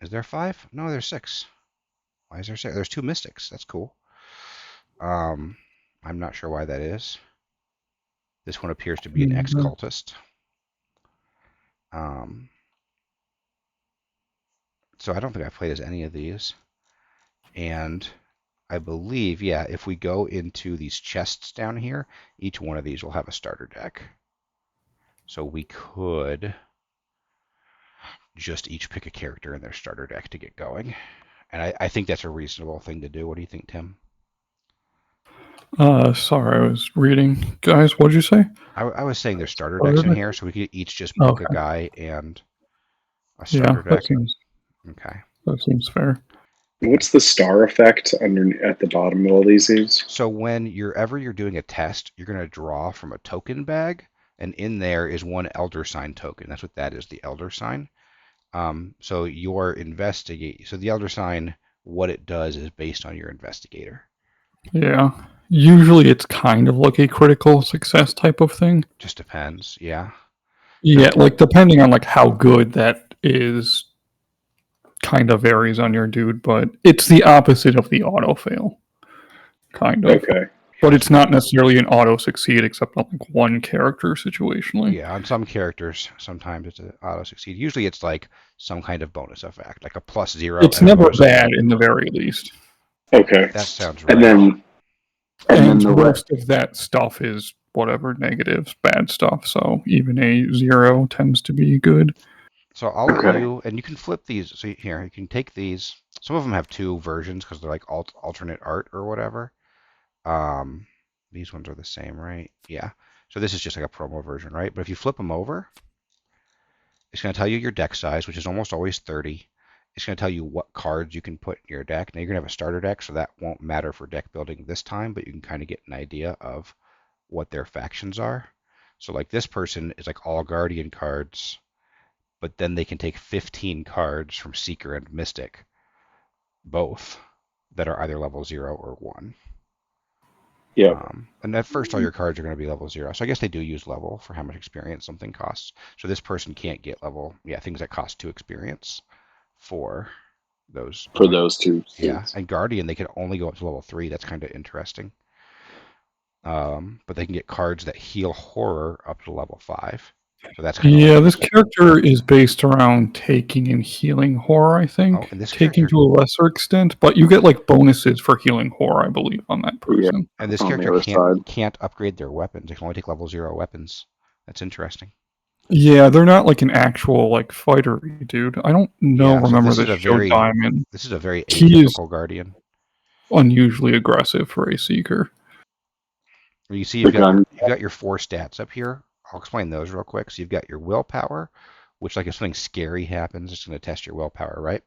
Is there 5? No, there's 6. Why is there 6? There's 2 mystics. That's cool. Um, I'm not sure why that is. This one appears to be an Mhm. ex-cultist. Um, so I don't think I've played as any of these. And I believe, yeah, if we go into these chests down here, each one of these will have a starter deck. So we could just each pick a character in their starter deck to get going. And I think that's a reasonable thing to do. What do you think, Tim? Sorry, I was reading. Guys, what did you say? I was saying there's starter decks Starter in deck? here, so we could each just pick a Okay. guy and a Yeah, starter deck. Okay. that seems fair. What's the star effect under at the bottom of all these things? So when you're doing a test, you're going to draw from a token bag, and in there is one elder sign token. That's what that is, the elder sign. So your investigate. So the elder sign, what it does is based on your investigator. Yeah. Usually it's kind of like a critical success type of thing. Just depends. Yeah. Yeah, like depending on like how good that is kind of varies on your dude, but it's the opposite of the auto fail, kind of. Okay. But Yeah. it's not necessarily an auto succeed except on like one character situationally. Yeah, on some characters, sometimes it's an auto succeed. Usually it's like some kind of bonus effect, like a +0 It's and a never bonus bad effect. in the very least. Okay. That sounds And right. then and then And the red. most of that stuff is whatever negatives, bad stuff. So even a 0 tends to be good. So I'll let Okay. you, and you can flip these. So here, you can take these. Some of them have 2 versions because they're like alternate art or whatever. Um, these ones are the same, right? Yeah. So this is just like a promo version, right? But if you flip them over, it's going to tell you your deck size, which is almost always 30. It's going to tell you what cards you can put in your deck. Now you're going to have a starter deck, so that won't matter for deck building this time, but you can kind of get an idea of what their factions are. So like this person is like all Guardian cards, but then they can take 15 cards from Seeker and Mystic, both that are either level 0 or 1. Yep. And at first, all your cards are going to be level 0. So I guess they do use level for how much experience something costs. So this person can't get level, yeah, things that cost 2 experience for those. For those two Yeah, suits. and Guardian, they can only go up to level 3. That's kind of interesting. But they can get cards that heal horror up to level 5. So that's kind of like Yeah, this this. character is based around taking and healing horror, I Oh, think. and this Taking character to a lesser extent, but you get like bonuses for healing horror, I believe, on that Yeah. person. and this On the character other side. can't upgrade their weapons. They can only take level 0 weapons. That's interesting. Yeah, they're not like an actual like fighter dude. I don't know. Yeah, so Remember the show Diamond? this is a very He is atypical Guardian. unusually aggressive for a seeker. You see, The gun. you've got your 4 stats up here. I'll explain those real quick. So you've got your willpower, which like if something scary happens, it's going to test your willpower, right?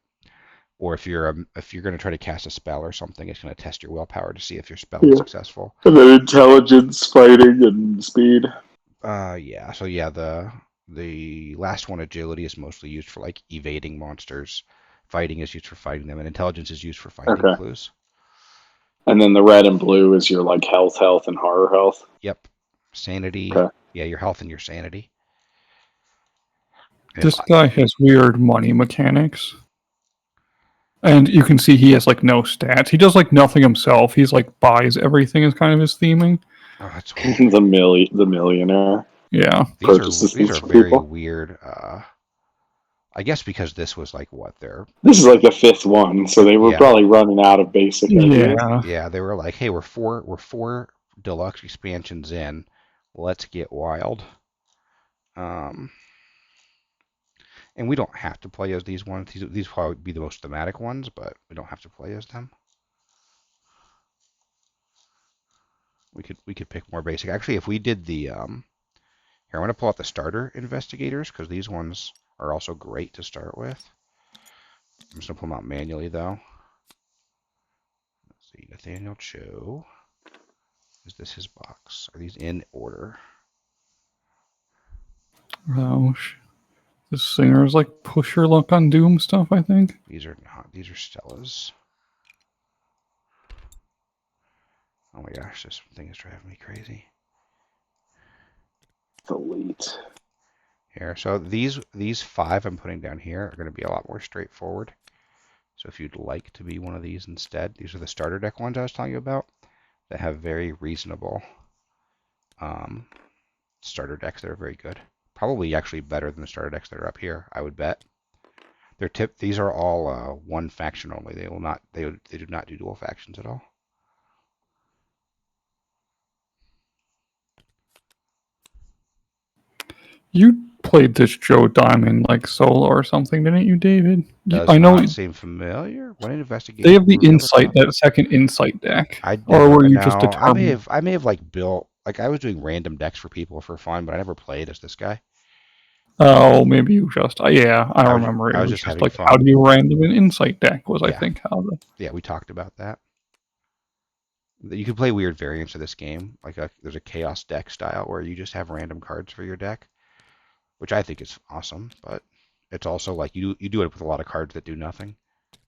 Or if you're going to try to cast a spell or something, it's going to test your willpower to see if your spell is Yeah. successful. And then intelligence, fighting, and speed. Yeah. So yeah, the last one, agility, is mostly used for like evading monsters. Fighting is used for fighting them, and intelligence is used for finding Okay. clues. And then the red and blue is your like health, and horror health. Yep. Sanity. Okay. Yeah, your health and your sanity. And if This guy has weird money mechanics. And you can see he has like no stats. He does like nothing himself. He's like buys everything is kind of his theming. oh, that's The millionaire Yeah. purchases these things are for very people. weird. I guess because this was like what their This is like the fifth one, so they were yeah probably running out of basic ideas. Yeah. yeah they were like, hey, we're four deluxe expansions in, let's get wild. Um, and we don't have to play as these ones. These probably be the most thematic ones, but we don't have to play as them. We could pick more basic. Actually, if we did the here, I'm gonna pull out the starter investigators because these ones are also great to start with. I'm just gonna pull them out manually though. Let's see, Nathaniel Cho. Is this his box? Are these in order? Oh, this singer is like push your luck on Doom stuff, I think. These are not. These are Stella's. Oh my gosh, this thing is driving me crazy. Delete. Here, so these 5 I'm putting down here are going to be a lot more straightforward. So if you'd like to be one of these instead, these are the starter deck ones I was telling you about that have very reasonable starter decks that are very good. Probably actually better than the starter decks that are up here, I would bet. These are all one faction only. They will not. They do not do dual factions at all. You played this Joe Diamond like solo or something, didn't you, David? Does I know not seem familiar. When an they investigation have the will reveal the insight, top. that second insight deck. I Or never were you just know. determined? I may have like built like I was doing random decks for people for fun, but I never played as this guy. Oh, maybe you just. Yeah, I remember I it was was just just having like, how fun. do you random an insight deck? Was I Yeah, think how the. yeah, we talked about that. You can play weird variants of this game. There's a chaos deck style where you just have random cards for your deck, which I think is awesome. But it's also like you do it with a lot of cards that do nothing,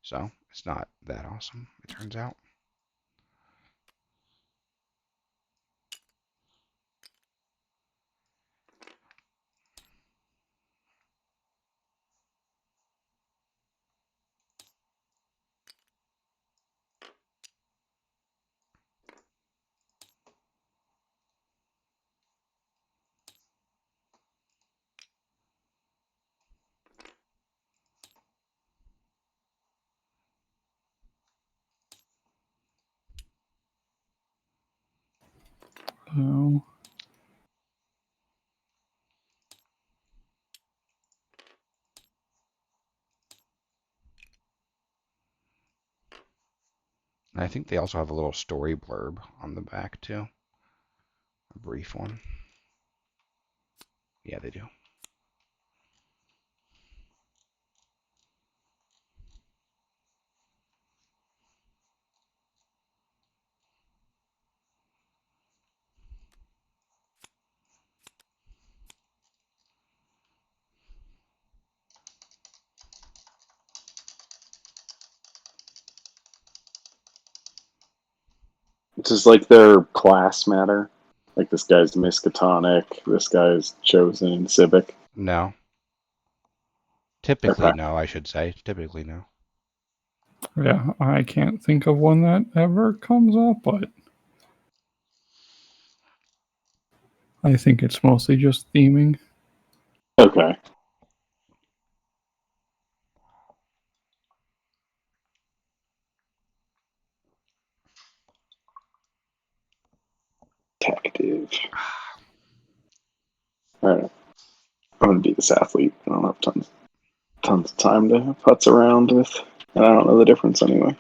so it's not that awesome. It turns out. Oh. And I think they also have a little story blurb on the back too, a brief one. Yeah, they do. Does like their class matter? Like this guy's Miskatonic, this guy's chosen in Civic. No. Typically, Okay. no, I should say. Typically, no. Yeah, I can't think of one that ever comes up, but I think it's mostly just theming. Okay. Detective. Alright. I'm gonna be this athlete. I don't have tons of time to putz around with. And I don't know the difference anyway.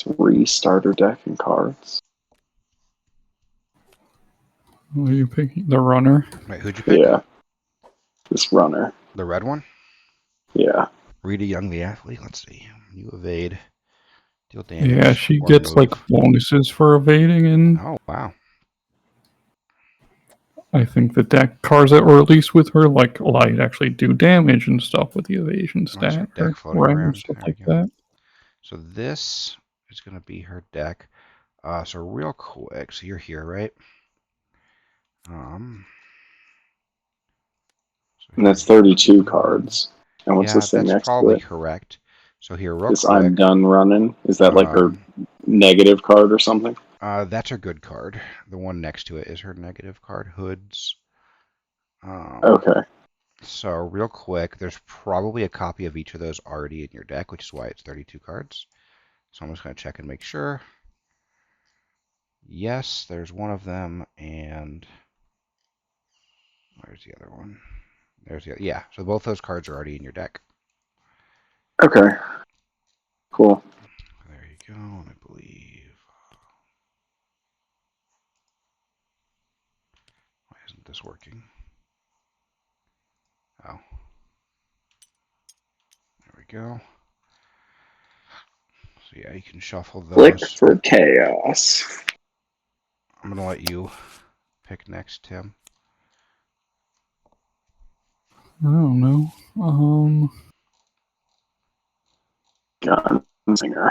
It's starter deck and cards. What are you picking? The runner? Wait, who'd you pick? Yeah. This runner. The red one? Yeah. Rita Young, the athlete. Let's see. You evade. Deal Yeah, damage she or gets like move. bonuses for evading, and Oh, wow. I think the deck cards that were released with her like allow you to actually do damage and stuff with the evasion Where's her stat deck or floating random around? stuff There we like go. that. So this is going to be her deck. So real quick. So you're here, right? So And that's here's 32 cards. And what's yeah, this thing that's next to probably it? correct. So here, real This I'm quick. done running. Is that like her Um, negative card or something? that's her good card. The one next to it is her negative card, Hoods. Okay. So real quick, there's probably a copy of each of those already in your deck, which is why it's 32 cards. So I'm just going to check and make sure. Yes, there's one of them, and where's the other one? There's the other. Yeah, so both those cards are already in your deck. Okay. Cool. There you go, and I believe. Why isn't this working? Oh, there we go. So yeah, you can shuffle Click those. for chaos. I'm going to let you pick next, Tim. I don't know. Gunsinger.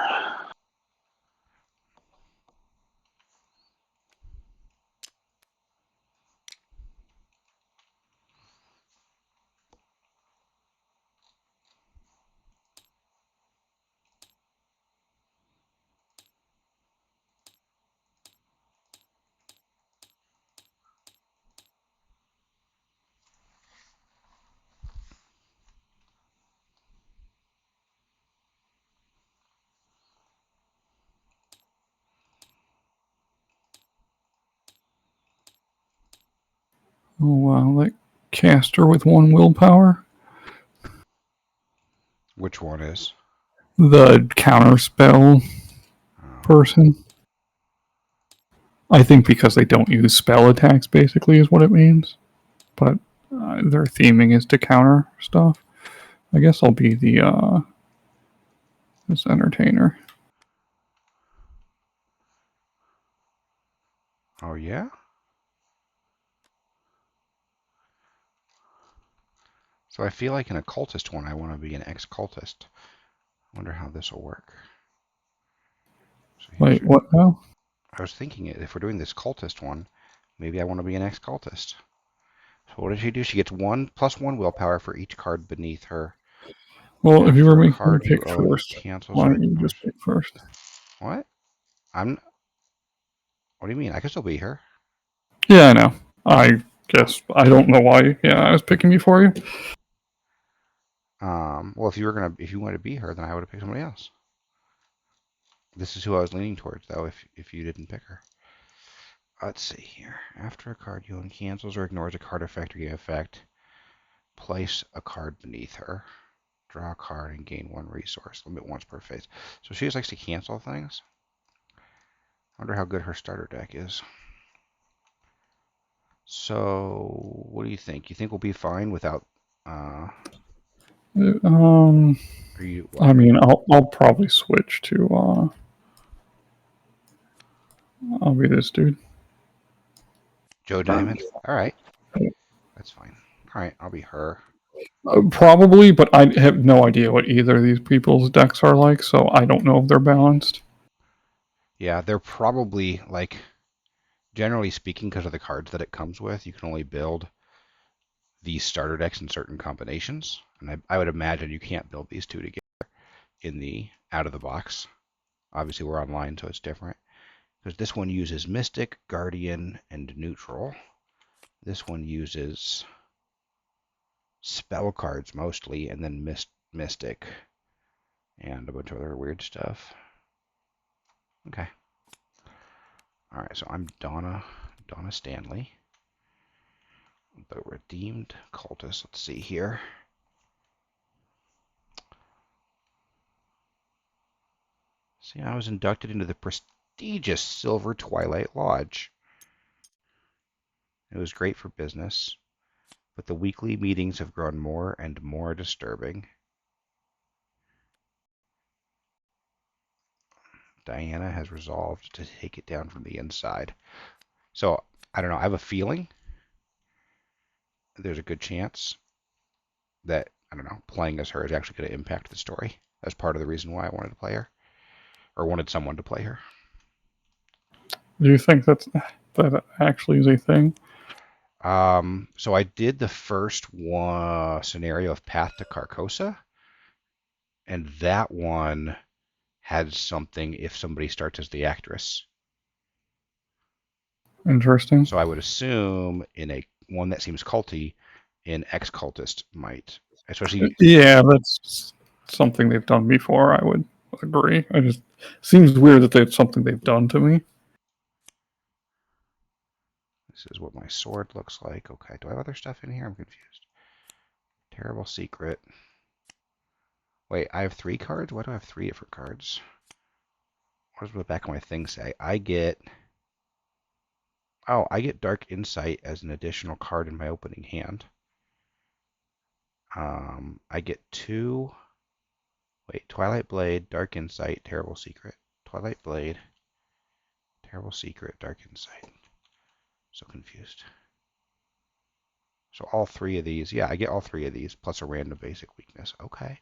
Oh wow, that caster with 1 willpower. Which one is? The counter spell person. I think because they don't use spell attacks, basically, is what it means. But their theming is to counter stuff. I guess I'll be the this entertainer. Oh, yeah? So I feel like in a cultist one, I want to be an ex-cultist. I wonder how this will work. So Wait, what now? I was thinking if we're doing this cultist one, maybe I want to be an ex-cultist. So what does she do? She gets +1 willpower for each card beneath her. Well, if you were After a making me card you pick own first, cancels why or don't you ignores. just pick first? What? What do you mean? I can still be her. Yeah, I know. I guess I don't know why. Yeah, I was picking before you. Well, if you wanted to be her, then I would have picked somebody else. This is who I was leaning towards, though. If you didn't pick her. Let's see here. After a card you own cancels or ignores a card effect or game effect, place a card beneath her. Draw a card and gain 1 resource. Limit once per phase. So she just likes to cancel things. I wonder how good her starter deck is. So, what do you think? You think we'll be fine without? Um, Are you? I mean, I'll probably switch to I'll be this dude. Joe Diamond. All right, that's fine. All right, I'll be her. Probably, but I have no idea what either of these people's decks are like, so I don't know if they're balanced. Yeah, they're probably like, generally speaking, because of the cards that it comes with, you can only build these starter decks in certain combinations, and I would imagine you can't build these two together in the out of the box. Obviously, we're online, so it's different. Because this one uses Mystic, Guardian, and Neutral. This one uses spell cards mostly, and then Mystic, and a bunch of other weird stuff. Okay. All right, so I'm Donna Stanley, the redeemed cultist. Let's see here. See, I was inducted into the prestigious Silver Twilight Lodge. It was great for business, but the weekly meetings have grown more and more disturbing. Diana has resolved to take it down from the inside. So, I don't know. I have a feeling there's a good chance that, I don't know, playing as her is actually going to impact the story. That's part of the reason why I wanted to play her, or wanted someone to play her. Do you think that actually is a thing? So I did the first one scenario of Path to Carcosa, and that one had something if somebody starts as the actress. Interesting. So I would assume in a one that seems culty, an ex-cultist might, especially. Yeah, that's something they've done before. I would agree. I just seems weird that it's something they've done to me. This is what my sword looks like. Okay, do I have other stuff in here? I'm confused. Terrible secret. Wait, I have 3 cards? Why do I have 3 different cards? What does the back of my thing say? I get Dark Insight as an additional card in my opening hand. I get 2. Wait, Twilight Blade, Dark Insight, Terrible Secret. Twilight Blade, Terrible Secret, Dark Insight. So confused. So all 3 of these, yeah, I get all 3 of these plus a random basic weakness. Okay.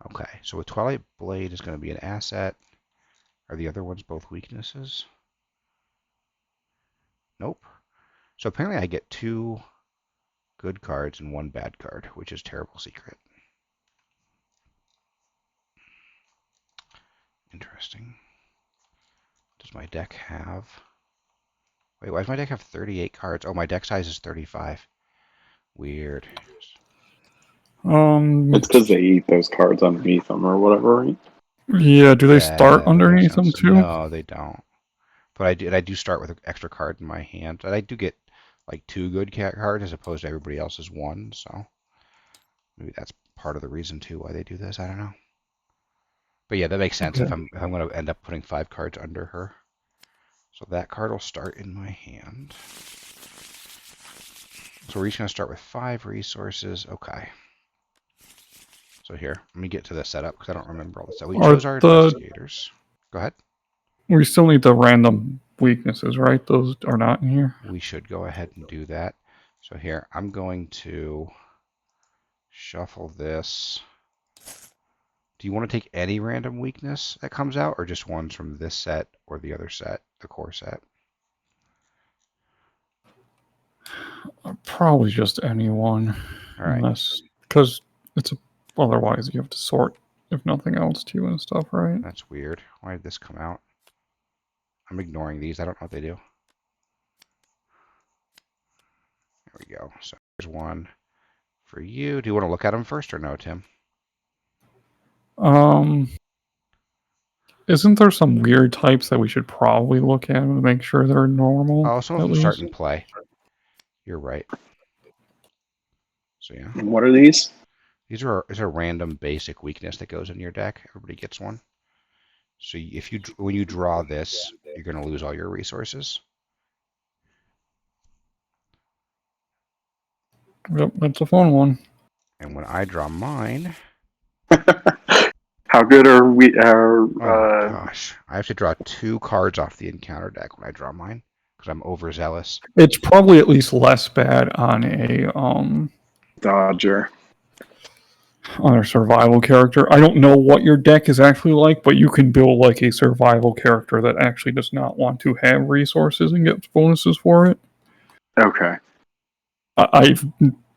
Okay, so with Twilight Blade is going to be an asset. Are the other ones both weaknesses? Nope. So apparently I get 2 good cards and 1 bad card, which is Terrible Secret. Interesting. Does my deck have... Wait, why does my deck have 38 cards? Oh, my deck size is 35. Weird. It's because they eat those cards underneath them or whatever, right? Yeah, do they start Yeah, that makes underneath them sense. too? No, they don't. But I do start with an extra card in my hand. And I do get like 2 good cards as opposed to everybody else's 1. So maybe that's part of the reason too why they do this. I don't know. But yeah, that makes sense Okay. if I'm going to end up putting 5 cards under her. So that card will start in my hand. So we're each going to start with 5 resources. Okay. So here, let me get to the setup because I don't remember all this stuff. We Are chose our the investigators. Go ahead. we still need the random weaknesses, right? Those are not in here. We should go ahead and do that. So here, I'm going to shuffle this. Do you want to take any random weakness that comes out, or just ones from this set or the other set, the core set? Probably just anyone, All right, unless because otherwise you have to sort if nothing else too and stuff, right? that's weird. Why did this come out? I'm ignoring these. I don't know what they do. There we go. So there's one for you. Do you want to look at them first or no, Tim? Um, isn't there some weird types that we should probably look at to make sure they're normal Oh, some of at them start least? in play. You're right. So yeah, And what are these? these are is a random basic weakness that goes in your deck. Everybody gets one. So when you draw this, you're going to lose all your resources. Yep, that's a fun one. And when I draw mine, How good are we? oh my gosh, I have to draw 2 cards off the encounter deck when I draw mine because I'm overzealous. It's probably at least less bad Dodger. on a survival character. I don't know what your deck is actually like, but you can build like a survival character that actually does not want to have resources and gets bonuses for it. Okay. I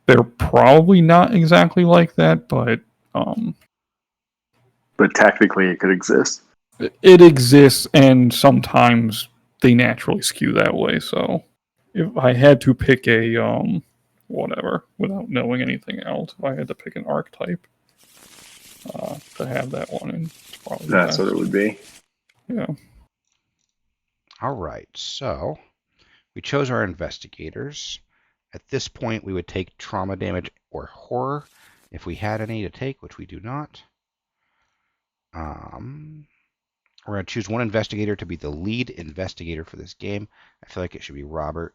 they're probably not exactly like that, but But technically, it could exist. it exists, and sometimes they naturally skew that way. So if I had to pick a whatever without knowing anything else, if I had to pick an archetype to have that one, and it's probably the That's best. what it would be. Yeah. All right, so we chose our investigators. At this point, we would take trauma damage or horror if we had any to take, which we do not. We're going to choose one investigator to be the lead investigator for this game. I feel like it should be Robert.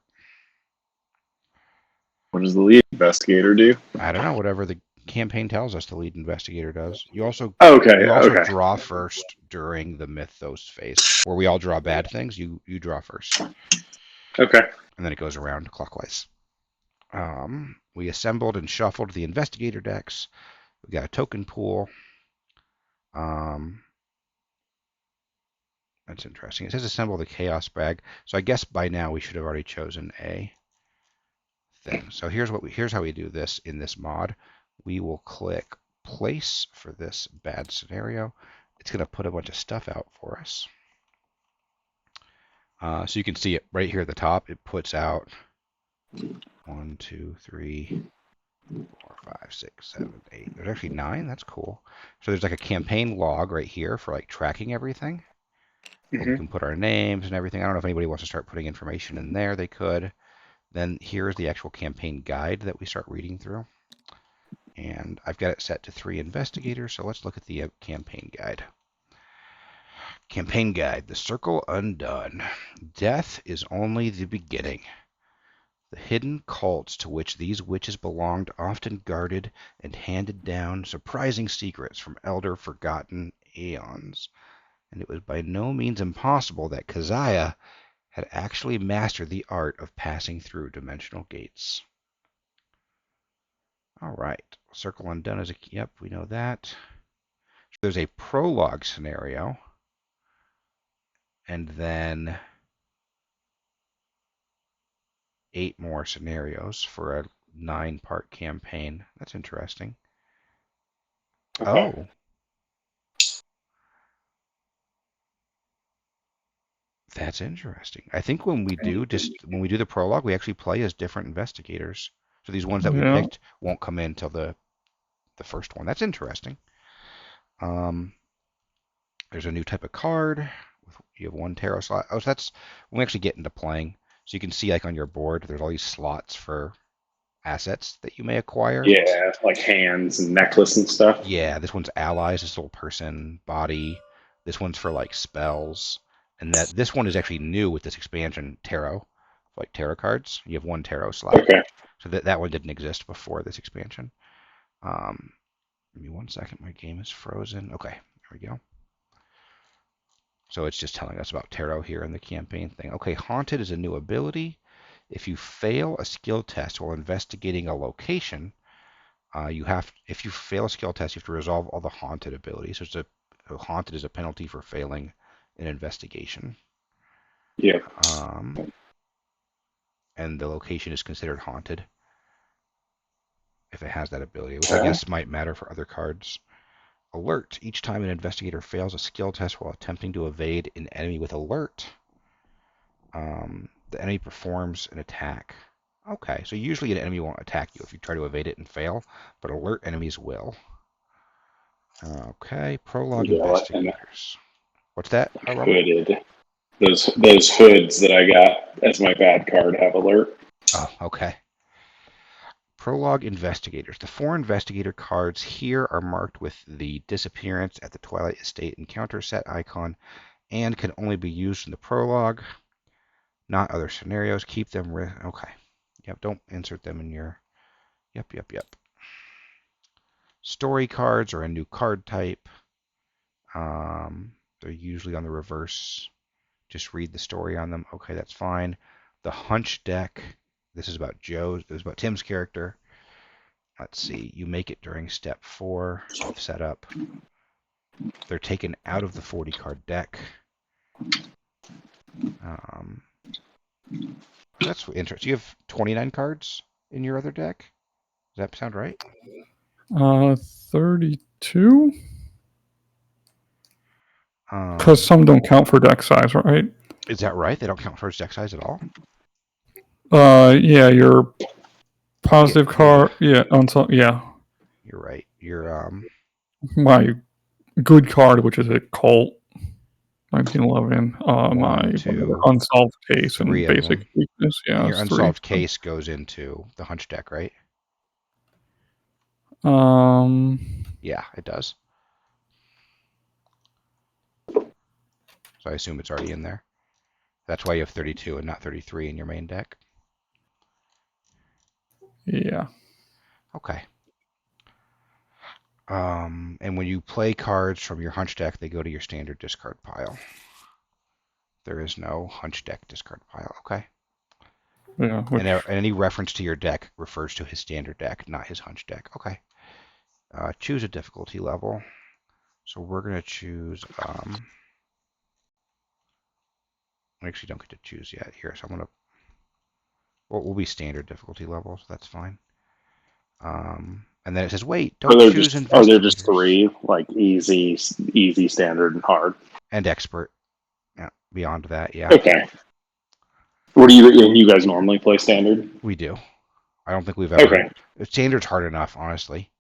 What does the lead investigator do? I don't know, whatever the campaign tells us the lead investigator does. You also Okay. draw first during the mythos phase, where we all draw bad things. You draw first, Okay. and then it goes around clockwise. We assembled and shuffled the investigator decks. We got a token pool. That's interesting. It says assemble the chaos bag. So I guess by now we should have already chosen a thing. So here's how we do this in this mod. We will click place for this bad scenario. It's going to put a bunch of stuff out for us. So you can see it right here at the top. It puts out 1, 2, 3, 4, 5, 6, 7, 8. There's actually 9. That's cool. So there's like a campaign log right here for like tracking everything. Where we can put our names and everything. I don't know if anybody wants to start putting information in there. They could. Then here's the actual campaign guide that we start reading through. And I've got it set to 3 investigators, so let's look at the campaign guide. Campaign guide, the circle undone. Death is only the beginning. The hidden cults to which these witches belonged often guarded and handed down surprising secrets from elder forgotten aeons. And it was by no means impossible that Keziah had actually mastered the art of passing through dimensional gates. All right, circle undone is yep, we know that. So there's a prologue scenario, and then 8 more scenarios for a 9-part campaign. That's interesting. Okay. Oh, that's interesting. I think when we do the prologue, we actually play as different investigators. So these ones that we Yeah. picked won't come in till the first one. That's interesting. There's a new type of card. You have one tarot slot. Oh, so that's when we actually get into playing. So you can see like on your board, there's all these slots for assets that you may acquire. Yeah, like hands and necklace and stuff. Yeah, this one's allies, this little person, body. This one's for like spells. And that this one is actually new with this expansion, tarot, like tarot cards. You have one tarot slot. Okay. So that one didn't exist before this expansion. Give me 1 second. My game is frozen. Okay, there we go. So it's just telling us about tarot here in the campaign thing. Okay, haunted is a new ability. If you fail a skill test while investigating a location, if you fail a skill test, you have to resolve all the haunted abilities. So haunted is a penalty for failing an investigation. Yeah. And the location is considered haunted if it has that ability, which I guess might matter for other cards. Alert. Each time an investigator fails a skill test while attempting to evade an enemy with alert, the enemy performs an attack. Okay, so usually an enemy won't attack you if you try to evade it and fail, but alert enemies will. Okay, prologue investigators. What's that? Hooded. Those hoods that I got as my bad card have alert. Oh, okay. Prologue investigators. The 4 investigator cards here are marked with the disappearance at the Twilight Estate encounter set icon and can only be used in the prologue, not other scenarios. Keep them. Okay. Yep, don't insert them in your. Yep. Story cards are a new card type. They're usually on the reverse. Just read the story on them. Okay, that's fine. The Hunch deck. This is about Joe's. This is about Tim's character. Let's see. You make it during step 4 of setup. They're taken out of the 40 card deck. That's interesting. You have 29 cards in your other deck? Does that sound right? 32? Because some don't count for deck size, right? Is that right? They don't count for deck size at all? Yeah, your positive card. Yeah, yeah. You're right. Your my good card, which is a Colt 1911. My unsolved case and basic weakness. Yeah, your unsolved case goes into the Hunch deck, right? Yeah, it does. So I assume it's already in there. That's why you have 32 and not 33 in your main deck. Yeah. Okay. And when you play cards from your Hunch deck, they go to your standard discard pile. There is no Hunch deck discard pile. Okay. Yeah. And any reference to your deck refers to his standard deck, not his Hunch deck. Okay. Choose a difficulty level. So we're going to choose... I actually don't get to choose yet here, so I'm going to... Well, we'll be standard difficulty level, so that's fine. And then it says, wait, don't choose investigators. Are there just 3, like easy, standard, and hard? And expert. Yeah, beyond that, yeah. Okay. And you guys normally play standard? We do. I don't think we've ever... Okay. Standard's hard enough, honestly.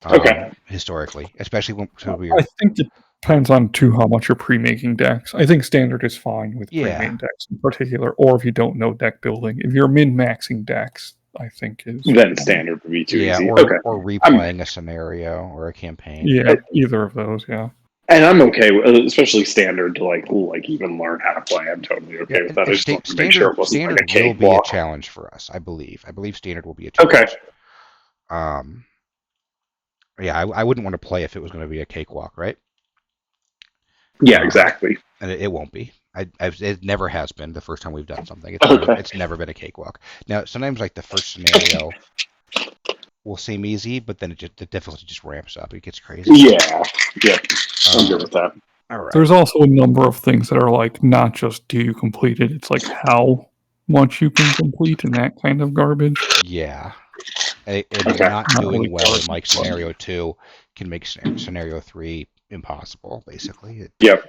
Okay. Historically, especially when I think it depends on how much you're pre-making decks. I think standard is fine with pre-making decks in particular, or if you don't know deck building. If you're min-maxing decks, I think then standard would be too easy. Or replaying a scenario or a campaign. Yeah, either of those. Yeah. And I'm okay with, especially standard, to like even learn how to play. I'm totally okay with that. I just want to make sure it wasn't like a cakewalk. Standard will be a challenge for us, I believe. I believe standard will be a challenge. Okay. Yeah, I wouldn't want to play if it was going to be a cakewalk, right? Yeah, exactly. And it won't be. It never has been the first time we've done something. It's never been a cakewalk. Now, sometimes like the first scenario will seem easy, but then the difficulty just ramps up. It gets crazy. Yeah. I'm good with that. All right. There's also a number of things that are like not just do you complete it, it's like how much you can complete and that kind of garbage. Yeah. And not doing well in like scenario 2 can make scenario 3 impossible, basically. Yep.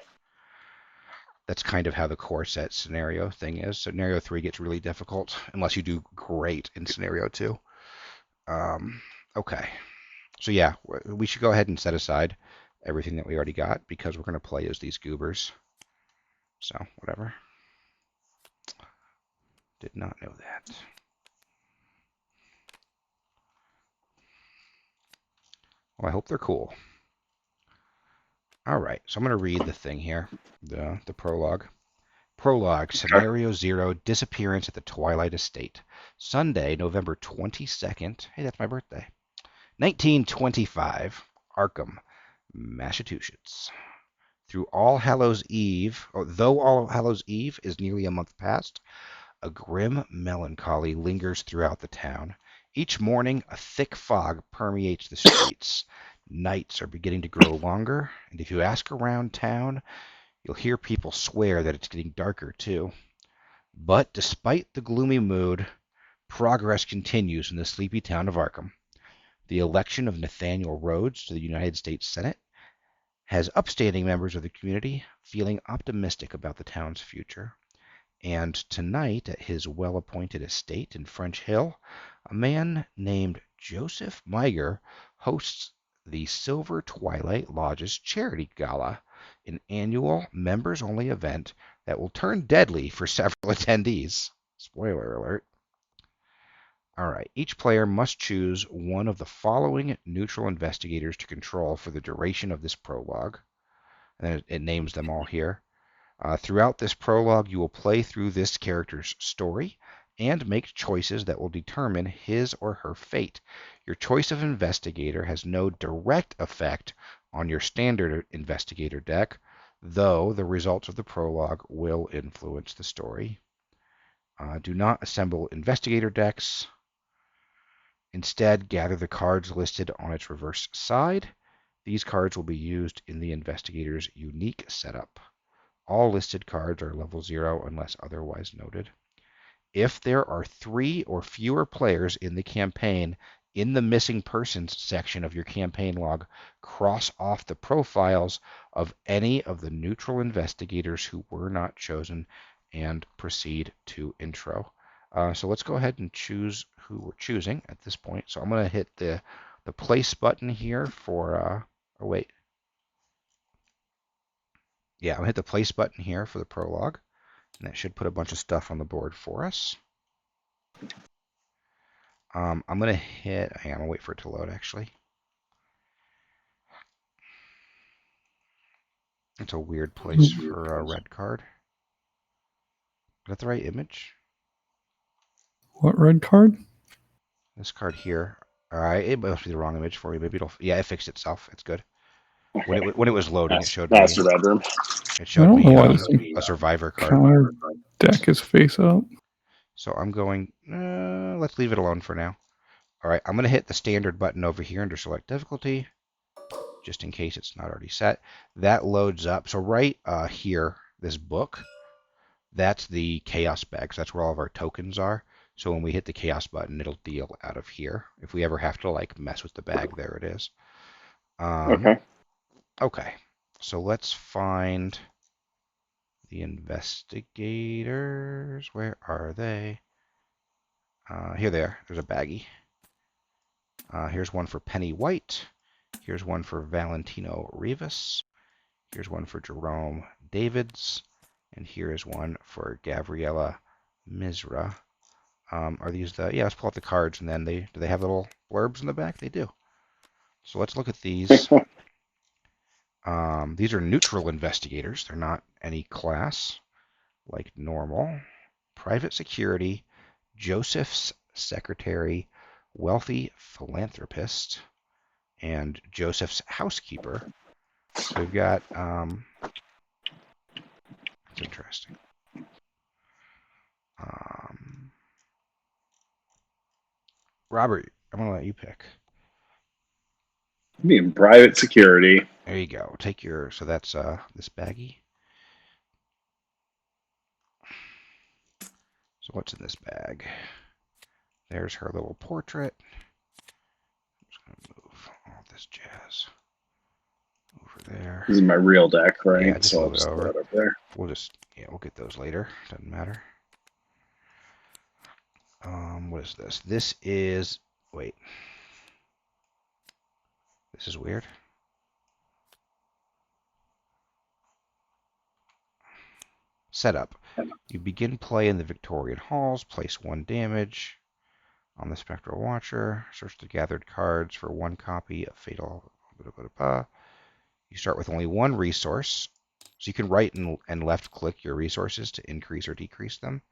That's kind of how the core set scenario thing is. Scenario 3 gets really difficult unless you do great in scenario 2. Okay. So yeah, we should go ahead and set aside everything that we already got because we're going to play as these goobers. So, whatever. Did not know that. Well, I hope they're cool. All right, so I'm going to read the thing here, the prologue. Prologue, Scenario 0, Disappearance at the Twilight Estate. Sunday, November 22nd. Hey, that's my birthday. 1925, Arkham, Massachusetts. Though All Hallows Eve is nearly a month past, a grim melancholy lingers throughout the town. Each morning, a thick fog permeates the streets. Nights are beginning to grow longer, and if you ask around town, you'll hear people swear that it's getting darker too. But despite the gloomy mood, progress continues in the sleepy town of Arkham. The election of Nathaniel Rhodes to the United States Senate has upstanding members of the community feeling optimistic about the town's future. And tonight, at his well-appointed estate in French Hill, a man named Joseph Meiger hosts the Silver Twilight Lodge's Charity Gala, an annual members-only event that will turn deadly for several attendees. Spoiler alert. All right, each player must choose one of the following neutral investigators to control for the duration of this prologue. And it names them all here. Throughout this prologue, you will play through this character's story and make choices that will determine his or her fate. Your choice of investigator has no direct effect on your standard investigator deck, though the results of the prologue will influence the story. Do not assemble investigator decks. Instead, gather the cards listed on its reverse side. These cards will be used in the investigator's unique setup. All listed cards are level 0 unless otherwise noted. If there are 3 or fewer players in the campaign, in the missing persons section of your campaign log, cross off the profiles of any of the neutral investigators who were not chosen and proceed to intro. So let's go ahead and choose who we're choosing at this point. So I'm going to hit the place button here for, oh wait. Yeah, I'm going to hit the place button here for the prologue. And that should put a bunch of stuff on the board for us. I'm going to hit, hang on, I'm going to wait for it to load actually. It's a weird place for a red card. Is that the right image? What red card? This card here. Alright, it must be the wrong image for you. Maybe it'll, yeah, it fixed itself. It's good. When it was loading, it showed me. Master bedroom. It I showed don't know me why this a survivor card. counter deck is face up. So I'm going, let's leave it alone for now. Alright, I'm going to hit the standard button over here under select difficulty, just in case it's not already set. That loads up. So right here, this book, that's the chaos bag. So that's where all of our tokens are. So when we hit the chaos button, it'll deal out of here. If we ever have to like mess with the bag, there it is. Okay. So let's find the investigators. Where are they? Here they are. There's a baggie. Here's one for Penny White. Here's one for Valentino Rivas. Here's one for Jerome Davids. And here is one for Gabriella Misra. Are these the... Yeah, let's pull out the cards, and then do they have little blurbs in the back? They do. So let's look at these. These are neutral investigators. They're not any class, like normal. Private security, Joseph's secretary, wealthy philanthropist, and Joseph's housekeeper. So we've got... That's interesting. Robert, I'm going to let you pick. Being private security. There you go. Take your... So that's this baggie. So what's in this bag? There's her little portrait. I'm just going to move all this jazz over there. This is my real deck, right? Yeah, just so I'll move it just over. throw it up there. We'll get those later. Doesn't matter. What is this? This is... Wait. This is weird. Setup. You begin play in the Victorian halls. Place 1 damage on the Spectral Watcher. Search the gathered cards for 1 copy of Fatal. You start with only 1 resource. So you can right and left click your resources to increase or decrease them.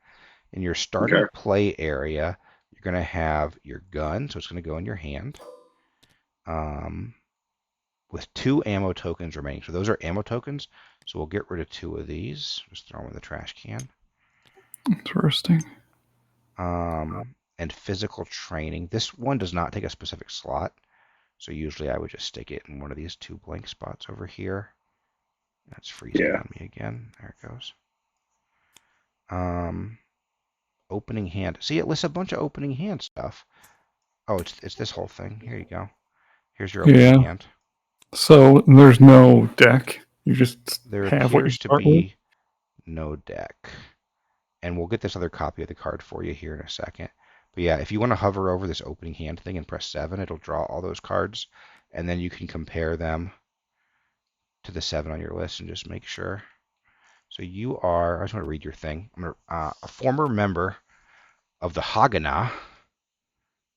In your starting play area, you're going to have your gun, so it's going to go in your hand, with 2 ammo tokens remaining. So those are ammo tokens, so we'll get rid of 2 of these. Just throw them in the trash can. Interesting. And physical training. This one does not take a specific slot, so usually I would just stick it in one of these 2 blank spots over here. That's freezing on me again. There it goes. Opening hand. See, it lists a bunch of opening hand stuff. Oh, it's this whole thing. Here you go. Here's your opening hand. So there's no deck. You just have what you start with? No deck. And we'll get this other copy of the card for you here in a second. But yeah, if you want to hover over this opening hand thing and press 7, it'll draw all those cards. And then you can compare them to the 7 on your list and just make sure. So you are, I just want to read your thing. I'm a former member of the Haganah. I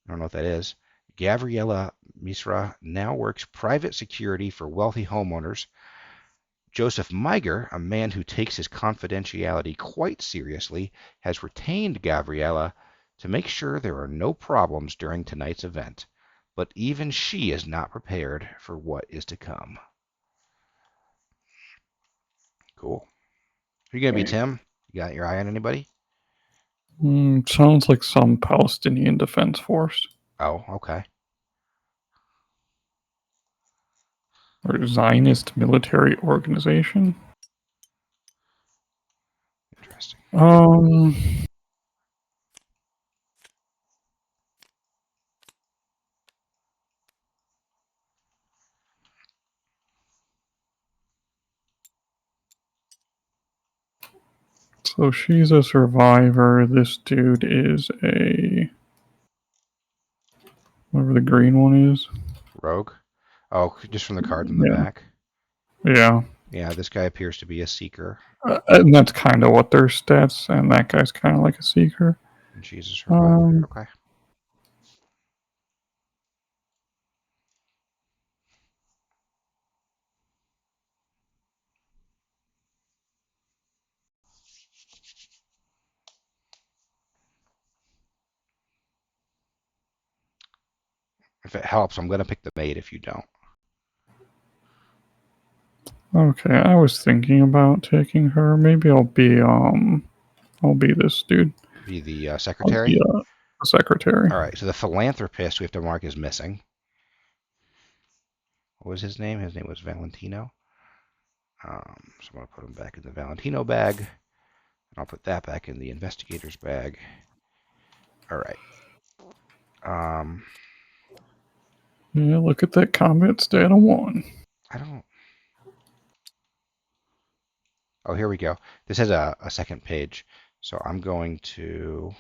don't know what that is. Gabriella Misra now works private security for wealthy homeowners. Joseph Meiger, a man who takes his confidentiality quite seriously, has retained Gabriella to make sure there are no problems during tonight's event. But even she is not prepared for what is to come. Cool. Are you going to be Tim? You got your eye on anybody? Sounds like some Palestinian Defense Force. Oh, okay. Or Zionist military organization. Interesting. So she's a survivor. This dude is a... whatever the green one is. Rogue? Oh, just from the cards in the back? Yeah. Yeah, this guy appears to be a seeker. And that's kind of what their stats, and that guy's kind of like a seeker. And she's a survivor. Okay. If it helps, I'm going to pick the maid if you don't. Okay, I was thinking about taking her. Maybe I'll be this dude. Be the secretary? I'll be the secretary. All right, so the philanthropist we have to mark is missing. What was his name? His name was Valentino. So I'm going to put him back in the Valentino bag. And I'll put that back in the investigator's bag. All right. Yeah, look at that combat stat of 1. I don't... Oh, here we go. This has a second page. So I'm going to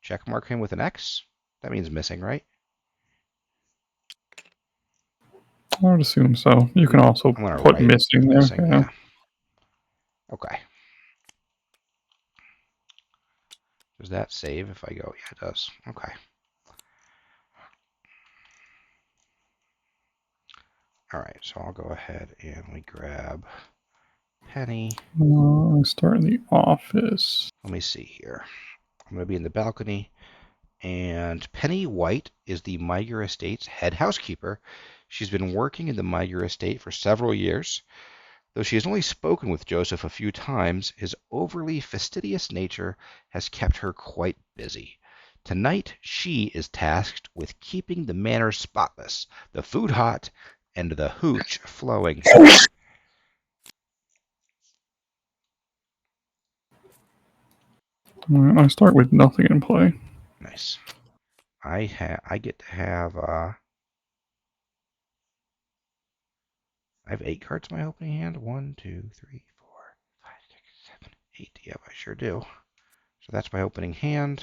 check mark him with an X. That means missing, right? I would assume so. You can also put missing there. Yeah. Okay. Does that save if I go? Yeah, it does. Okay. All right, so I'll go ahead and we grab Penny. I start in the office. Let me see here. I'm going to be in the balcony. And Penny White is the Meiger Estate's head housekeeper. She's been working in the Meiger Estate for several years. Though she has only spoken with Joseph a few times, his overly fastidious nature has kept her quite busy. Tonight, she is tasked with keeping the manor spotless, the food hot, and the hooch flowing. I start with nothing in play. Nice. I get to have I have 8 cards in my opening hand. 1, 2, 3, 4, 5, 6, 7, 8. Yep, I sure do. So that's my opening hand.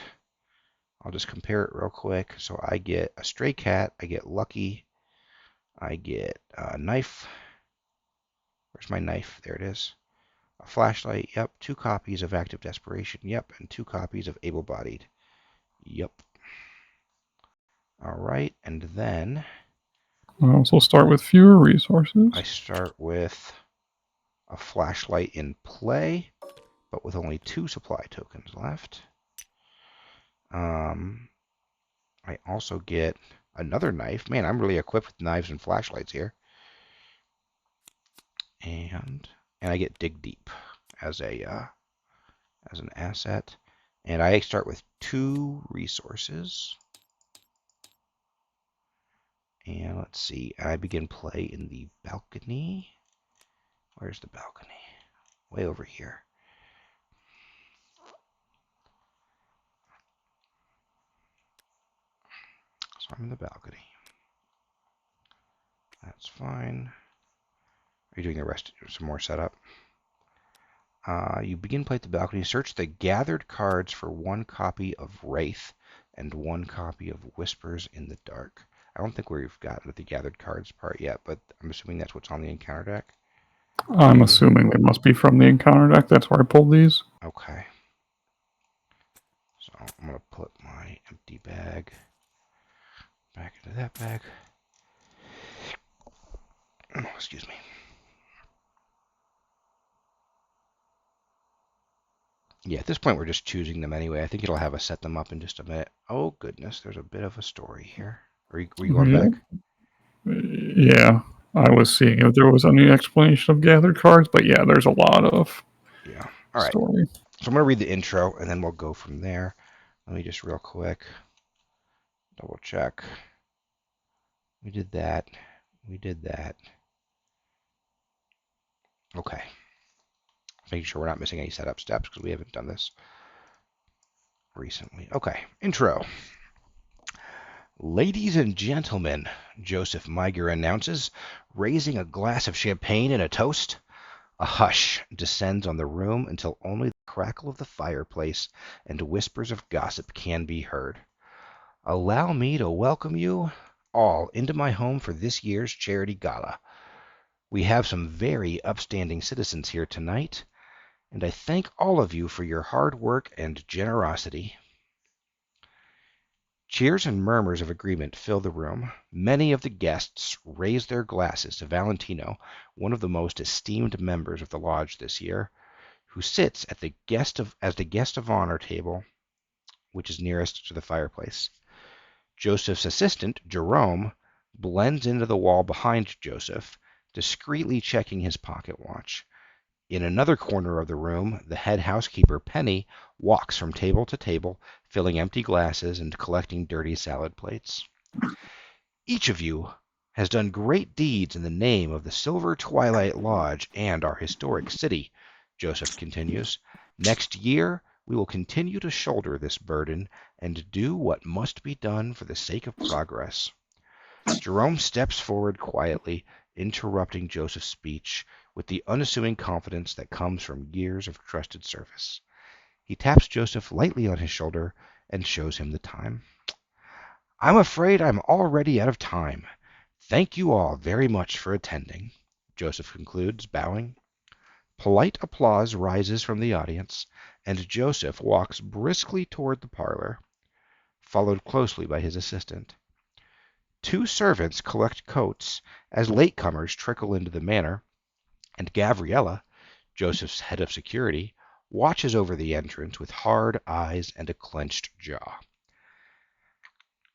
I'll just compare it real quick. So I get a stray cat. I get lucky. I get a knife. Where's my knife? There it is. A flashlight, yep. 2 copies of Active Desperation, yep. And 2 copies of Able-Bodied, yep. All right, and then I also start with fewer resources. I start with a flashlight in play, but with only 2 supply tokens left. I also get another knife. Man, I'm really equipped with knives and flashlights here. And I get Dig Deep as an asset. And I start with 2 resources. And let's see, I begin play in the balcony. Where's the balcony? Way over here. So I'm in the balcony. That's fine. Are you doing the rest? Some more setup? You begin play at the balcony. Search the gathered cards for 1 copy of Wraith and 1 copy of Whispers in the Dark. I don't think we've gotten to the gathered cards part yet, but I'm assuming that's what's on the encounter deck. I'm assuming they must be from the encounter deck. That's where I pulled these. Okay. So I'm going to put my empty bag back into that bag. Oh, excuse me. Yeah, at this point we're just choosing them anyway. I think it'll have us set them up in just a minute. Oh, goodness, there's a bit of a story here. Were you going back? Yeah, I was seeing if there was any explanation of gathered cards, but yeah, there's a lot of All right. story. So I'm going to read the intro, and then we'll go from there. Let me just real quick double check. We did that. We did that. Okay. Making sure we're not missing any setup steps because we haven't done this recently. Okay. Intro. Ladies and gentlemen, Joseph Miger announces, raising a glass of champagne and a toast. A hush descends on the room until only the crackle of the fireplace and whispers of gossip can be heard. Allow me to welcome you all into my home for this year's charity gala. We have some very upstanding citizens here tonight, and I thank all of you for your hard work and generosity. Cheers and murmurs of agreement fill the room. Many of the guests raise their glasses to Valentino, one of the most esteemed members of the lodge this year, who sits at the as the guest of honor table, which is nearest to the fireplace. Joseph's assistant, Jerome, blends into the wall behind Joseph, discreetly checking his pocket watch. In another corner of the room, the head housekeeper, Penny, walks from table to table, filling empty glasses and collecting dirty salad plates. Each of you has done great deeds in the name of the Silver Twilight Lodge and our historic city, Joseph continues. Next year, we will continue to shoulder this burden and do what must be done for the sake of progress. Jerome steps forward quietly, interrupting Joseph's speech with the unassuming confidence that comes from years of trusted service. He taps Joseph lightly on his shoulder and shows him the time. I'm afraid I'm already out of time. Thank you all very much for attending, Joseph concludes, bowing. Polite applause rises from the audience, and Joseph walks briskly toward the parlor, followed closely by his assistant. 2 servants collect coats as latecomers trickle into the manor, and Gabriella, Joseph's head of security, watches over the entrance with hard eyes and a clenched jaw.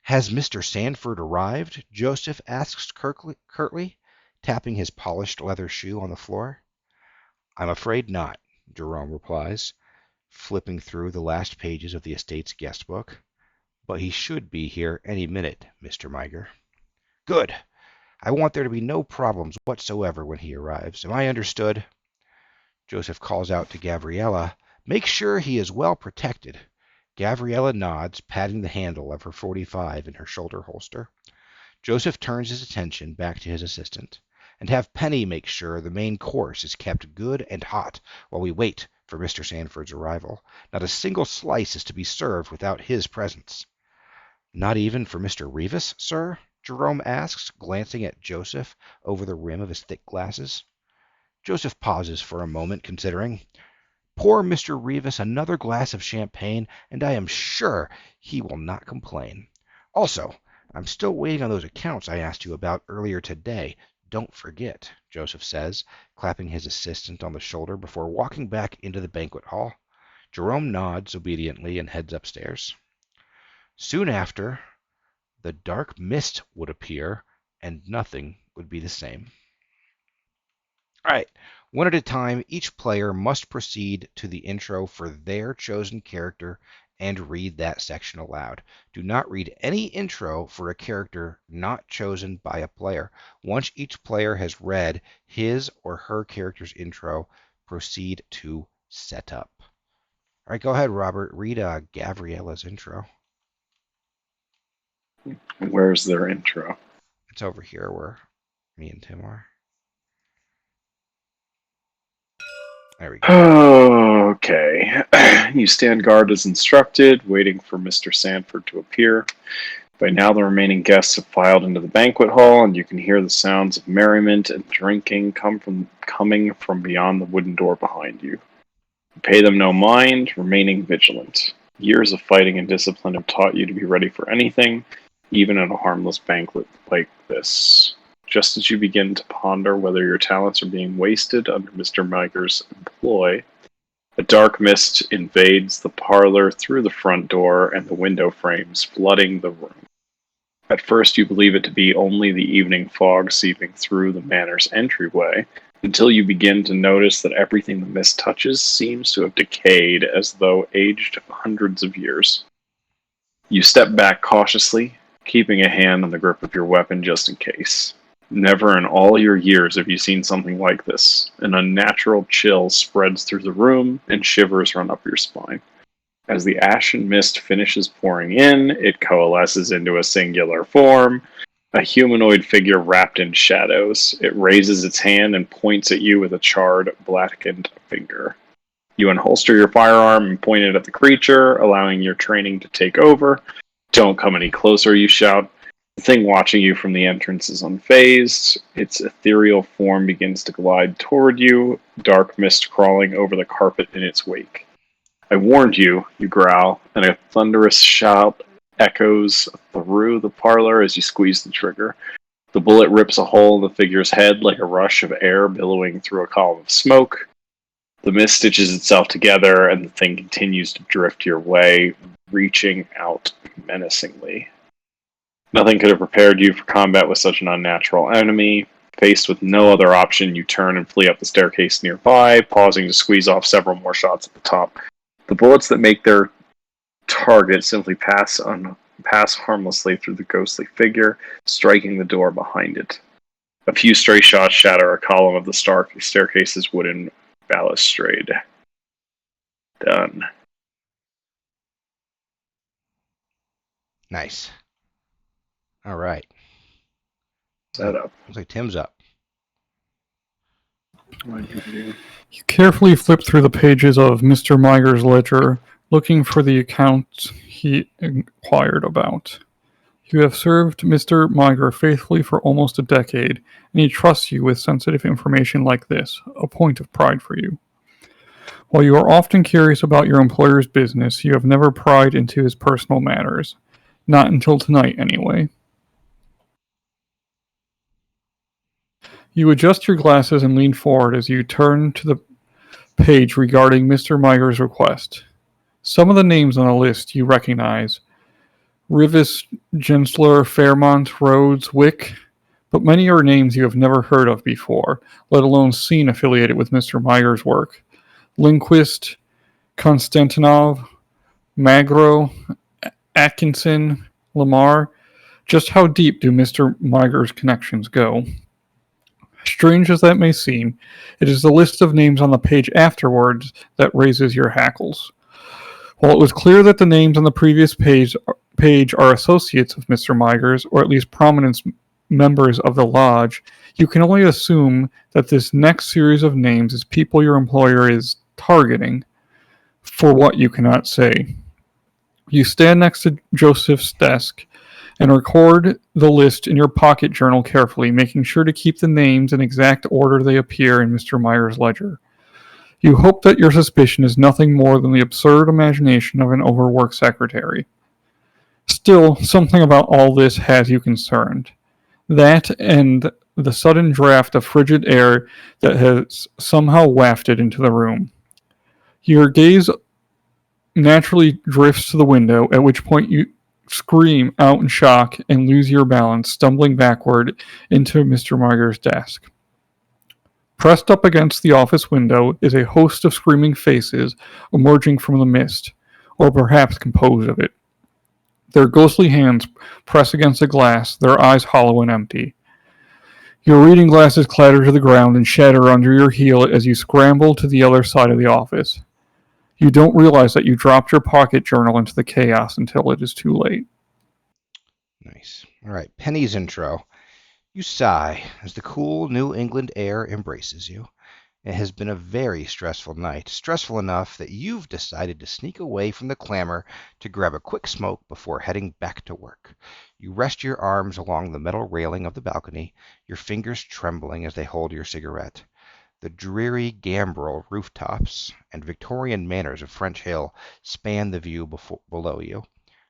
Has Mr. Sanford arrived? Joseph asks curtly, tapping his polished leather shoe on the floor. I'm afraid not, Jerome replies, flipping through the last pages of the estate's guest book. But he should be here any minute, Mr. Miger. Good. I want there to be no problems whatsoever when he arrives. Am I understood? Joseph calls out to Gabriella, make sure he is well protected. Gabriella nods, patting the handle of her .45 in her shoulder holster. Joseph turns his attention back to his assistant. And have Penny make sure the main course is kept good and hot while we wait for Mr. Sanford's arrival. Not a single slice is to be served without his presence. Not even for Mr. Revis, sir? Jerome asks, glancing at Joseph over the rim of his thick glasses. Joseph pauses for a moment, considering. Pour Mr. Revis another glass of champagne, and I am sure he will not complain. Also, I'm still waiting on those accounts I asked you about earlier today. Don't forget, Joseph says, clapping his assistant on the shoulder before walking back into the banquet hall. Jerome nods obediently and heads upstairs. Soon after, the dark mist would appear, and nothing would be the same. All right, one at a time, each player must proceed to the intro for their chosen character and read that section aloud. Do not read any intro for a character not chosen by a player. Once each player has read his or her character's intro, proceed to setup. All right, go ahead, Robert. Read Gavriella's intro. Where's their intro? It's over here where me and Tim are. There we go. Okay. You stand guard as instructed, waiting for Mr. Sanford to appear. By now, the remaining guests have filed into the banquet hall, and you can hear the sounds of merriment and drinking coming from beyond the wooden door behind you. Pay them no mind, remaining vigilant. Years of fighting and discipline have taught you to be ready for anything, even at a harmless banquet like this. Just as you begin to ponder whether your talents are being wasted under Mr. Miger's employ, a dark mist invades the parlor through the front door and the window frames, flooding the room. At first you believe it to be only the evening fog seeping through the manor's entryway, until you begin to notice that everything the mist touches seems to have decayed as though aged hundreds of years. You step back cautiously, keeping a hand on the grip of your weapon just in case. Never in all your years have you seen something like this. An unnatural chill spreads through the room, and shivers run up your spine. As the ashen mist finishes pouring in, it coalesces into a singular form, a humanoid figure wrapped in shadows. It raises its hand and points at you with a charred, blackened finger. You unholster your firearm and point it at the creature, allowing your training to take over. Don't come any closer, you shout. The thing watching you from the entrance is unfazed. Its ethereal form begins to glide toward you, dark mist crawling over the carpet in its wake. I warned you, you growl, and a thunderous shout echoes through the parlor as you squeeze the trigger. The bullet rips a hole in the figure's head like a rush of air billowing through a column of smoke. The mist stitches itself together, and the thing continues to drift your way, reaching out menacingly. Nothing could have prepared you for combat with such an unnatural enemy. Faced with no other option, you turn and flee up the staircase nearby, pausing to squeeze off several more shots at the top. The bullets that make their target simply pass harmlessly through the ghostly figure, striking the door behind it. A few stray shots shatter a column of the staircase's wooden balustrade. Done. Nice. All right. Set up. Looks like Tim's up. You carefully flip through the pages of Mr. Miger's ledger, looking for the accounts he inquired about. You have served Mr. Miger faithfully for almost a decade, and he trusts you with sensitive information like this, a point of pride for you. While you are often curious about your employer's business, you have never pried into his personal matters. Not until tonight, anyway. You adjust your glasses and lean forward as you turn to the page regarding Mr. Miger's request. Some of the names on the list you recognize. Rivis, Gensler, Fairmont, Rhodes, Wick, but many are names you have never heard of before, let alone seen affiliated with Mr. Miger's work. Lindquist, Konstantinov, Magro, Atkinson, Lamar. Just how deep do Mr. Miger's connections go? Strange as that may seem, it is the list of names on the page afterwards that raises your hackles. While it was clear that the names on the previous page are associates of Mr. Miger's, or at least prominent members of the lodge, you can only assume that this next series of names is people your employer is targeting, for what you cannot say. You stand next to Joseph's desk and record the list in your pocket journal carefully, making sure to keep the names in exact order they appear in Mr. Meyer's ledger. You hope that your suspicion is nothing more than the absurd imagination of an overworked secretary. Still, something about all this has you concerned. That and the sudden draft of frigid air that has somehow wafted into the room. Your gaze naturally drifts to the window, at which point you scream out in shock and lose your balance, stumbling backward into Mr. Meyer's desk. Pressed up against the office window is a host of screaming faces emerging from the mist, or perhaps composed of it. Their ghostly hands press against the glass, their eyes hollow and empty. Your reading glasses clatter to the ground and shatter under your heel as you scramble to the other side of the office. You don't realize that you dropped your pocket journal into the chaos until it is too late. Nice. All right, Penny's intro. You sigh as the cool New England air embraces you. It has been a very stressful night, stressful enough that you've decided to sneak away from the clamor to grab a quick smoke before heading back to work. You rest your arms along the metal railing of the balcony, your fingers trembling as they hold your cigarette. The dreary gambrel rooftops and Victorian manors of French Hill span the view below you,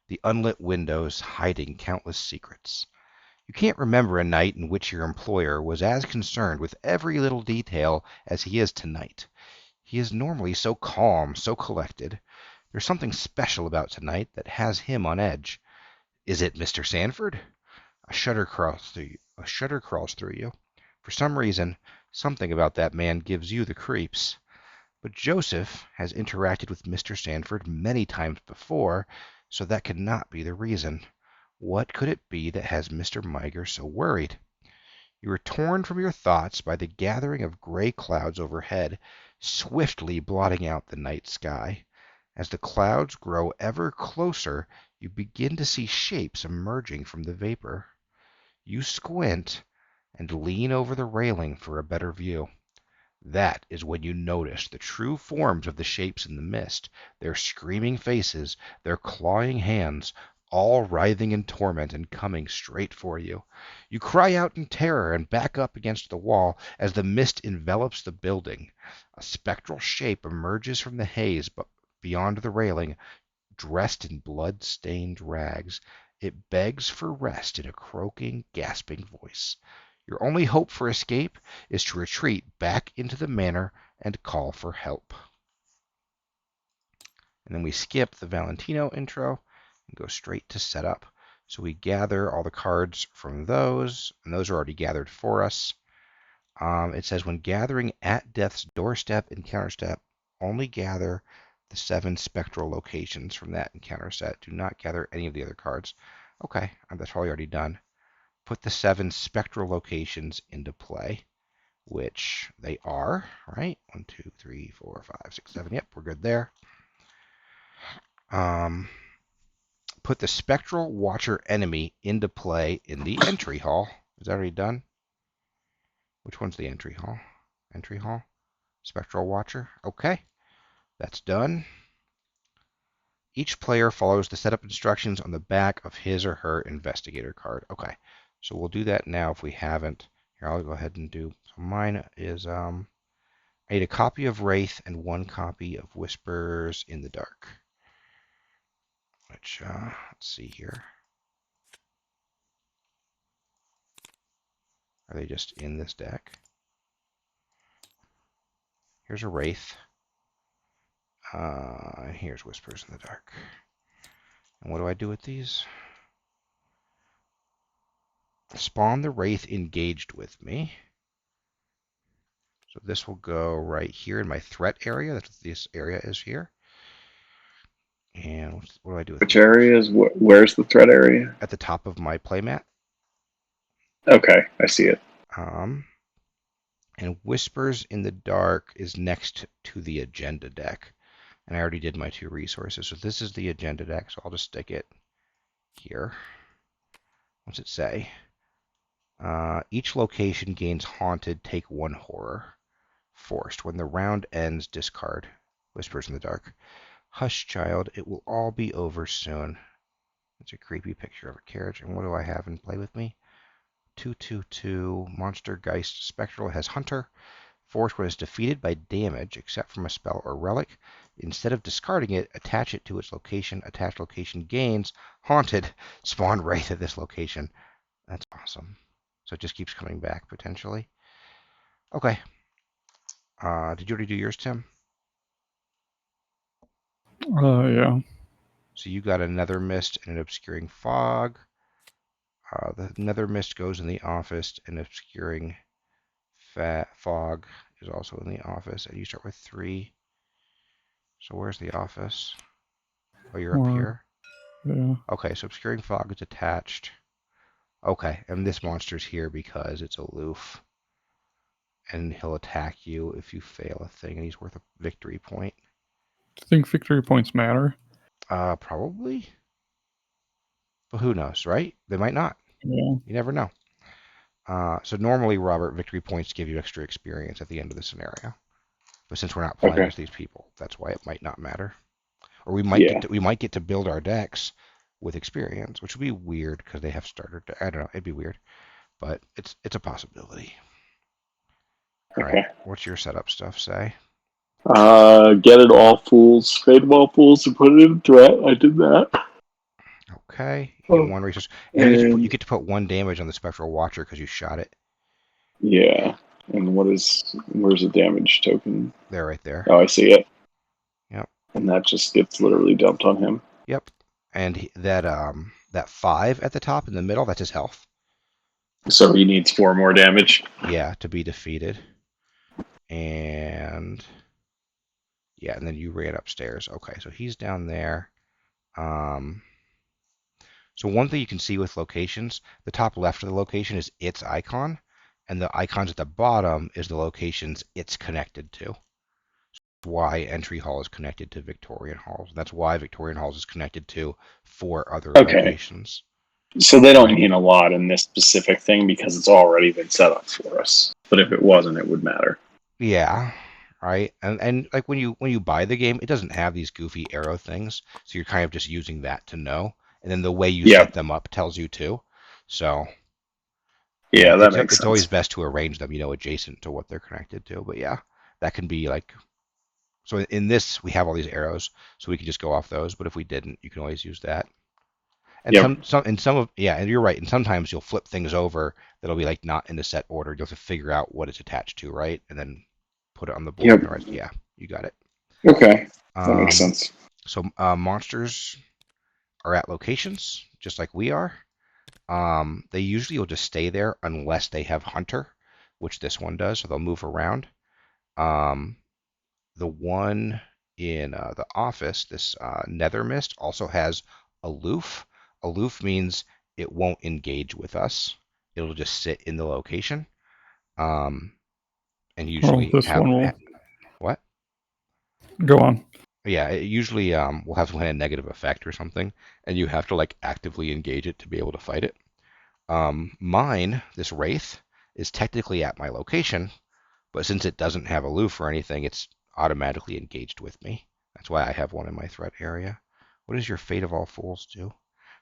the unlit windows hiding countless secrets. You can't remember a night in which your employer was as concerned with every little detail as he is tonight. He is normally so calm, so collected. There's something special about tonight that has him on edge. Is it Mr. Sanford? A shudder crawls through you. For some reason, something about that man gives you the creeps. But Joseph has interacted with Mr. Sanford many times before, so that cannot be the reason. What could it be that has Mr. Meyer so worried? You are torn from your thoughts by the gathering of gray clouds overhead, swiftly blotting out the night sky. As the clouds grow ever closer, you begin to see shapes emerging from the vapor. You squint and lean over the railing for a better view. That is when you notice the true forms of the shapes in the mist, their screaming faces, their clawing hands, all writhing in torment and coming straight for you. You cry out in terror and back up against the wall as the mist envelops the building. A spectral shape emerges from the haze beyond the railing, dressed in blood-stained rags. It begs for rest in a croaking, gasping voice. Your only hope for escape is to retreat back into the manor and call for help. And then we skip the Valentino intro and go straight to setup. So we gather all the cards from those, and those are already gathered for us. It says when gathering at death's doorstep encounter step, only gather the 7 spectral locations from that encounter set. Do not gather any of the other cards. Okay, that's probably already done. Put the 7 spectral locations into play, which they are, right? 1, 2, 3, 4, 5, 6, 7. Yep, we're good there. Put the spectral watcher enemy into play in the entry hall. Is that already done? Which one's the entry hall? Entry hall? Spectral watcher? Okay, that's done. Each player follows the setup instructions on the back of his or her investigator card. Okay, so we'll do that now if we haven't. Here, I'll go ahead and do. So mine is, I need a copy of Wraith and 1 copy of Whispers in the Dark. Which, let's see here. Are they just in this deck? Here's a Wraith. Here's Whispers in the Dark. And what do I do with these? Spawn the Wraith engaged with me. So this will go right here in my threat area. That's what this area is here. And what do I do with Which area is, where's the threat area? At the top of my playmat. Okay, I see it. And Whispers in the Dark is next to the agenda deck. And I already did my 2 resources. So this is the agenda deck, so I'll just stick it here. What's it say? Each location gains haunted, take 1 horror. Forced. When the round ends, discard. Whispers in the Dark. Hush, child, it will all be over soon. It's a creepy picture of a carriage. And what do I have in play with me? 2/2/2 Monster Geist Spectral has Hunter. Force when it's defeated by damage, except from a spell or relic. Instead of discarding it, attach it to its location. Attached location gains Haunted. Spawn right at this location. That's awesome. So it just keeps coming back, potentially. Okay. Did you already do yours, Tim? Yeah. So you got a Nether Mist and an Obscuring Fog. The Nether Mist goes in the office, and Obscuring Fog is also in the office. And you start with 3. So where's the office? Oh, you're up here? Yeah. Okay, so Obscuring Fog is attached. Okay, and this monster's here because it's aloof. And he'll attack you if you fail a thing, and he's worth a victory point. Do you think victory points matter? Probably. But who knows, right? They might not. Yeah. You never know. So normally, Robert, victory points give you extra experience at the end of the scenario. But since we're not playing as these people, that's why it might not matter. Or we might get to build our decks with experience, which would be weird because they have starter. I don't know. It'd be weird, but it's a possibility. All right. What's your setup stuff say? Get it all fools, fade them all fools, and put it in threat. I did that. Okay. You get 1 resource, and you get to put 1 damage on the Spectral Watcher because you shot it. Yeah. And where's the damage token? There, right there. Oh, I see it. Yep. And that just gets literally dumped on him. Yep. And that 5 at the top in the middle, that's his health. So he needs 4 more damage. Yeah, to be defeated. And yeah, and then you ran upstairs. Okay, so he's down there. So one thing you can see with locations, the top left of the location is its icon, and the icons at the bottom is the locations it's connected to. That's why Entry Hall is connected to Victorian Halls. That's why Victorian Halls is connected to 4 other locations. So they don't mean a lot in this specific thing because it's already been set up for us. But if it wasn't, it would matter. Yeah, right. And like when you buy the game, it doesn't have these goofy arrow things, so you're kind of just using that to know. And then the way you set them up tells you too. So yeah, that makes sense. It's always best to arrange them, adjacent to what they're connected to. But yeah, that can be like. So in this, we have all these arrows, so we can just go off those. But if we didn't, you can always use that. And and you're right. And sometimes you'll flip things over that'll be like not in the set order. You'll have to figure out what it's attached to, right? And then put it on the board. Yep. Yeah, you got it. Okay, that makes sense. So monsters are at locations, just like we are. They usually will just stay there unless they have Hunter, which this one does, so they'll move around. The one in the office, this Nether Mist, also has Aloof. Aloof means it won't engage with us. It'll just sit in the location. And usually what? Go on. Yeah, it usually will have some kind of negative effect or something, and you have to like actively engage it to be able to fight it. Mine, this Wraith, is technically at my location, but since it doesn't have Aloof or anything, it's automatically engaged with me. That's why I have one in my threat area. What does your Fate of All Fools do?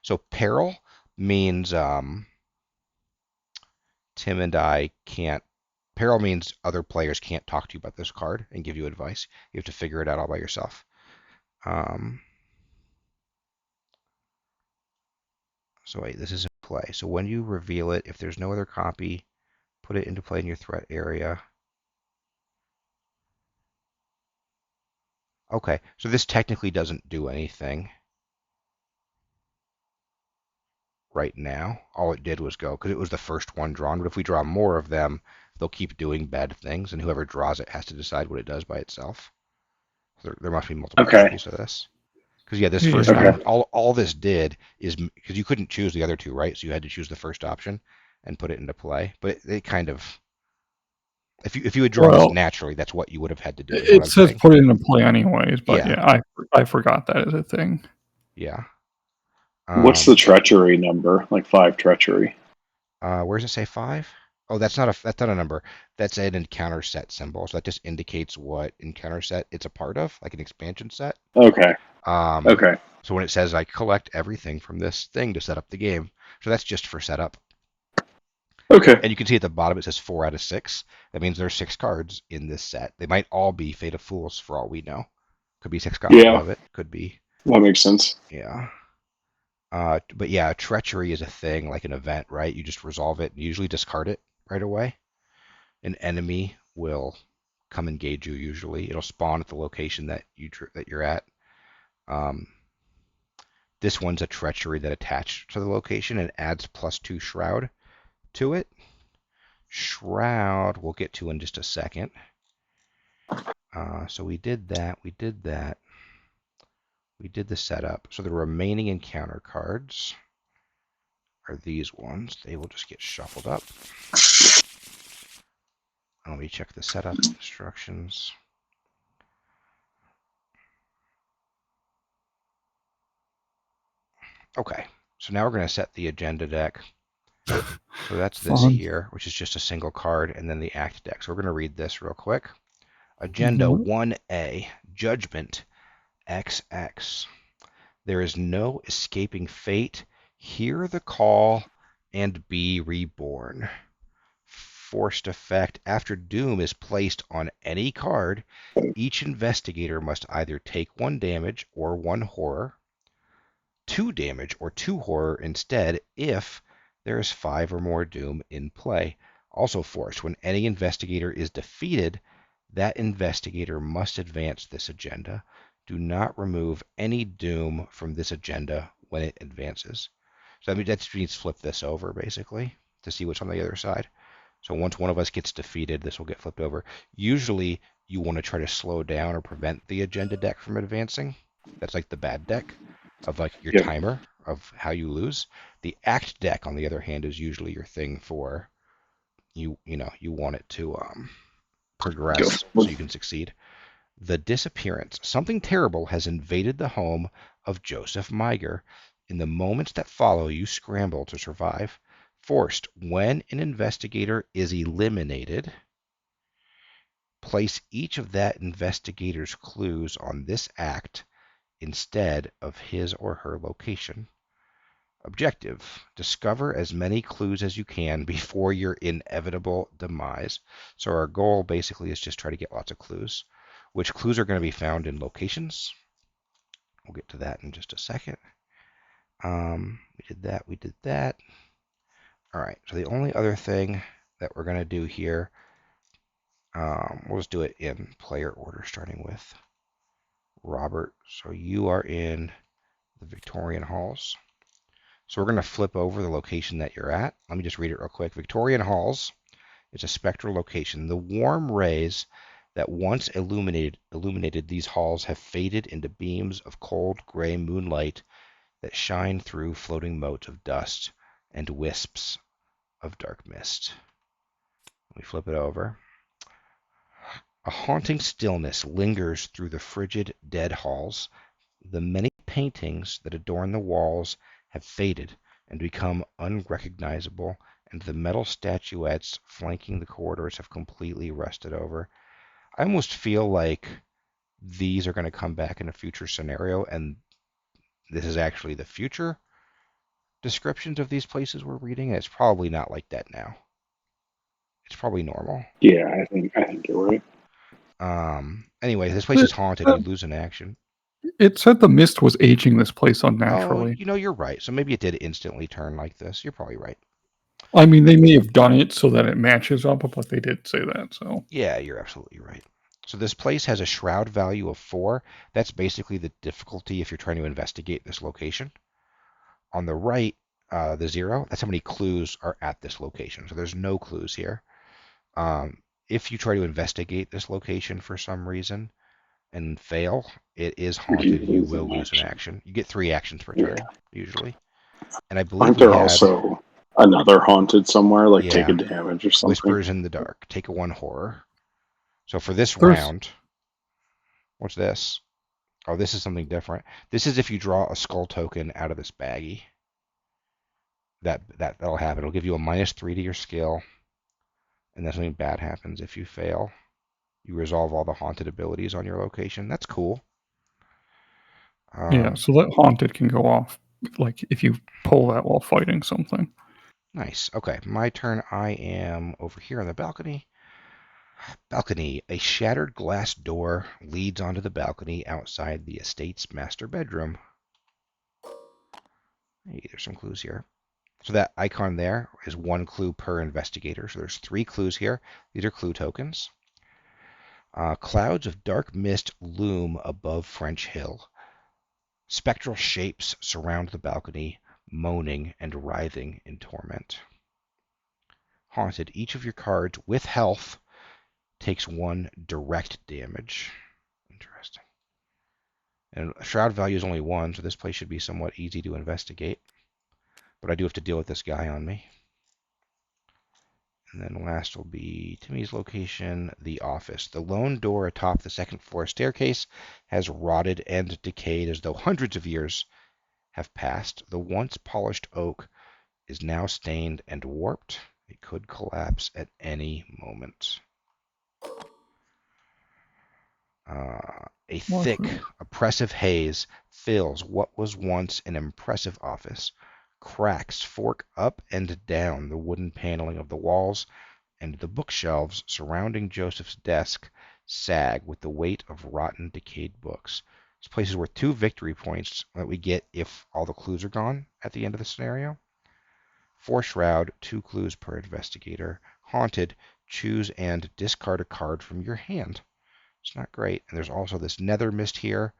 So Peril means Tim and I can't. Peril means other players can't talk to you about this card and give you advice. You have to figure it out all by yourself. So wait, this is in play. So when you reveal it, if there's no other copy, put it into play in your threat area. Okay, so this technically doesn't do anything right now. All it did was go, because it was the first one drawn, but if we draw more of them, they'll keep doing bad things, and whoever draws it has to decide what it does by itself. So there must be multiple copies of this. Because yeah, this first one, all this did is, because you couldn't choose the other two, right? So you had to choose the first option and put it into play. But it kind of, if you had drawn this naturally, that's what you would have had to do. It says put it into play anyways, but yeah I forgot that as a thing. Yeah. What's the treachery number? Like 5 treachery. Where does it say 5? Oh, that's not a number. That's an encounter set symbol. So that just indicates what encounter set it's a part of, like an expansion set. Okay. Um, Okay. so when it says I collect everything from this thing to set up the game, so that's just for setup. Okay. And you can see at the bottom it says 4 out of 6. That means there's 6 cards in this set. They might all be Fate of Fools for all we know. Could be 6 copies Yeah, of it. Could be, that makes sense. yeah. But yeah, treachery is a thing, like an event, right? You just resolve it and usually discard it right away. An enemy will come engage you. Usually, it'll spawn at the location that you're at. Um, this one's a treachery that attached to the location and adds +2 shroud to it. Shroud we'll get to in just a second. So we did that. We did that. We did the setup. So the remaining encounter cards are these ones. They will just get shuffled up. Let me check the setup instructions. Okay, so now we're going to set the agenda deck. So that's this Fun. here, which is just a single card, and then the act deck. So we're going to read this real quick. Agenda Mhm. 1A, Judgment XX. There is no escaping fate. Hear the call and be reborn. Forced effect. After doom is placed on any card, each investigator must either take 1 damage or 1 horror, 2 damage or 2 horror instead if there is 5 or more doom in play. Also forced. When any investigator is defeated, that investigator must advance this agenda. Do not remove any doom from this agenda when it advances. So that means flip this over basically to see what's on the other side. So once one of us gets defeated, this will get flipped over. Usually you want to try to slow down or prevent the agenda deck from advancing. That's like the bad deck of like your Yep. timer of how you lose. The act deck, on the other hand, is usually your thing for you want it to Go progress so forward. you can succeed. The disappearance. Something terrible has invaded the home of Joseph Miger. In the moments that follow, you scramble to survive. Forced. When an investigator is eliminated, place each of that investigator's clues on this act instead of his or her location. Objective. Discover as many clues as you can before your inevitable demise. So our goal basically is just try to get lots of clues. Which clues are going to be found in locations? We'll get to that in just a second. We did that. We did that. All right. So the only other thing that we're going to do here, we'll just do it in player order, starting with Robert. So you are in the Victorian Halls. So we're going to flip over the location that you're at. Let me just read it real quick. Victorian Halls is a spectral location. The warm rays that once illuminated these halls have faded into beams of cold gray moonlight that shine through floating motes of dust and wisps of dark mist. Let me flip it over. A haunting stillness lingers through the frigid, dead halls. The many paintings that adorn the walls have faded and become unrecognizable, and the metal statuettes flanking the corridors have completely rusted over. I almost feel like these are going to come back in a future scenario, and this is actually the future descriptions of these places we're reading, and it's probably not like that now. It's probably normal. Yeah, I think you're right. Anyway, this place is haunted. You lose an action. It said the mist was aging this place Oh, unnaturally. you're right. So maybe it did instantly turn like this. You're probably right. I mean, they may have done it so that it matches up, but they did say that. So Yeah, you're absolutely right. So this place has a shroud value of 4. That's basically the difficulty if you're trying to investigate this location. On the right, the 0, that's how many clues are at this location. So there's no clues here. If you try to investigate this location for some reason and fail, it is haunted. You Lose will an lose an action. action. You get 3 actions per Yeah. turn, usually. And I believe Aren't we there had, also another haunted somewhere, like take a yeah, damage or something? Whispers in the Dark. Take a 1 horror. So for this there's round, what's this? Oh, this is something different. This is if you draw a skull token out of this baggie. That'll happen. It'll give you a -3 to your skill. and then something bad happens if you fail. You resolve all the haunted abilities on your location. That's cool. Yeah, so that haunted can go off, like if you pull that while fighting something. Nice. Okay, my turn. I am over here on the balcony. Balcony. A shattered glass door leads onto the balcony outside the estate's master bedroom. Hey, there's some clues here. So that icon there is one clue per investigator. So there's 3 clues here. These are clue tokens. Clouds of dark mist loom above French Hill. Spectral shapes surround the balcony, moaning and writhing in torment. Haunted. Each of your cards with health takes 1 direct damage. Interesting. And shroud value is only 1, so this place should be somewhat easy to investigate. But I do have to deal with this guy on me. And then last will be Timmy's location, the office. The lone door atop the second floor staircase has rotted and decayed as though hundreds of years have passed. The once polished oak is now stained and warped. It could collapse at any moment. A thick, oppressive haze fills what was once an impressive office. Cracks fork up and down the wooden paneling of the walls, and the bookshelves surrounding Joseph's desk sag with the weight of rotten, decayed books. This place is worth 2 victory points that we get if all the clues are gone at the end of the scenario. For Shroud, 2 clues per investigator. Haunted, choose and discard a card from your hand. It's not great. And there's also this nether mist here,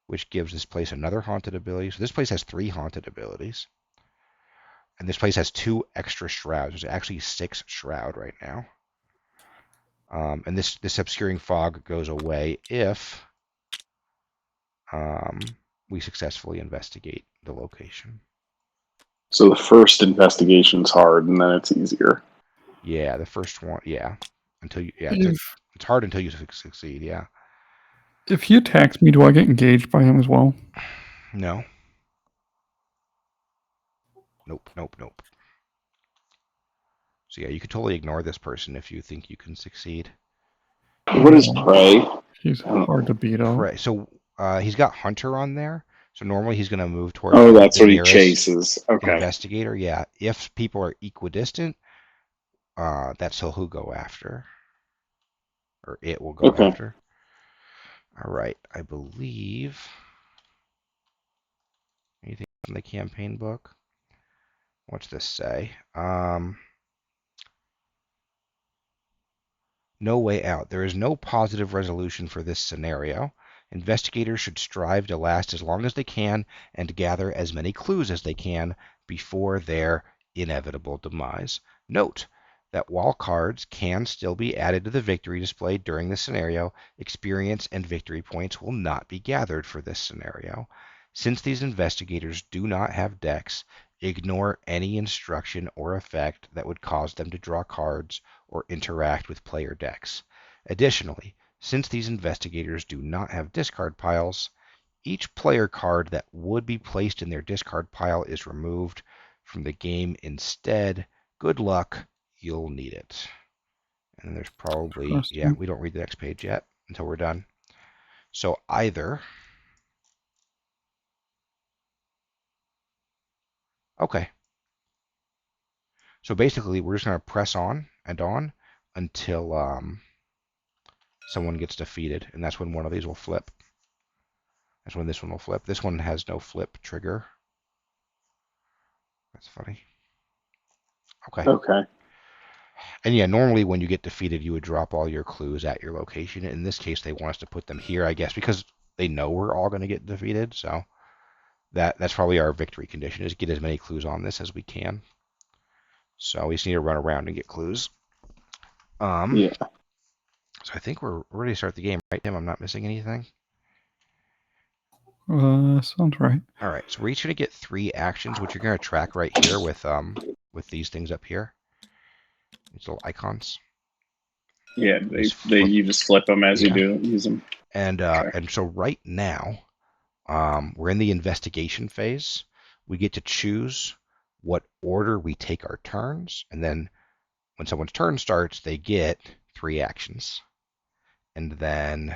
which gives this place another haunted ability. So this place has 3 haunted abilities. And this place has 2 extra shrouds. There's actually 6 shroud right now. And this obscuring fog goes away if we successfully investigate the location. So the first investigation's hard, and then it's easier. Yeah, the first one. Yeah, it's hard until you succeed. Yeah. If he attacks me, do I get engaged by him as well? No. Nope. So yeah, you could totally ignore this person if you think you can succeed. What is prey? He's hard to beat up. Prey. So he's got hunter on there. So normally he's going to move towards that's the what he nearest chases. Okay. investigator. Yeah. If people are equidistant, that's who he'll go after. Or it will go after. All right. I believe. Anything in the campaign book? What's this say? No way out. There is no positive resolution for this scenario. Investigators should strive to last as long as they can and gather as many clues as they can before their inevitable demise. Note that while cards can still be added to the victory display during the scenario, experience and victory points will not be gathered for this scenario. Since these investigators do not have decks, ignore any instruction or effect that would cause them to draw cards or interact with player decks. Additionally, since these investigators do not have discard piles, each player card that would be placed in their discard pile is removed from the game instead. Good luck, you'll need it. And there's probably, yeah, we don't read the next page yet until we're done. So either, okay. So basically, we're just going to press on and on until someone gets defeated, and that's when one of these will flip. That's when this one will flip. This one has no flip trigger. That's funny. Okay. And yeah, normally when you get defeated, you would drop all your clues at your location. In this case, they want us to put them here, I guess, because they know we're all going to get defeated. So that's probably our victory condition, is get as many clues on this as we can. So we just need to run around and get clues. Yeah. So I think we're ready to start the game, right, Tim? I'm not missing anything? Sounds right. All right, so we're each going to get 3 actions, which you're going to track right here with these things up here. These little icons. Yeah, you just flip them as you use them. And so right now, we're in the investigation phase. We get to choose what order we take our turns, and then when someone's turn starts, they get 3 actions. And then,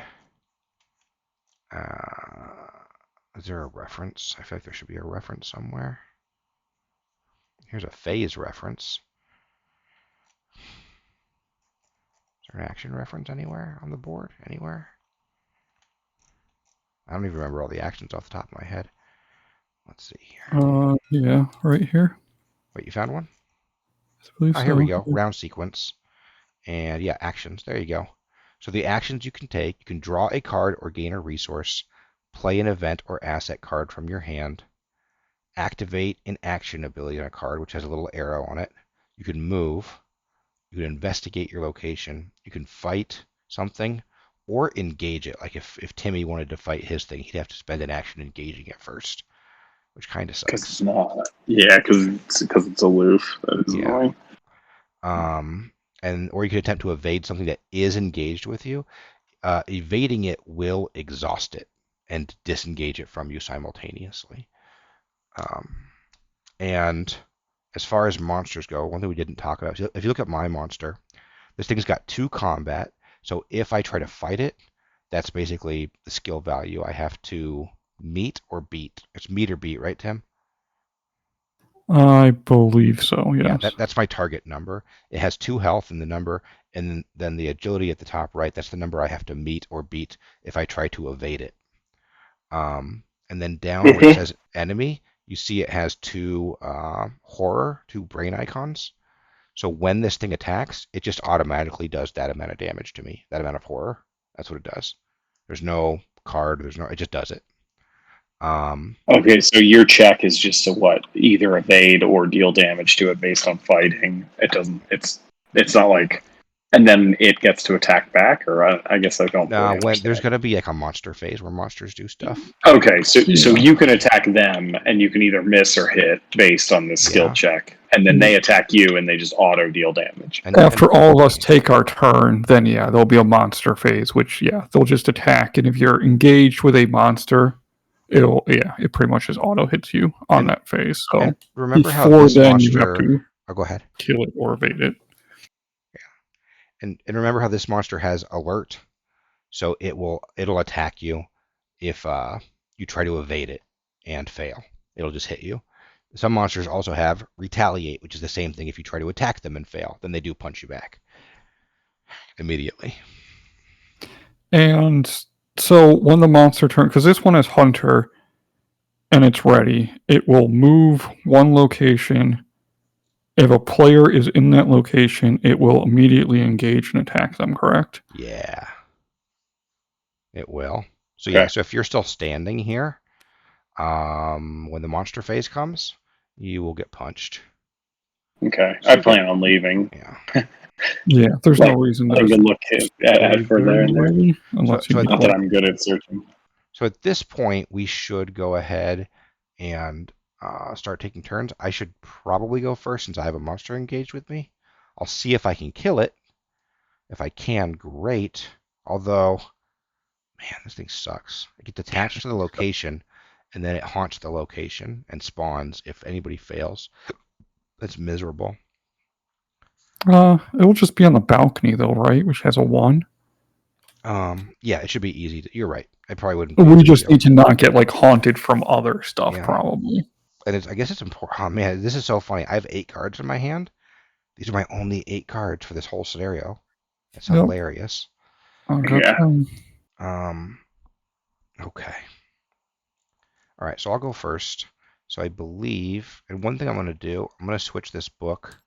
is there a reference? I feel like there should be a reference somewhere. Here's a phase reference. Is there an action reference anywhere on the board? Anywhere? I don't even remember all the actions off the top of my head. Let's see here. Yeah, right here. Wait, you found one? I believe Here we so. go. Round sequence. And yeah, actions. There you go. So the actions you can take, you can draw a card or gain a resource, play an event or asset card from your hand, activate an action ability on a card, which has a little arrow on it. You can move. You can investigate your location. You can fight something or engage it. Like if Timmy wanted to fight his thing, he'd have to spend an action engaging it first, which kind of Because sucks. it's not. Yeah, because it's aloof. That is annoying. Or you could attempt to evade something that is engaged with you. Evading it will exhaust it and disengage it from you simultaneously. And as far as monsters go, one thing we didn't talk about, if you look at my monster, this thing's got 2 combat. So if I try to fight it, that's basically the skill value. I have to meet or beat. It's meet or beat, right, Tim? I believe so, yes. Yeah, that's my target number. It has 2 health in the number, and then the agility at the top right, that's the number I have to meet or beat if I try to evade it. And then down where it says enemy, you see it has 2 horror, 2 brain icons. So when this thing attacks, it just automatically does that amount of damage to me, that amount of horror. That's what it does. There's no card, it just does it. Okay, so your check is just to what? Either evade or deal damage to it based on fighting. It doesn't. It's not like, and then it gets to attack back. Or I guess I don't really When there's understand. going to be like a monster phase where monsters do stuff. Okay, so you can attack them, and you can either miss or hit based on the skill Yeah. check, and then they attack you, and they just auto deal damage. After all of us take our turn, then yeah, there'll be a monster phase, which yeah, they'll just attack, and if you're engaged with a monster, it pretty much just auto hits you on that phase. So and remember how before this then monster, you have to go ahead. kill it or evade it. Yeah. And remember how this monster has alert. So it'll attack you if you try to evade it and fail. It'll just hit you. Some monsters also have retaliate, which is the same thing. If you try to attack them and fail, then they do punch you back immediately. And so when the monster turn, because this one is hunter and it's ready, it will move one location. If a player is in that location, it will immediately engage and attack them, correct? Yeah. It will. So yeah, so if you're still standing here, when the monster phase comes, you will get punched. Okay, I plan on leaving. Yeah. Yeah, there's no reason to look at further in there. Unless So you Not that I'm good at searching. So at this point, we should go ahead and start taking turns. I should probably go first since I have a monster engaged with me. I'll see if I can kill it. If I can, great. Although, man, this thing sucks. It gets attached to the location, and then it haunts the location and spawns if anybody fails. That's miserable. It'll just be on the balcony though, right? Which has a 1. Yeah, it should be easy. You're right. I probably wouldn't. We just need to not get like haunted from other stuff, probably. And I guess it's important. Oh man, this is so funny. I have 8 cards in my hand. These are my only 8 cards for this whole scenario. That's hilarious. Okay. Okay. All right, so I'll go first. So I believe, and one thing I'm going to do, I'm going to switch this book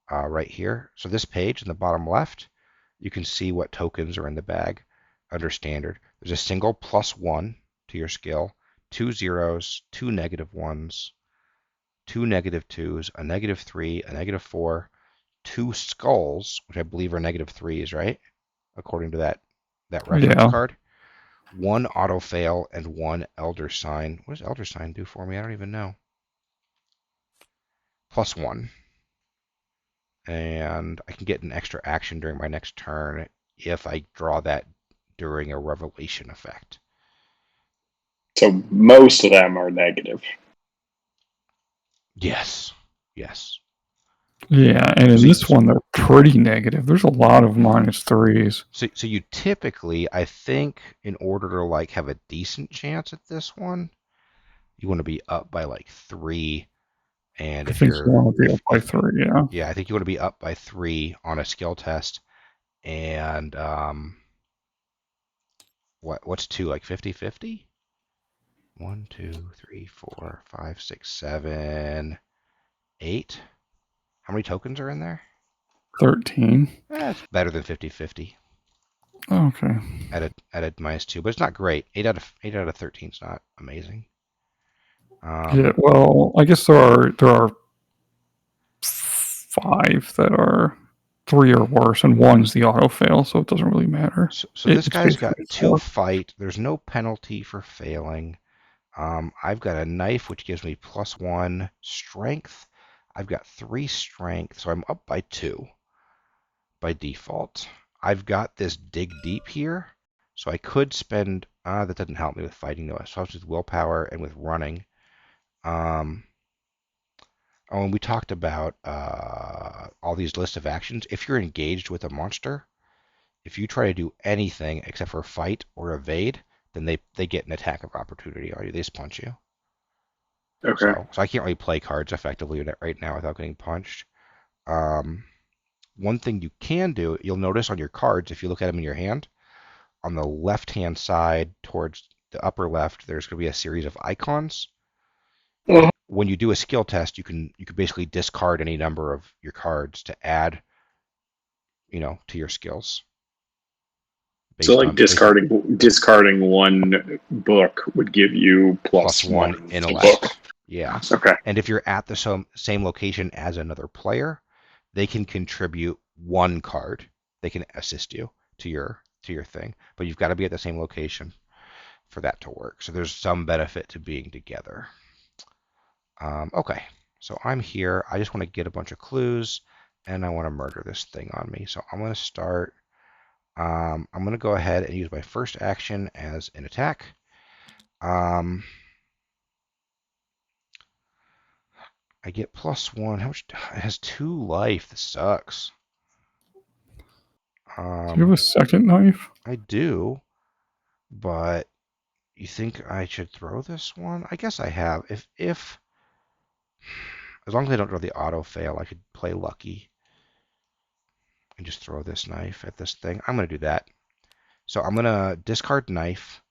right here. So this page in the bottom left, you can see what tokens are in the bag under standard. There's a single +1 to your skill, 2 zeros, 2 -1s, 2 -2s, a -3, a -4, 2 skulls, which I believe are -3s, right? According to that reference card. 1 auto fail and 1 elder sign. What does elder sign do for me? I don't even know. +1. And I can get an extra action during my next turn if I draw that during a revelation effect. So most of them are negative. Yes. Yeah, and in this one, they're pretty negative. There's a lot of -3s. So you typically, I think, in order to like have a decent chance at this one, you want to be up by like 3. And I if think you you're, want to be up by 3, yeah. yeah, I think you want to be up by 3 on a skill test. And what's 2, like 50-50? 1, 2, 3, 4, 5, 6, 7, 8. How many tokens are in there? 13. It's better than 50-50 Okay. at a -2, but it's not great. 8 out of 13 is not amazing. Yeah, well, I guess there are 5 that are 3 or worse, and 1's the auto fail, so it doesn't really matter. So this guy's got basically 2 4. fight. There's no penalty for failing. I've got a knife, which gives me +1 strength. I've got 3 strength, so I'm up by 2 by default. I've got this dig deep here, so I could spend. That doesn't help me with fighting though. So I was with willpower and with running. Oh, and we talked about all these lists of actions. If you're engaged with a monster, if you try to do anything except for fight or evade, then they get an attack of opportunity on you. They just punch you. Okay. So I can't really play cards effectively right now without getting punched. One thing you can do, you'll notice on your cards, if you look at them in your hand, on the left-hand side towards the upper left, there's going to be a series of icons. Mhm. When you do a skill test, you can basically discard any number of your cards to add, to your skills. So like discarding one book would give you +1 intellect. book. Yeah. Okay. And if you're at the same location as another player, they can contribute 1 card. They can assist you to your thing, but you've got to be at the same location for that to work. So there's some benefit to being together. Okay, so I'm here. I just want to get a bunch of clues, and I want to murder this thing on me. So I'm going to start. I'm going to go ahead and use my first action as an attack. I get +1. How much? It has 2 life. This sucks. Do you have a second knife? I do, but you think I should throw this one? I guess I have. If as long as I don't draw the auto fail, I could play lucky and just throw this knife at this thing. I'm going to do that. So I'm going to discard knife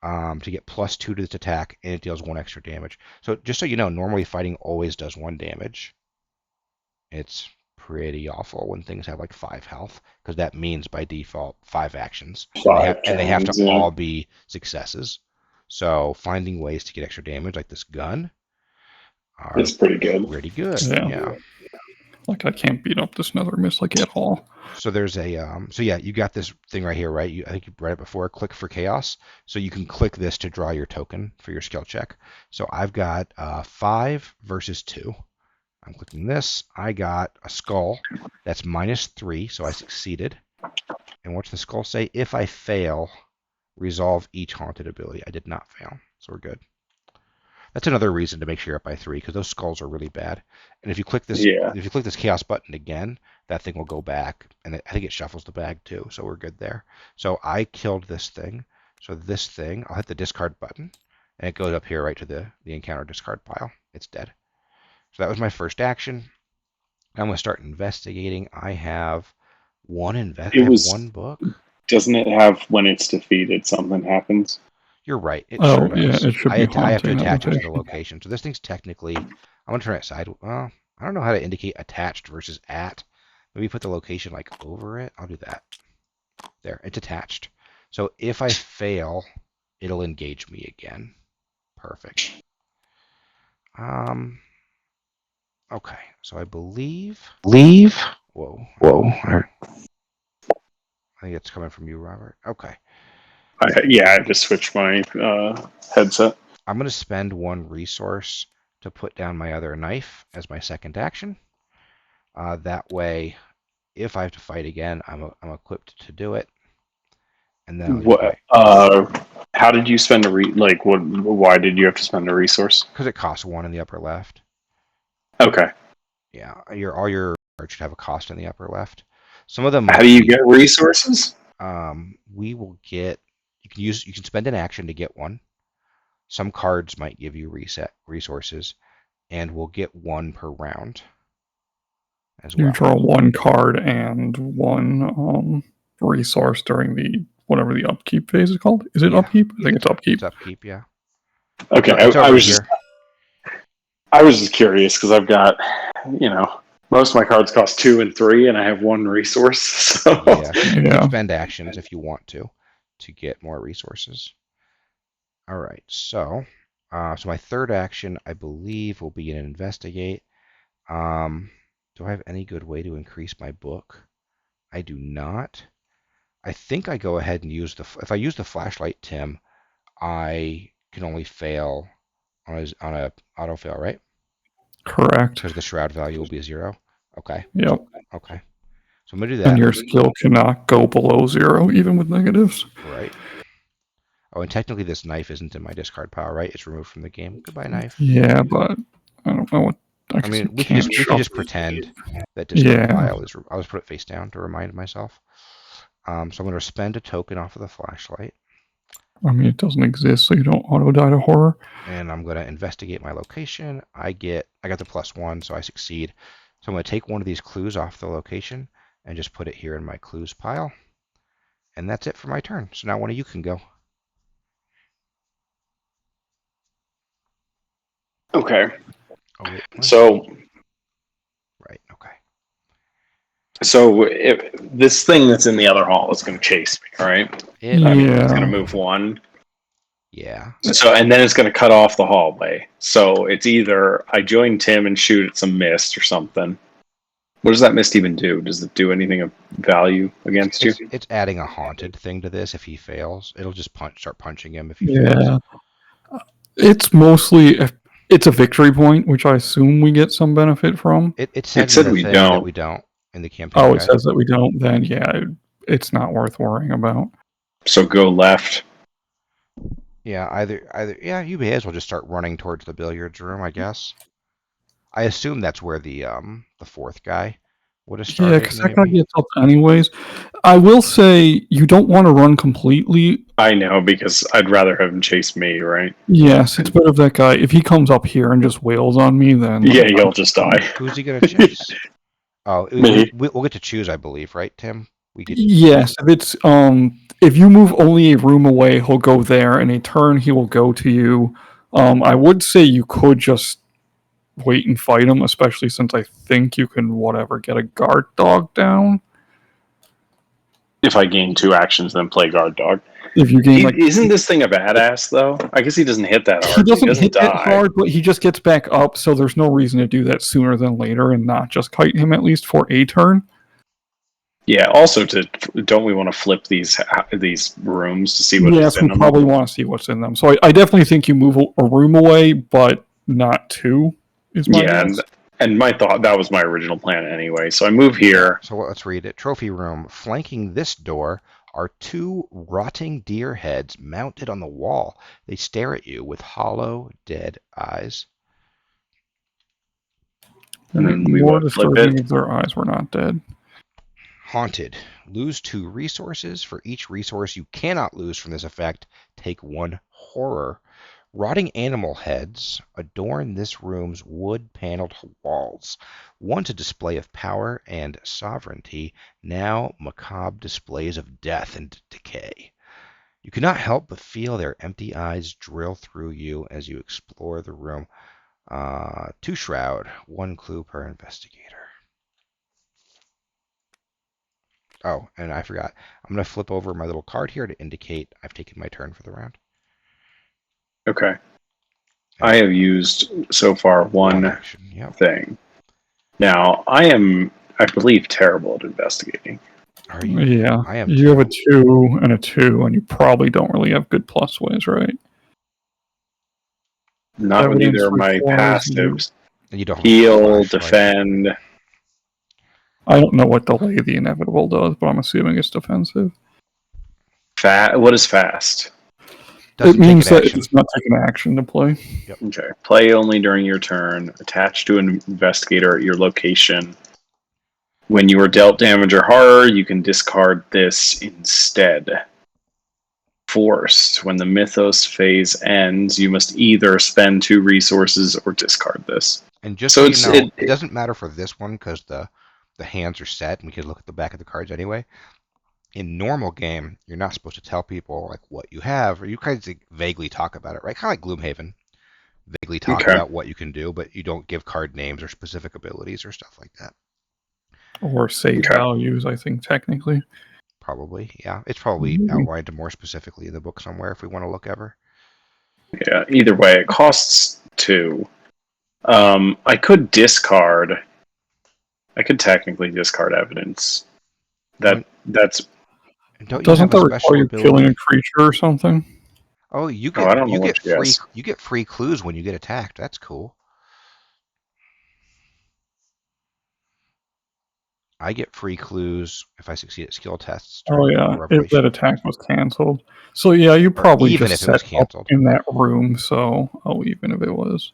to get +2 to this attack, and it deals 1 extra damage. So just so you know, normally fighting always does 1 damage. It's pretty awful when things have like 5 health, because that means by default 5 actions, and they have to all be successes. So finding ways to get extra damage, like this gun, It's pretty good. Pretty good. Yeah. Like I can't beat up this Nether Mist like at all. So there's a so yeah, you got this thing right here, right? I think you read it before. Click for chaos. So you can click this to draw your token for your skill check. So I've got 5 versus 2. I'm clicking this. I got a skull that's -3, so I succeeded. And what's the skull say? If I fail, resolve each haunted ability. I did not fail, so we're good. That's another reason to make sure you're up by 3, because those skulls are really bad. And if you click this, chaos button again, that thing will go back, and I think it shuffles the bag too. So we're good there. So I killed this thing. So this thing, I'll hit the discard button, and it goes up here right to the encounter discard pile. It's dead. So that was my first action. I'm going to start investigating. I have one book. Doesn't it have when it's defeated something happens? You're right. It Oh, sure does. yeah, it should be I have to haunting attach it to the location. location. So this thing's technically, I'm going to turn it side. Well, I don't know how to indicate attached versus at. Maybe put the location like over it. I'll do that. There, it's attached. So if I fail, it'll engage me again. Perfect. Okay, so I believe. Whoa. I think it's coming from you, Robert. Okay. I had to switch my headset. I'm going to spend 1 resource to put down my other knife as my second action. That way, if I have to fight again, I'm equipped to do it. And then how did you spend why did you have to spend a resource? Because it costs 1 in the upper left. Okay. Yeah, all your cards should have a cost in the upper left. Some of them How might do you be. get resources? We will get. You can spend an action to get one. Some cards might give you resources, and we'll get one per round as You well. draw one card and one resource during the whatever the upkeep phase is called. Is it Yeah. upkeep? I think it's upkeep. It's upkeep, yeah. Okay, It's I over was here. I was just curious because I've got, most of my cards cost 2 and 3, and I have one resource. So Yeah, you can Yeah. spend actions if you want to get more resources. All right, so my third action, I believe, will be an investigate. Do I have any good way to increase my book? I do not. I think I go ahead and if I use the flashlight, Tim, I can only fail on a auto fail, right? Correct. Because the shroud value will be 0. Okay. Yep. Okay. So I'm gonna do And that. your skill cannot go below 0, even with negatives. Right. Oh, and technically this knife isn't in my discard pile, right? It's removed from the game. Goodbye, knife. Yeah, but I don't know what. I I guess mean, you we could can't just shuffle. pretend that discard Yeah. pile is. I'll just put it face down to remind myself. So I'm going to spend a token off of the flashlight, I mean, it doesn't exist, so you don't auto die to horror. and I'm going to investigate my location. I got the +1, so I succeed. So I'm going to take one of these clues off the location and just put it here in my clues pile, and that's it for my turn. So now one of you can go. okay, Oh wait. What? so Right. Okay. this thing that's in the other hall is going to chase me, right? It. I mean, it's going to Yeah. move 1. Yeah. So, and then it's going to cut off the hallway. So it's either I join Tim and shoot at some mist or something. What does that mist even do? Does it do anything of value against you? It's adding a haunted thing to this. If he fails, it'll just start punching him if he fails. Yeah. It's mostly it's a victory point, which I assume we get some benefit from. It said It said in the we thing don't. that we don't in the campaign Oh, it guide. says that we don't. Then yeah, it's not worth worrying about. So go left. Yeah, either yeah, you may as well just start running towards the billiards room, I guess. I assume that's where the fourth guy would have Yeah, started, because that guy maybe. gets up anyways. I will say you don't want to run completely. I know, because I'd rather have him chase me, right? Yes, it's better if that guy, if he comes up here and just wails on me, then Yeah, you'll just die. Who's he gonna chase? Oh, Me. we'll get to choose, I believe, right, Tim? We get. yes, if it's if you move only a room away, he'll go there. In a turn, he will go to you. I would say you could just wait and fight him, especially since I think you can get a guard dog down. If I gain 2 actions, then play guard dog. If you gain Isn't this thing a badass though? I guess he doesn't hit that hard. he doesn't hit die. that hard, but he just gets back up, so there's no reason to do that sooner than later and not just kite him at least for a turn. Yeah. Also, don't we want to flip these rooms to see what is Yes, in we them? probably want to see what's in them. So I definitely think you move a room away, but not 2. Is my guess. And my thought, that was my original plan anyway. So I move here. So let's read it. Trophy room. Flanking this door are 2 rotting deer heads mounted on the wall. They stare at you with hollow, dead eyes. And then we more would flip disturbing it. if their eyes were not dead. Haunted. Lose 2 resources. For each resource you cannot lose from this effect, take 1 horror. Rotting animal heads adorn this room's wood-paneled walls, once a display of power and sovereignty, now macabre displays of death and decay. You cannot help but feel their empty eyes drill through you as you explore the room. 2 shroud, 1 clue per investigator. Oh, and I forgot. I'm going to flip over my little card here to indicate I've taken my turn for the round. Okay. I have used so far one action. Yep. thing. Now, I am, I believe, terrible at investigating. Are you? Yeah. I am. You have a 2 and a 2, and you probably don't really have good plus ways, right? Not with either of my requires passives. You don't Heal, defend. I don't know what delay the inevitable does, but I'm assuming it's defensive. What is fast? Doesn't take means an that action. it's not taking action to play. Yep. Okay. Play only during your turn. Attach to an investigator at your location. When you are dealt damage or horror, you can discard this instead. Forced. When the Mythos phase ends, you must either spend 2 resources or discard this. And just So so you it's know, it doesn't matter for this one because the hands are set, and we can look at the back of the cards anyway. In normal game, you're not supposed to tell people like what you have, or you kind of vaguely talk about it, right? Kind of like Gloomhaven. Vaguely talk okay. about what you can do, but you don't give card names or specific abilities or stuff like that. Or save Okay. values, I think, technically. Probably, yeah. It's probably Maybe. outlined more specifically in the book somewhere if we want to look ever. Yeah, either way, it costs 2. I could discard. I could technically discard evidence. That's. Don't you Doesn't have a that require special you killing ability? a creature or something? Oh, you I get don't know what she has. you get free clues when you get attacked. That's cool. I get free clues if I succeed at skill tests Oh during yeah, a if revelation. that attack was canceled. So yeah, you Or probably even just if it was set up canceled. in that room. So even if it was.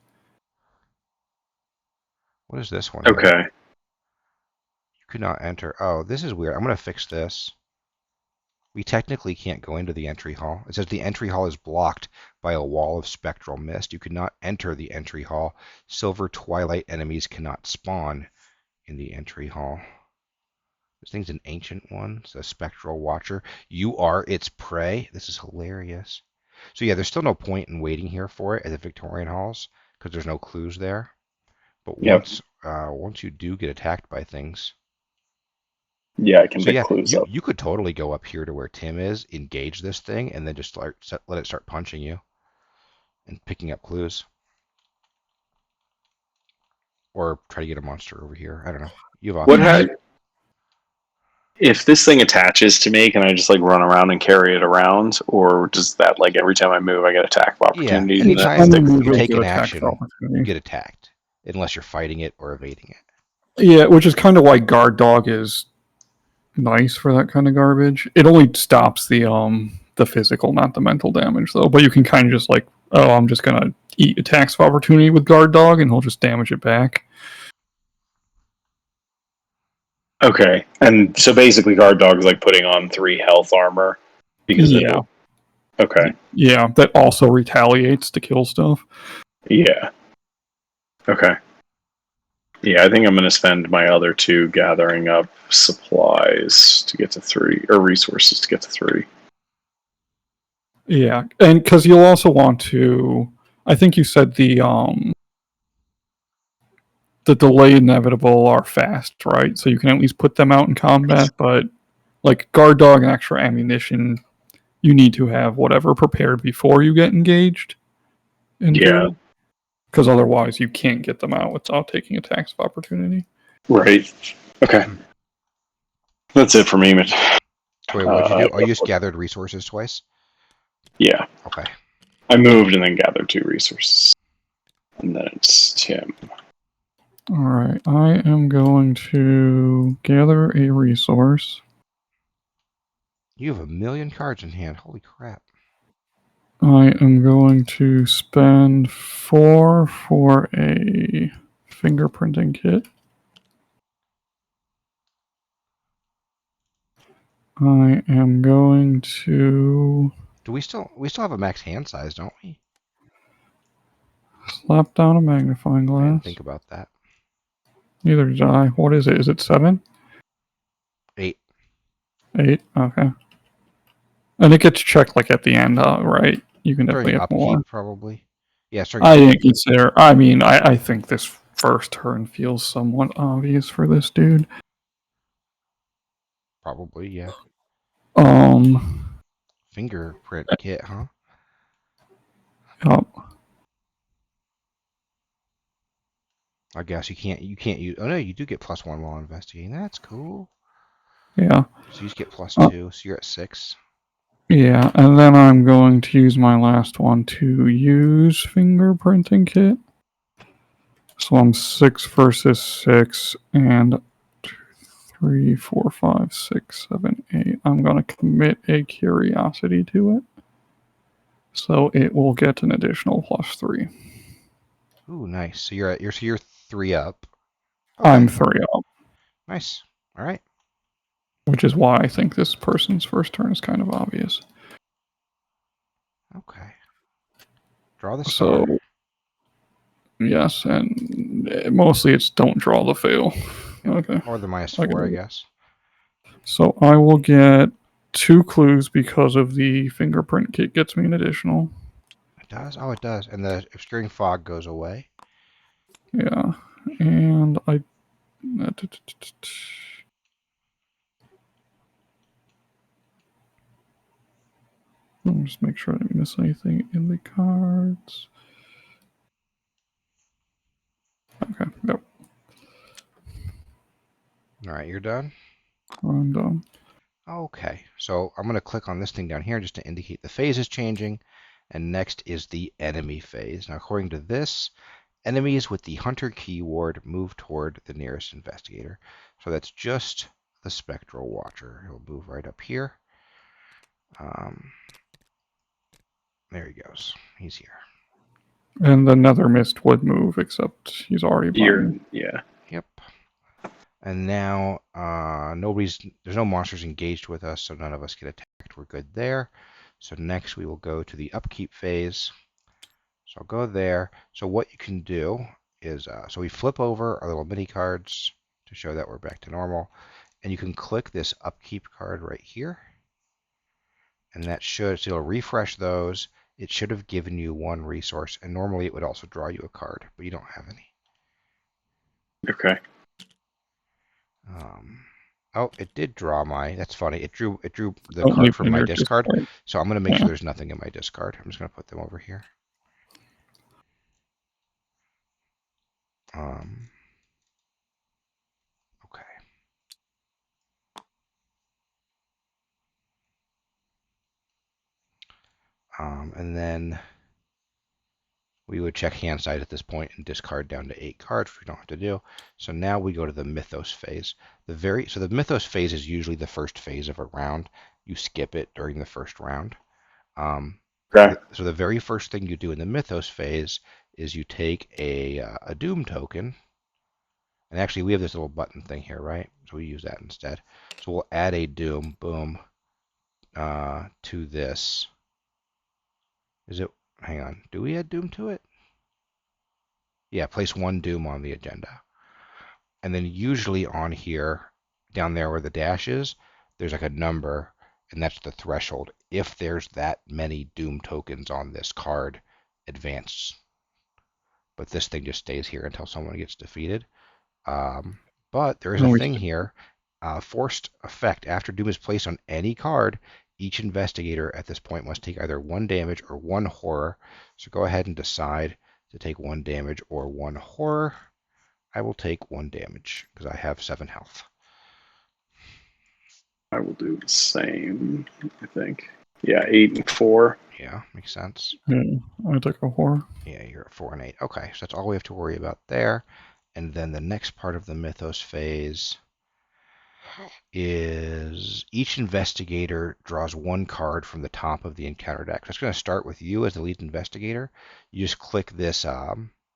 What is this one here? Okay. You could not enter. Oh, this is weird. I'm going to fix this. We technically can't go into the entry hall. It says the entry hall is blocked by a wall of spectral mist. You could not enter the entry hall. Silver twilight enemies cannot spawn in the entry hall. This thing's an ancient one. It's a spectral watcher. You are its prey. This is hilarious. So yeah, there's still no point in waiting here for it at the Victorian halls because there's no clues there. But Yep. once you do get attacked by things, Yeah, I can so pick yeah, clues up. you could totally go up here to where Tim is, engage this thing, and then just let it start punching you and picking up clues, or try to get a monster over here. I don't know. You have What options. if this thing attaches to me? Can I just like run around and carry it around, or does that like every time I move, I get attack of Yeah, opportunity and that anytime sticks with you me? take Get an attack for action, you opportunity. get attacked, unless you're fighting it or evading it. Yeah, which is kind of why guard dog is nice for that kind of garbage. It only stops the physical, not the mental damage though. But you can kind of just like, oh, I'm just gonna eat attacks of opportunity with guard dog, and he'll just damage it back. Okay, and so basically, guard dog is like putting on 3 health armor because Yeah, Okay. yeah, that also retaliates to kill stuff. Yeah. Okay. Yeah, I think I'm going to spend my other 2 gathering up supplies to get to 3, or resources to get to 3. Yeah, and because you'll also want to, I think you said the delay inevitable are fast, right? So you can at least put them out in combat, but like guard dog and extra ammunition, you need to have whatever prepared before you get engaged into Yeah. it. Because otherwise you can't get them out without taking attacks of opportunity. Right. Okay. That's it for me. So wait, what'd you do? Oh, you just gathered resources twice? Yeah. Okay. I moved and then gathered 2 resources. And then it's Tim. Alright, I am going to gather a resource. You have 1,000,000 cards in hand. Holy crap. I am going to spend 4 for a fingerprinting kit. I am going to We still have a max hand size, don't we? slap down a magnifying I didn't glass. think about that. Neither did I. What is it? Is it 7? 8. 8? Okay. And it gets checked like at the end, right? You can definitely During have more. upkeep, probably. Yeah, during I upkeep. didn't consider. I mean, I think this first turn feels somewhat obvious for this dude. Probably, yeah. Fingerprint kit, huh? Yep. I guess you can't use. Oh no, you do get +1 while investigating. That's cool. Yeah. So you just get +2. So you're at 6. Yeah, and then I'm going to use my last one to use fingerprinting kit. So I'm 6 versus 6, and 2, 3, 4, 5, 6, 7, 8. I'm going to commit a curiosity to it. So it will get an additional +3. Ooh, nice. So you're 3 up. I'm 3 up, Nice. All right. which is why I think this person's first turn is kind of obvious. Okay. Draw the star. So, yes, and mostly it's don't draw the fail. Yep. Okay. Or the -4, I guess. So I will get 2 clues because of the fingerprint kit gets me an additional. It does? Oh, it does. And the obscuring fog goes away. Yeah. And I. Let me just make sure I didn't miss anything in the cards. Okay, yep. All right, you're done? I'm done. Okay, so I'm going to click on this thing down here just to indicate the phase is changing. And next is the enemy phase. Now, according to this, enemies with the hunter keyword move toward the nearest investigator. So that's just the spectral watcher. He'll move right up here. There he goes. He's here. And the Nether Mist would move, except he's already by. Yeah. Yep. And now there's no monsters engaged with us, so none of us get attacked. We're good there. So next we will go to the upkeep phase. So I'll go there. So what you can do is, so we flip over our little mini cards to show that we're back to normal. And you can click this upkeep card right here. And that should, so it'll refresh those. It should have given you 1 resource. And normally it would also draw you a card, but you don't have any. Okay. Oh, it did draw my. That's funny. It drew the Don't card leave from in my your discard. discard. So I'm going to make Yeah. sure there's nothing in my discard. I'm just going to put them over here. Okay. And then we would check hand side at this point and discard down to 8 cards, which we don't have to do. So now we go to the Mythos phase. So the Mythos phase is usually the first phase of a round. You skip it during the first round. Okay. So the very first thing you do in the Mythos phase is you take a Doom token. And actually, we have this little button thing here, right? So we use that instead. So we'll add a Doom, boom, to this. Is it? Hang on. Do we add Doom to it? Yeah, place 1 Doom on the agenda. And then usually on here, down there where the dash is, there's like a number, and that's the threshold. If there's that many Doom tokens on this card, advance. But this thing just stays here until someone gets defeated. But there is a thing here. Forced effect. After Doom is placed on any card, each investigator at this point must take either 1 damage or 1 horror. So go ahead and decide to take 1 damage or 1 horror. I will take 1 damage because I have 7 health. I will do the same, I think. Yeah, 8 and 4. Yeah, makes sense. Yeah, I took a horror. Yeah, you're at 4 and 8. Okay, so that's all we have to worry about there. And then the next part of the Mythos phase is each investigator draws 1 card from the top of the encounter deck. So it's going to start with you as the lead investigator. You just click this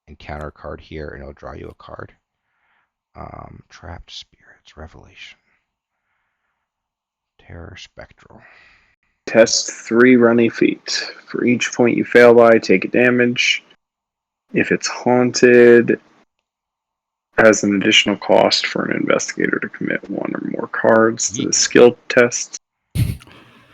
encounter card here, and it'll draw you a card. Trapped Spirits, Revelation, Terror Spectral. Test 3 runny feet. For each point you fail by, take a damage. If it's haunted, has an additional cost for an investigator to commit 1 or more cards to the skill test.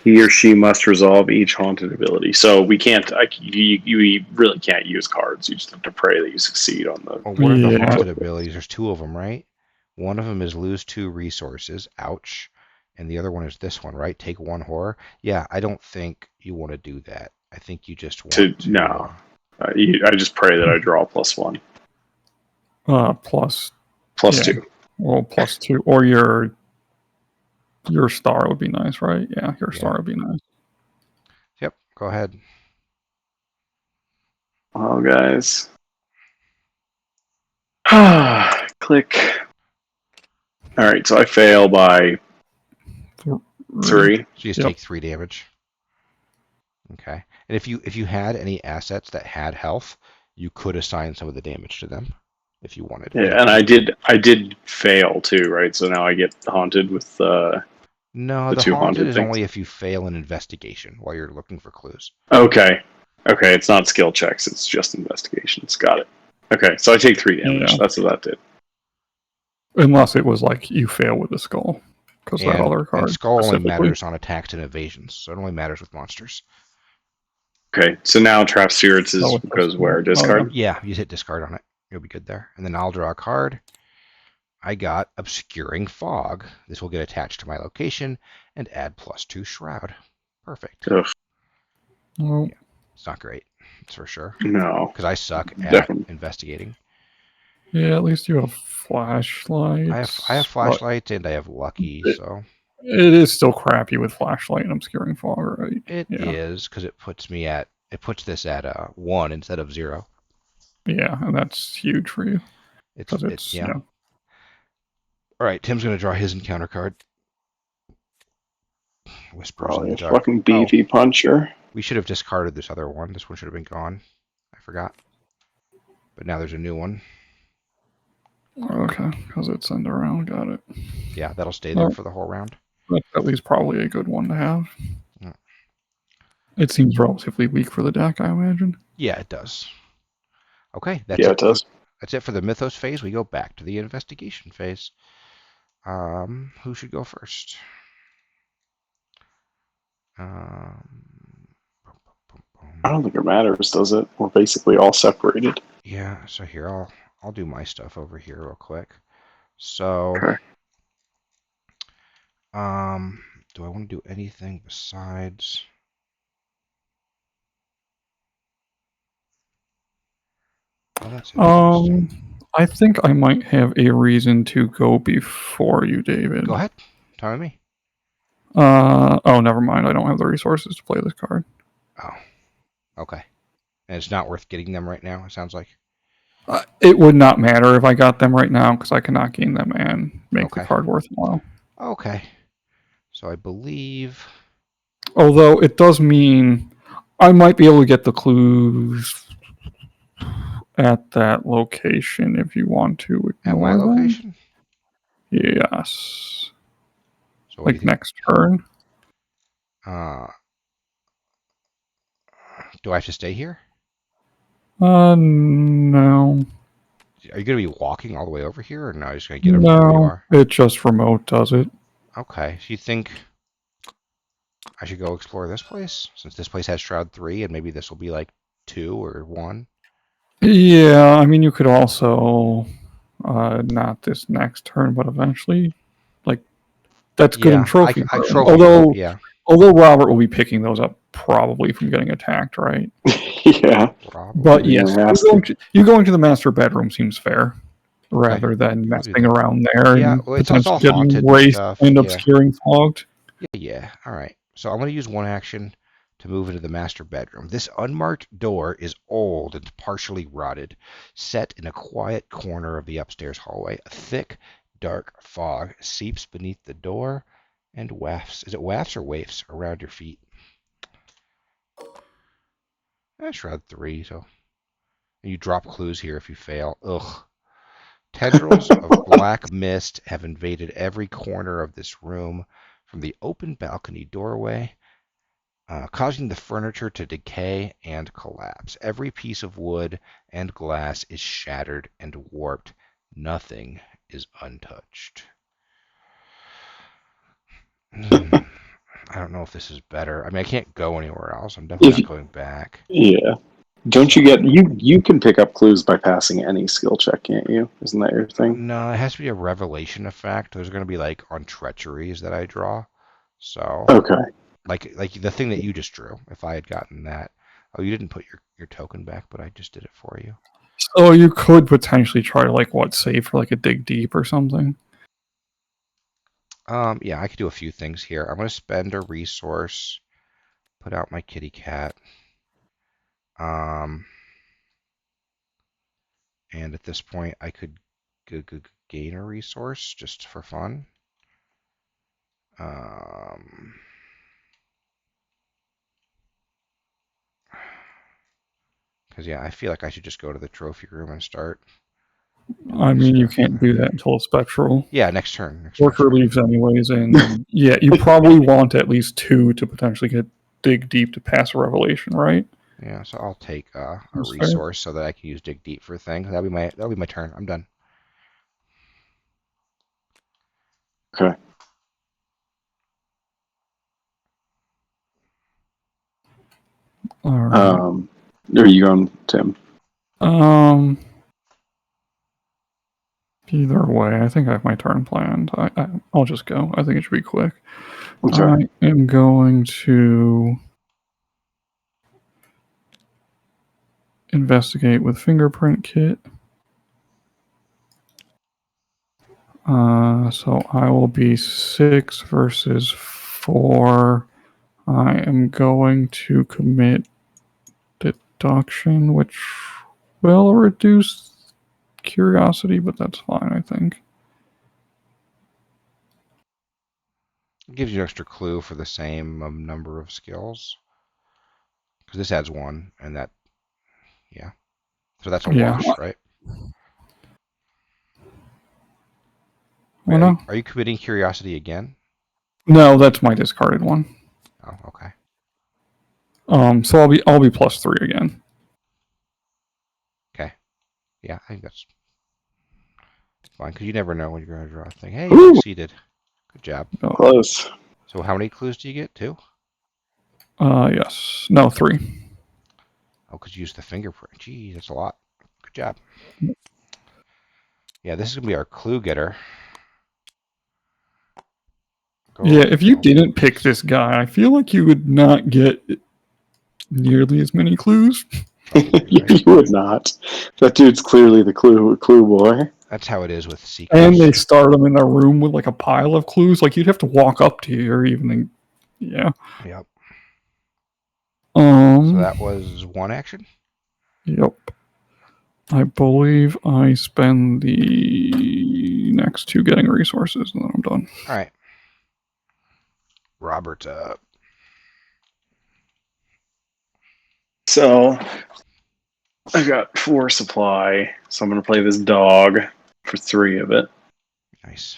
He or she must resolve each haunted ability. So we can't. You really can't use cards. You just have to pray that you succeed on the. Well, what are the haunted abilities? There's 2 of them, right? One of them is lose 2 resources. Ouch. And the other one is this one, right? Take 1 horror. Yeah, I don't think you want to do that. I think you just want to. No. I just pray that I draw +1. Plus. Plus 2. Well, +2. Or your star would be nice, right? Yeah, your star would be nice. Yep, go ahead. Well, guys. Click. All right, so I fail by 3. So you just take 3 damage. Okay. And if you had any assets that had health, you could assign some of the damage to them if you wanted. Yeah, and I did fail too, right? So now I get haunted with No, the the two haunted haunted is things. only if you fail an investigation while you're looking for clues. Okay. Okay, it's not skill checks, it's just investigations. Got it. Okay, so I take 3 damage. Yeah, That's what that did. unless it was like you fail with the skull, because that other And card skull only specifically. matters on attacks and evasions, so it only matters with monsters. Okay, so now Trap Spirits So it goes does. where? Oh yeah. Discard? Yeah, you hit discard on it. You'll be good there. And then I'll draw a card. I got Obscuring Fog. This will get attached to my location and add +2 Shroud. Perfect. Ugh, Well, Yeah, it's not great. That's for sure. no. Because I suck at Definitely. investigating. yeah, at least you have I have flashlights, but flashlights and I have lucky, it, so it is still crappy with flashlight and obscuring fog, right? it Yeah, is because it puts this at 1 instead of 0. yeah, and that's huge for you because it's Yeah. All right, Tim's gonna draw his encounter card. Whispers in Probably the a dark. fucking Oh, beefy puncher. we should have discarded this other one. This one should have been gone. I forgot. But now there's a new one. okay because it's end around. Got it. Yeah, that'll stay there Well, for the whole round. that's at least probably a good one to have. Yeah. It seems relatively weak for the deck, I imagine. Yeah, it does. Okay, Yeah, it does. that's it for the Mythos phase. We go back to the investigation phase. Who should go first? Um, I don't think it matters, does it? We're basically all separated. yeah. So here I'll do my stuff over here real quick. So, Okay. do I want to do anything besides? Oh, that's interesting. I think I might have a reason to go before you, Go David. ahead. Tell me. Oh, never mind. I don't have the resources to play this card. Oh, okay. And it's not worth getting them right now, it sounds like. It would not matter if I got them right now because I cannot gain them and make the Okay. card worthwhile. Okay. So I believe. Although it does mean I might be able to get the clues at that location if you want to At my ignore them. location? Yes. So what do you Like think? next turn. Uh, do I have to stay here? No. Are you going to be walking all the way over here, or no? You're just going to get them from where you No. are? It just remote does it. Okay. So you think I should go explore this place? Since this place has Shroud 3, and maybe this will be like 2 or 1? Yeah, I mean, you could also not this next turn, but eventually, like that's good in Yeah, trophy I room. trophy room. Yeah, Although Robert will be picking those up probably from getting attacked, right? Yeah. But probably. Yeah, yes, it has to. you going to the master bedroom seems fair, Okay, rather than I'll do messing that. around there Yeah, and well, it's all potentially getting haunted and raced stuff. and Yeah, obscuring fogged. yeah. All right. So I'm going to use one action to move into the master bedroom. This unmarked door is old and partially rotted, set in a quiet corner of the upstairs hallway. A thick, dark fog seeps beneath the door and wafts. Is it wafts or wafts around your feet? Shroud 3. So you drop clues here if you fail. Ugh. Tendrils of black mist have invaded every corner of this room from the open balcony doorway, causing the furniture to decay and collapse. Every piece of wood and glass is shattered and warped. Nothing is untouched. I don't know if this is better. I mean, I can't go anywhere else. I'm definitely If not going back. Yeah. Don't So, you get you can pick up clues by passing any skill check, can't you? Isn't that your thing? no, it has to be a revelation effect. There's going to be like on treacheries that I draw. So, Okay. like the thing that you just drew. If I had gotten that, oh, you didn't put your token back, but I just did it for you. So you could potentially try to save for like a dig deep or something. Yeah, I could do a few things here. I'm going to spend a resource, put out my kitty cat. And at this point, I could gain a resource just for fun. Um, Because, yeah, I feel like I should just go to the trophy room and start. I mean, you can't do that until Spectral. Yeah, next turn. Worker leaves anyways, and yeah, you probably want at least 2 to potentially get Dig Deep to pass a revelation, right? Yeah, so I'll take a That's fair. resource so that I can use Dig Deep for things. That'll be my turn. I'm done. Okay. All right. Are you going, Tim? Either way, I think I have my turn planned. I'll just go. I think it should be quick. Okay. I am going to investigate with fingerprint kit. So I will be 6 versus 4. I am going to commit deduction, which will reduce curiosity, but that's fine, I think. It gives you an extra clue for the same number of skills. Because this adds 1, and that, yeah. So that's a wash, right? Wait, are you committing curiosity again? No, that's my discarded one. Oh, okay. So I'll be +3 again. Okay. Yeah, I think that's fine, because you never know when you're going to draw a thing. Hey, you succeeded. Good job. Close. So how many clues do you get? 2? Yes. No, 3. Oh, because you used the fingerprint. Gee, that's a lot. Good job. Yeah, this is going to be our clue getter. Yeah, if you didn't pick this guy, I feel like you would not get nearly as many clues. You would not. That dude's clearly the clue boy. That's how it is with seekers. And they start them in a room with like a pile of clues. Like you'd have to walk up to you or even, yeah. Yep. So that was 1 action? Yep. I believe I spend the next 2 getting resources and then I'm done. All right. Robert's up. So I got 4 supply, so I'm going to play this dog for 3 of it. Nice.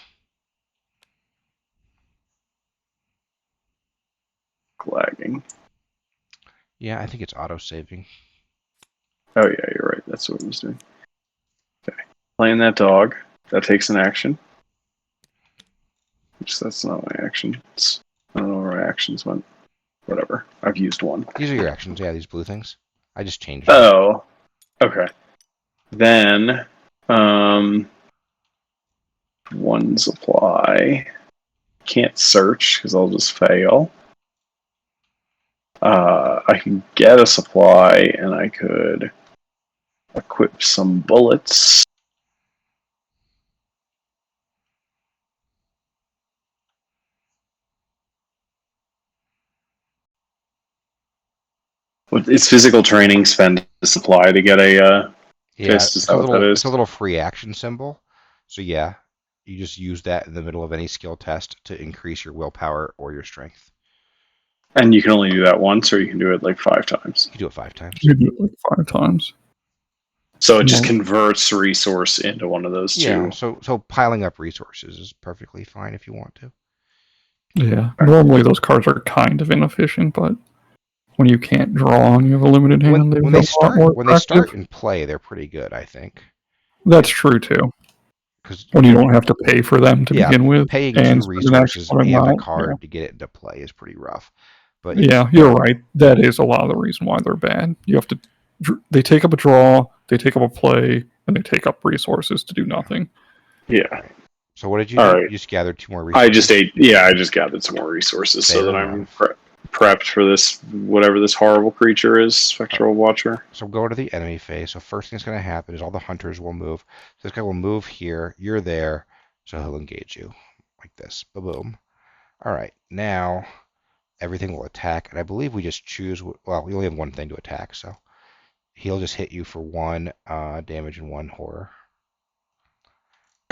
Lagging. Yeah, I think it's auto-saving. Oh yeah, you're right. That's what it was doing. Okay. Playing that dog. That takes an action. Which that's not my action. I don't know where my actions went. Whatever. I've used 1. These are your actions, yeah, these blue things. I just changed them. Oh. Okay. Then 1 supply. Can't search because I'll just fail. I can get a supply and I could equip some bullets. Is physical training spend a supply to get a fist? Is that what that is? It's a little free action symbol. So yeah, you just use that in the middle of any skill test to increase your willpower or your strength. And you can only do that once, or you can do it like 5 times. You can do it 5 times. You do it like 5 times. So it just converts resource into one of those 2. Yeah, so piling up resources is perfectly fine if you want to. Yeah, normally those cards are kind of inefficient, but when you can't draw and you have a limited hand, when they start in play, they're pretty good, I think. That's true too. Because when you don't have to pay for them to begin with, paying 2 resources and a card to get it into play is pretty rough. But yeah, you're right. That is a lot of the reason why they're bad. You have to. They take up a draw, they take up a play, and they take up resources to do nothing. Yeah. So what did you do? Right. You just gathered 2 more resources? I just gathered some more resources so that I'm prepped for this, whatever this horrible creature is, Spectral Watcher. So go to the enemy phase. So first thing that's going to happen is all the hunters will move. So this guy will move here. You're there. So he'll engage you like this. Boom. All right. Now everything will attack. And I believe we just choose. Well, we only have 1 thing to attack. So he'll just hit you for 1 damage and 1 horror.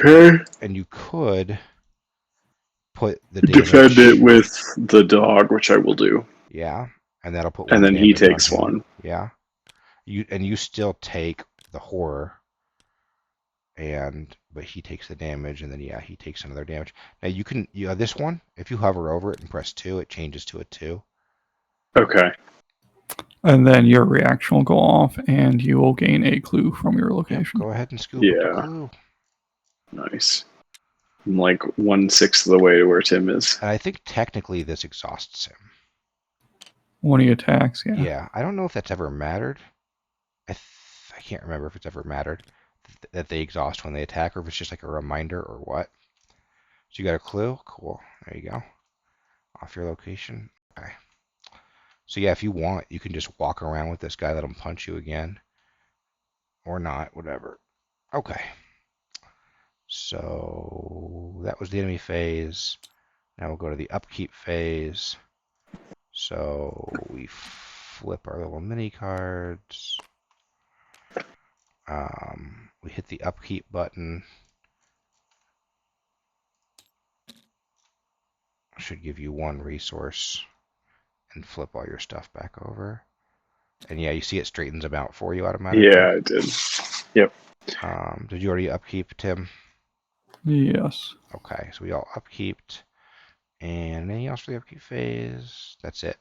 Okay. And you could put the defend it with the dog, which I will do. Yeah, and that'll put. And then he takes 1. Yeah, You still take the horror, but he takes the damage, and then yeah, he takes another damage. Now you have this one. If you hover over it and press 2, it changes to a 2. Okay. And then your reaction will go off, and you will gain a clue from your Yep, location. go ahead and scoop up a Yeah. clue. Nice. I'm like 1/6 of the way to where Tim is. And I think technically this exhausts him. When he attacks, yeah. Yeah, I don't know if that's ever mattered. I can't remember if it's ever mattered that they exhaust when they attack, or if it's just like a reminder or what. So you got a clue? Cool. There you go. Off your location. Okay. So yeah, if you want, you can just walk around with this guy, let him punch you again. Or not, whatever. Okay. So that was the enemy phase. Now we'll go to the upkeep phase. So we flip our little mini cards. We hit the upkeep button. Should give you 1 resource and flip all your stuff back over. And yeah, you see it straightens them out for you automatically. Yeah, I did. Yep. Did you already upkeep, Tim? Yes. Okay, so we all upkeeped. And anything else for the upkeep phase? That's it.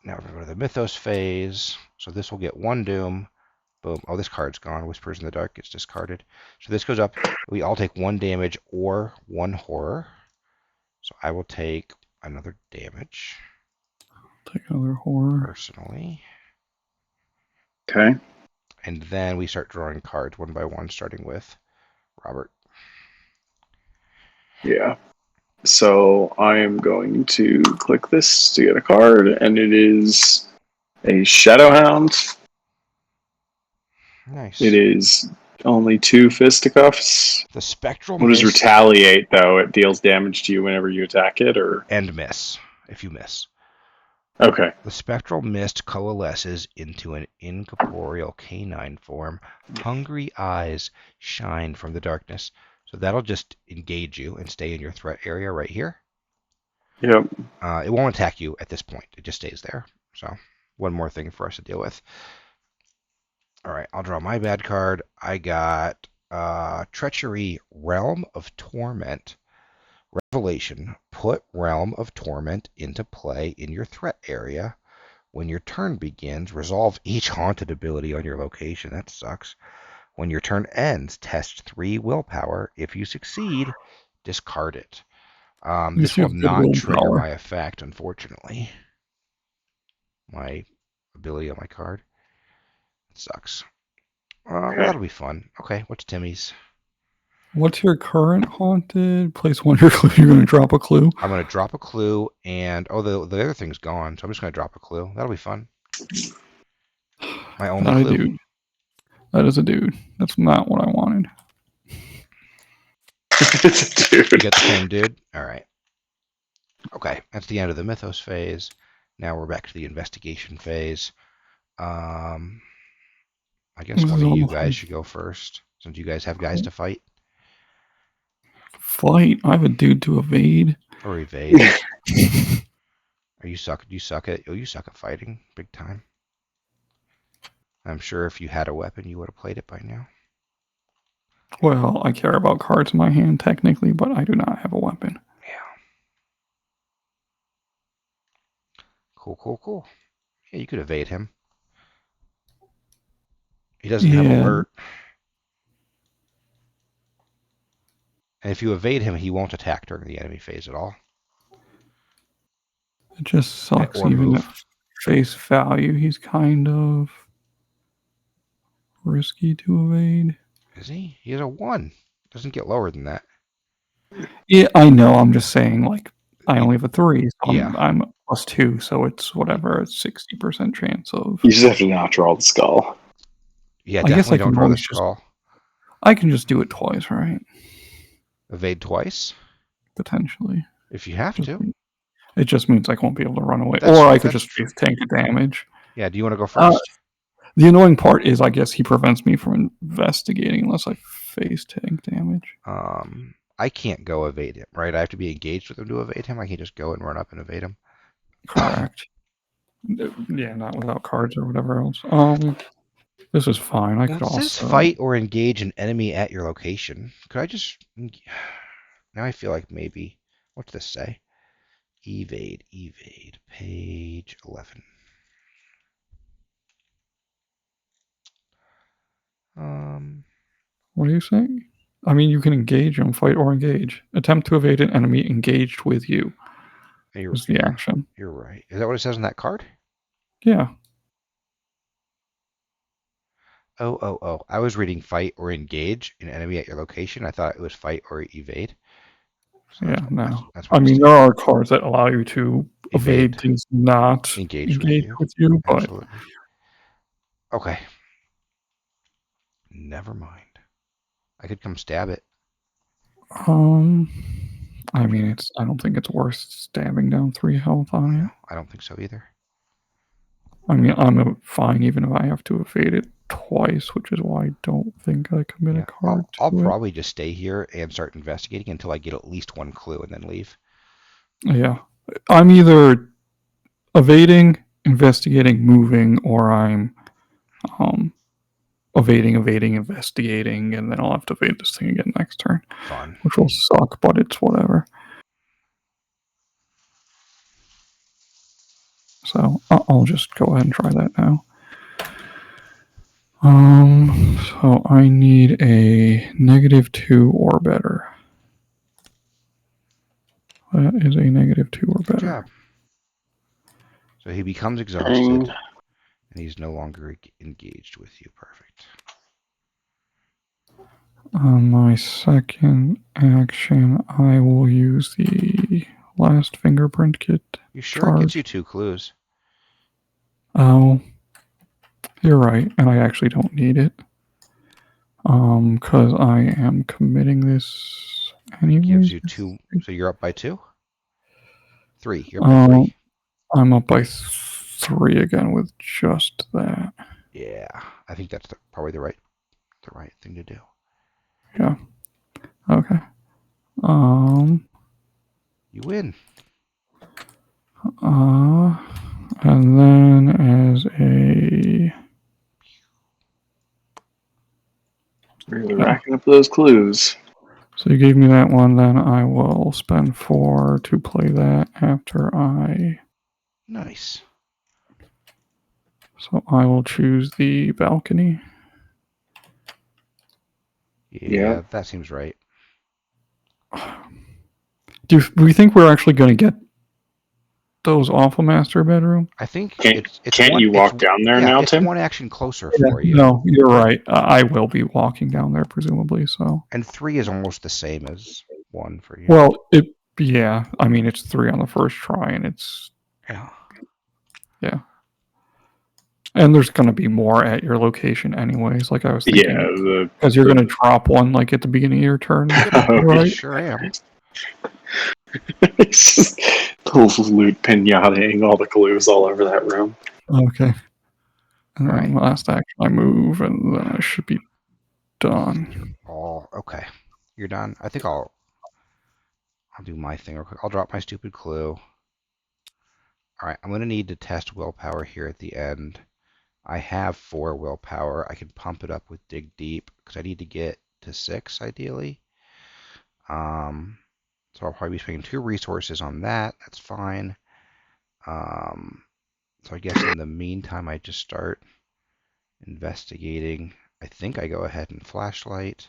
Now we're going to go to the Mythos phase. So this will get 1 Doom. Boom. Oh, this card's gone. Whispers in the Dark gets discarded. So this goes up. We all take 1 damage or 1 horror. So I will take another damage. Take another horror. Personally. Okay. And then we start drawing cards one by one, starting with Robert. Yeah. So I am going to click this to get a card, and it is a Shadowhound. Nice. It is only 2 fisticuffs. The Spectral What does Mist. Retaliate, though? It deals damage to you whenever you attack it, or? And miss, if you miss. Okay. The Spectral Mist coalesces into an incorporeal canine form. Hungry eyes shine from the darkness. So that'll just engage you and stay in your threat area right here. Yep. It won't attack you at this point. It just stays there. So one more thing for us to deal with. All right, I'll draw my bad card. I got Treachery, Realm of Torment. Revelation, put Realm of Torment into play in your threat area. When your turn begins, resolve each haunted ability on your location. That sucks. When your turn ends, test 3 willpower. If you succeed, discard it. This will not trigger my effect, unfortunately. My ability on my card. It sucks. Well, that'll be fun. Okay, what's Timmy's? What's your current haunted? Place 1 your clue. You're going to drop a clue? I'm going to drop a clue, and the other thing's gone, so I'm just going to drop a clue. That'll be fun. My only clue. Dude. That is a dude. That's not what I wanted. It's a dude. You got the same dude? All right. Okay, that's the end of the Mythos phase. Now we're back to the investigation phase. I guess one of you guys should go first, since you guys have guys to fight. Fight? I have a dude to evade. Or evade. You suck at fighting, big time. I'm sure if you had a weapon, you would have played it by now. Well, I care about cards in my hand, technically, but I do not have a weapon. Yeah. Cool. Yeah, you could evade him. He doesn't have alert. And if you evade him, he won't attack during the enemy phase at all. It just sucks. Even at face value, he's kind of risky to evade. Is he? He has a 1. Doesn't get lower than that. Yeah, I know. I'm just saying, like, I only have a 3. So yeah. I'm +2, so it's whatever. It's 60% chance of. You just have to not draw the skull. Yeah, definitely don't draw the skull. I can just do it twice, right? Evade twice? Potentially. If you have to. It just means I won't be able to run away. Or I could just tank the damage. Yeah, do you want to go first? The annoying part is I guess he prevents me from investigating unless I face tank damage. I can't go evade him, right? I have to be engaged with him to evade him. I can't just go and run up and evade him. Correct. Yeah, not without cards or whatever else. This is fine. I Well, could it says also fight or engage an enemy at your location. Could I just... Now I feel like maybe... What's this say? Evade. Page 11. What are you saying? I mean, you can engage them, fight or engage. Attempt to evade an enemy engaged with you is the action. You're right. Is that what it says on that card? Yeah. Oh. I was reading fight or engage an enemy at your location. I thought it was fight or evade. So Yeah, no. that's I mean, there are cards that allow you to evade things not engage with you, but Absolutely. Okay. Never mind. I could come stab it. I mean, I don't think it's worth stabbing down 3 health on it. No, I don't think so either. I mean, I'm fine even if I have to evade it twice, which is why I don't think I commit a card I'll to it. probably just stay here and start investigating until I get at least one clue and then leave. Yeah. I'm either evading, investigating, moving, or I'm evading, investigating, and then I'll have to evade this thing again next turn. Fun. Which will suck, but it's whatever. So I'll just go ahead and try that now. So I need a -2 or better. That is a -2 or better. Good job. So he becomes exhausted, and he's no longer engaged with you. Perfect. On my second action, I will use the last fingerprint kit. You sure it gives you 2 clues? Oh, you're right, and I actually don't need it. Because I am committing this anyway. It gives you 2, so you're up by 2? 3. You're up by 3. I'm up by 3 again with just that. Yeah, I think that's probably the right thing to do. Yeah. Okay. You win. And then as a Really racking up those clues. So you gave me that one, then I will spend 4 to play that after I... Nice. So I will choose the balcony. Yeah, that seems right. Do we think we're actually going to get those off a master bedroom? I think Can't you walk down there now, Tim? It's one action closer for you. No, you're right. I will be walking down there presumably. So. And 3 is almost the same as 1 for you. Well, yeah. I mean, it's 3 on the first try, and it's yeah. And there's going to be more at your location anyways, like I was thinking. Yeah, because you're going to drop one like at the beginning of your turn. Right? Sure am. It's just loot pinataing all the clues all over that room. Okay. And then last action, I move, and then I should be done. Oh, okay. You're done. I think I'll do my thing real quick. I'll drop my stupid clue. All right, I'm going to need to test willpower here at the end. I have 4 willpower. I can pump it up with Dig Deep because I need to get to 6 ideally. So I'll probably be spending 2 resources on that. That's fine. So I guess in the meantime, I just start investigating. I think I go ahead and flashlight.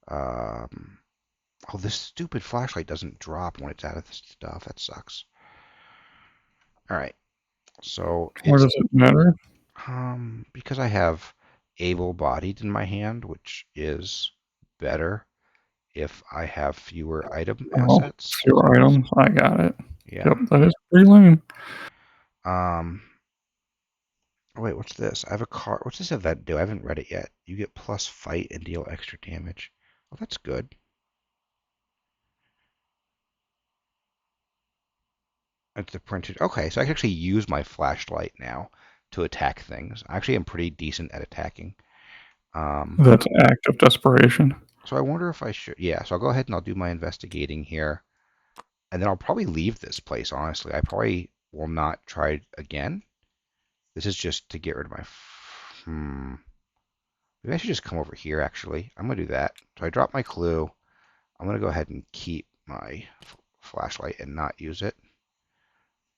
Oh, this stupid flashlight doesn't drop when it's out of the stuff. That sucks. All right. So where does it matter? Because I have able-bodied in my hand, which is better if I have fewer item assets. Fewer items. I got it. Yeah. Yep, that is pretty lame. Wait, what's this? I have a card. What's this event do? I haven't read it yet. You get plus fight and deal extra damage. Well, that's good. It's the printed. Okay, so I can actually use my flashlight now to attack things. I actually am pretty decent at attacking. That's an act of desperation. So I wonder if I should. Yeah, so I'll go ahead and I'll do my investigating here. And then I'll probably leave this place, honestly. I probably will not try again. This is just to get rid of my... Maybe I should just come over here, actually. I'm going to do that. So I drop my clue. I'm going to go ahead and keep my flashlight and not use it.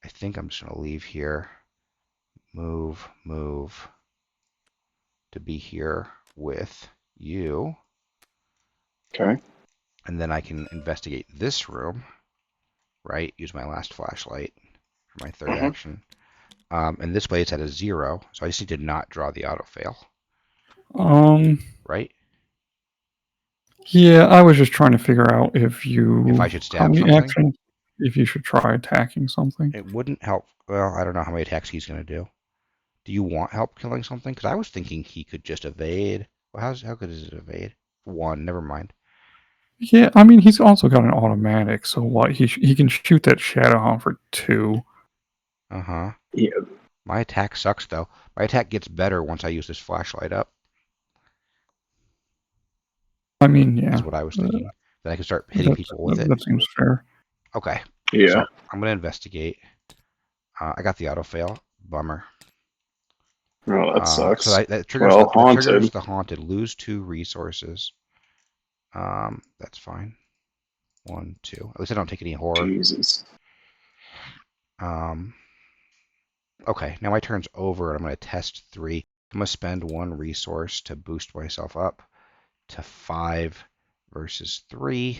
I think I'm just going to leave here. Move to be here with you. Okay. And then I can investigate this room, right? Use my last flashlight for my third action. And this way it's at a 0, so I just need to not draw the auto fail. Right? Yeah, I was just trying to figure out if I should stab something. actions, if you should try attacking something. It wouldn't help. Well, I don't know how many attacks he's going to do. Do you want help killing something? Because I was thinking he could just evade. Well, how good is it evade? 1, never mind. Yeah, I mean, he's also got an automatic, so what? He can shoot that Shadowhound for 2. Uh-huh. Yeah. My attack sucks, though. My attack gets better once I use this flashlight up. I mean, yeah. That's what I was thinking. Then I can start hitting people with it. That seems fair. Okay. Yeah. So I'm going to investigate. I got the auto fail. Bummer. Oh, that sucks. So that triggers, that triggers the haunted. Lose 2 resources. That's fine. 1, 2. At least I don't take any horror. Jesus. Okay, now my turn's over, and I'm going to test 3. I'm going to spend 1 resource to boost myself up to 5 versus 3.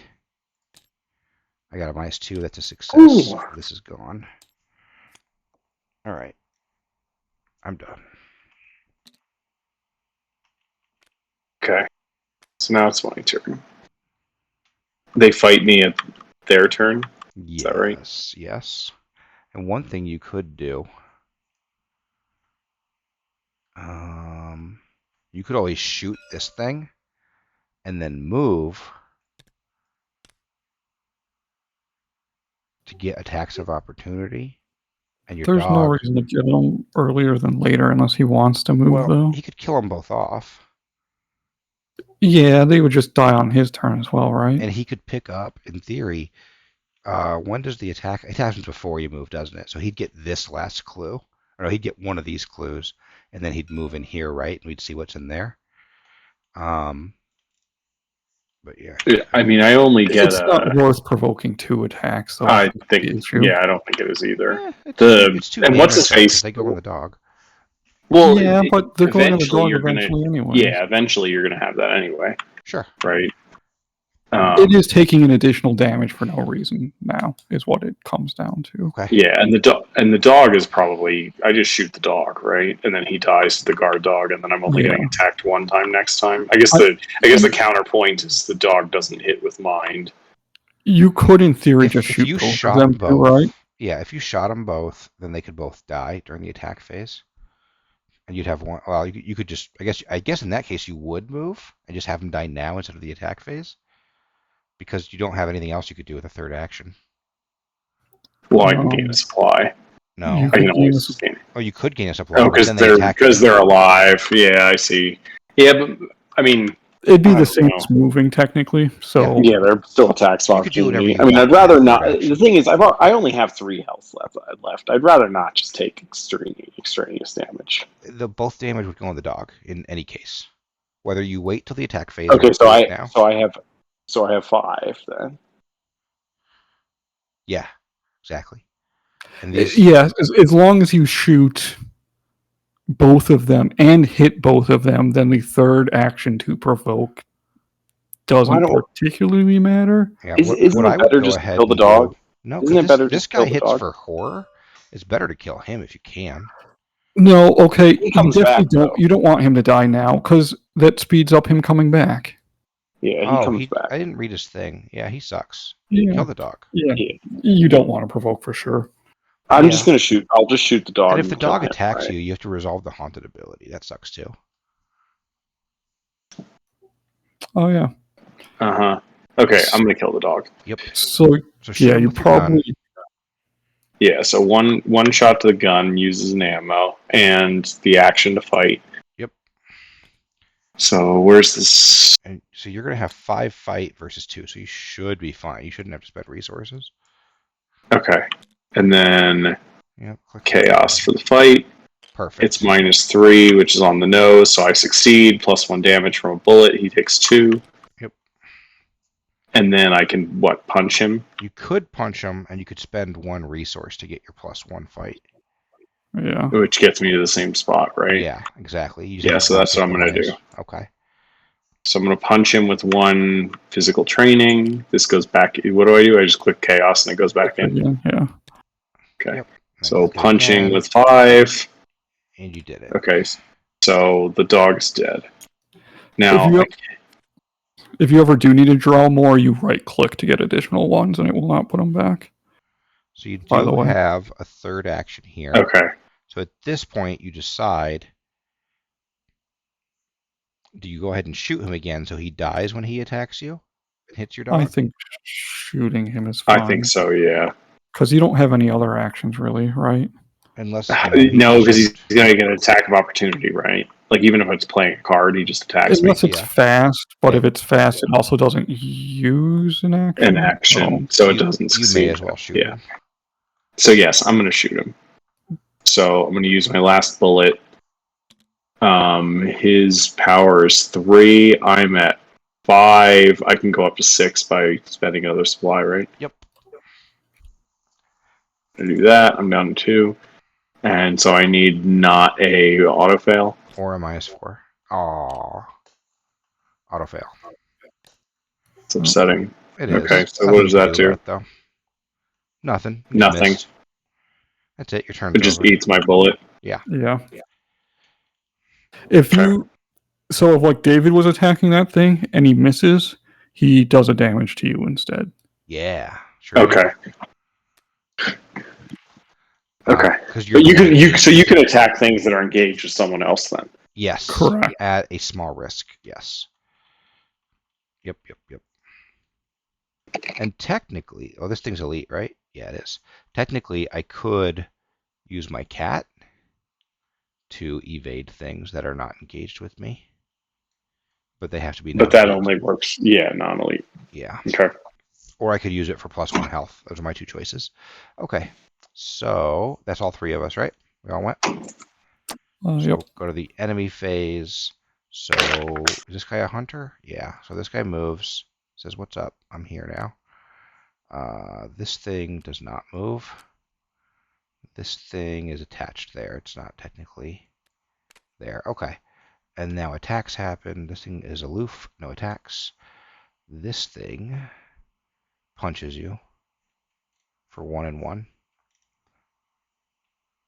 I got a -2. That's a success. Ooh. This is gone. All right. I'm done. Okay. So now it's my turn. They fight me at their turn? Yes, is that right? Yes. And one thing you could do, you could always shoot this thing and then move to get attacks of opportunity. And your There's no reason to get him earlier than later unless he wants to move, though. He could kill them both off. Yeah, they would just die on his turn as well, right? And he could pick up, in theory, when does the attack... It happens before you move, doesn't it? So he'd get this last clue. Or no, he'd get one of these clues, and then he'd move in here, right? And we'd see what's in there. But yeah. I mean, I only get... It's not worth provoking 2 attacks, though. I think... Yeah, I don't think it is either. It's 2 and what's his face? They go on the dog. Well, yeah, but they're going on the dog eventually anyway. Yeah, eventually you're going to have that anyway. Sure. Right. It is taking an additional damage for no reason now, is what it comes down to. Okay. Yeah, and the dog is probably... I just shoot the dog, right? And then he dies to the guard dog, and then I'm only getting attacked 1 time next time. I guess the counterpoint is the dog doesn't hit with mind. You could, in theory, just shoot both of them, too, right? Yeah, if you shot them both, then they could both die during the attack phase. And you'd have one... Well, you could just... I guess in that case you would move and just have them die now instead of the attack phase. Because you don't have anything else you could do with a third action. Well, I can gain a supply. No. I can always gain... Oh, you could gain a supply. Oh, because they're alive. Yeah, I see. Yeah, but, I mean... It'd be the same as moving, technically. So yeah, they're still attacks of opportunity. I mean, I'd rather not... The thing is, I only have 3 health left. I'd rather not just take extraneous damage. Both damage would go on the dog, in any case. Whether you wait till the attack phase... Okay, so I have 5 then. Yeah, exactly. And yeah, as long as you shoot both of them and hit both of them, then the third action to provoke doesn't particularly matter. Yeah, isn't it better just to kill the dog? No, isn't it better? This guy hits for horror. It's better to kill him if you can. No, okay, you don't want him to die now because that speeds up him coming back. Yeah, he comes back. I didn't read his thing. Yeah, he sucks. Yeah. Kill the dog. Yeah. You don't want to provoke for sure. I'm just going to shoot. I'll just shoot the dog. And if the dog attacks you, you have to resolve the haunted ability. That sucks too. Oh, yeah. Uh-huh. Okay, I'm going to kill the dog. Yep. So yeah, you probably... Yeah, so one shot to the gun uses an ammo, and the action to fight. Yep. So where's this? And so you're going to have 5 fight versus 2, so you should be fine. You shouldn't have to spend resources. Okay. And then Yep. Click Chaos for the fight. Perfect. It's -3, which is on the nose, so I succeed. +1 damage from a bullet. He takes 2. Yep. And then I can, punch him? You could punch him, and you could spend 1 resource to get your +1 fight. Yeah. Which gets me to the same spot, right? Yeah, exactly. Yeah, so that's what I'm going to do. Okay. So I'm going to punch him with 1 physical training. This goes back. What do? I just click chaos and it goes back in. Yeah. Okay. Yep. So punching with 5. And you did it. Okay. So the dog's dead. Now, if you ever do need to draw more, you right click to get additional ones, and it will not put them back. So you do have a third action here. Okay. So at this point, you decide, do you go ahead and shoot him again so he dies when he attacks you and hits your dog? I think shooting him is fine. I think so, yeah. Because you don't have any other actions, really, right? Unless no, because he's going to get an attack of opportunity, right? Like, even if it's playing a card, he just attacks me. Unless it's fast, but if it's fast, it also doesn't use an action. An action, so it doesn't succeed. You may as well shoot him. So yes, I'm going to shoot him. So I'm going to use my last bullet. His power is 3. I'm at 5. I can go up to 6 by spending another supply, right? Yep. I do that. I'm down to 2. And so I need not a auto fail. Or a -4. Aww. Auto fail. It's upsetting. It is. Okay, so what does that do? Though. Nothing. Nothing. That's it. Your turn. It just eats my bullet. Yeah. If like David was attacking that thing and he misses, he does a damage to you instead. Yeah. Sure. Okay. Okay. Because you can attack things that are engaged with someone else then. Yes. Correct. At a small risk. Yes. Yep. And technically, this thing's elite, right? Yeah, it is. Technically, I could use my cat to evade things that are not engaged with me, but they have to be. But that only works, non-elite. Yeah. Okay. Or I could use it for +1 health. Those are my 2 choices. Okay. So that's all 3 of us, right? We all went. Yep. Go to the enemy phase. So is this guy a hunter? Yeah. So this guy moves. Says, "What's up? I'm here now." This thing does not move. This thing is attached there. It's not technically there. Okay. And now attacks happen. This thing is aloof. No attacks. This thing punches you for 1 and 1.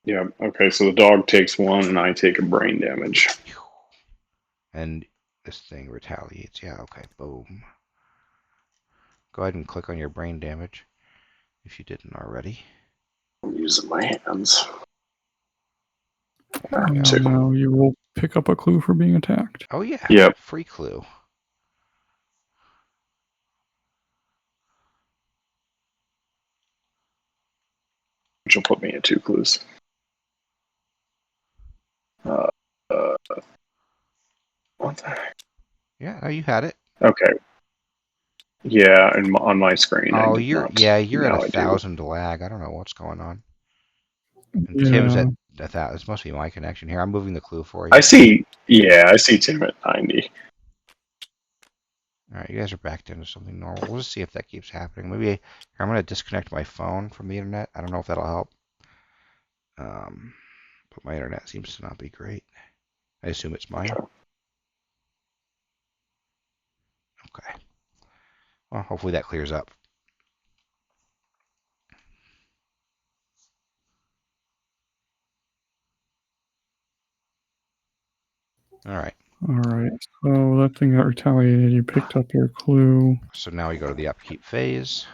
Yeah. Okay. So the dog takes 1, and I take a brain damage. And this thing retaliates. Yeah. Okay. Boom. Go ahead and click on your brain damage if you didn't already. I'm using my hands. Now you will pick up a clue for being attacked. Oh yeah. Yep. Free clue. Which will put me at 2 clues. What the heck? Yeah, you had it. Okay. Yeah, and on my screen. Oh, you're at 1,000 lag. I don't know what's going on. And Tim's at 1,000. This must be my connection here. I'm moving the clue for you. I see Tim at 90. All right, you guys are back into something normal. We'll just see if that keeps happening. Maybe I'm going to disconnect my phone from the internet. I don't know if that'll help. But my internet seems to not be great. I assume it's mine. Okay. Well, hopefully that clears up. All right. So that thing got retaliated. You picked up your clue. So now we go to the upkeep phase.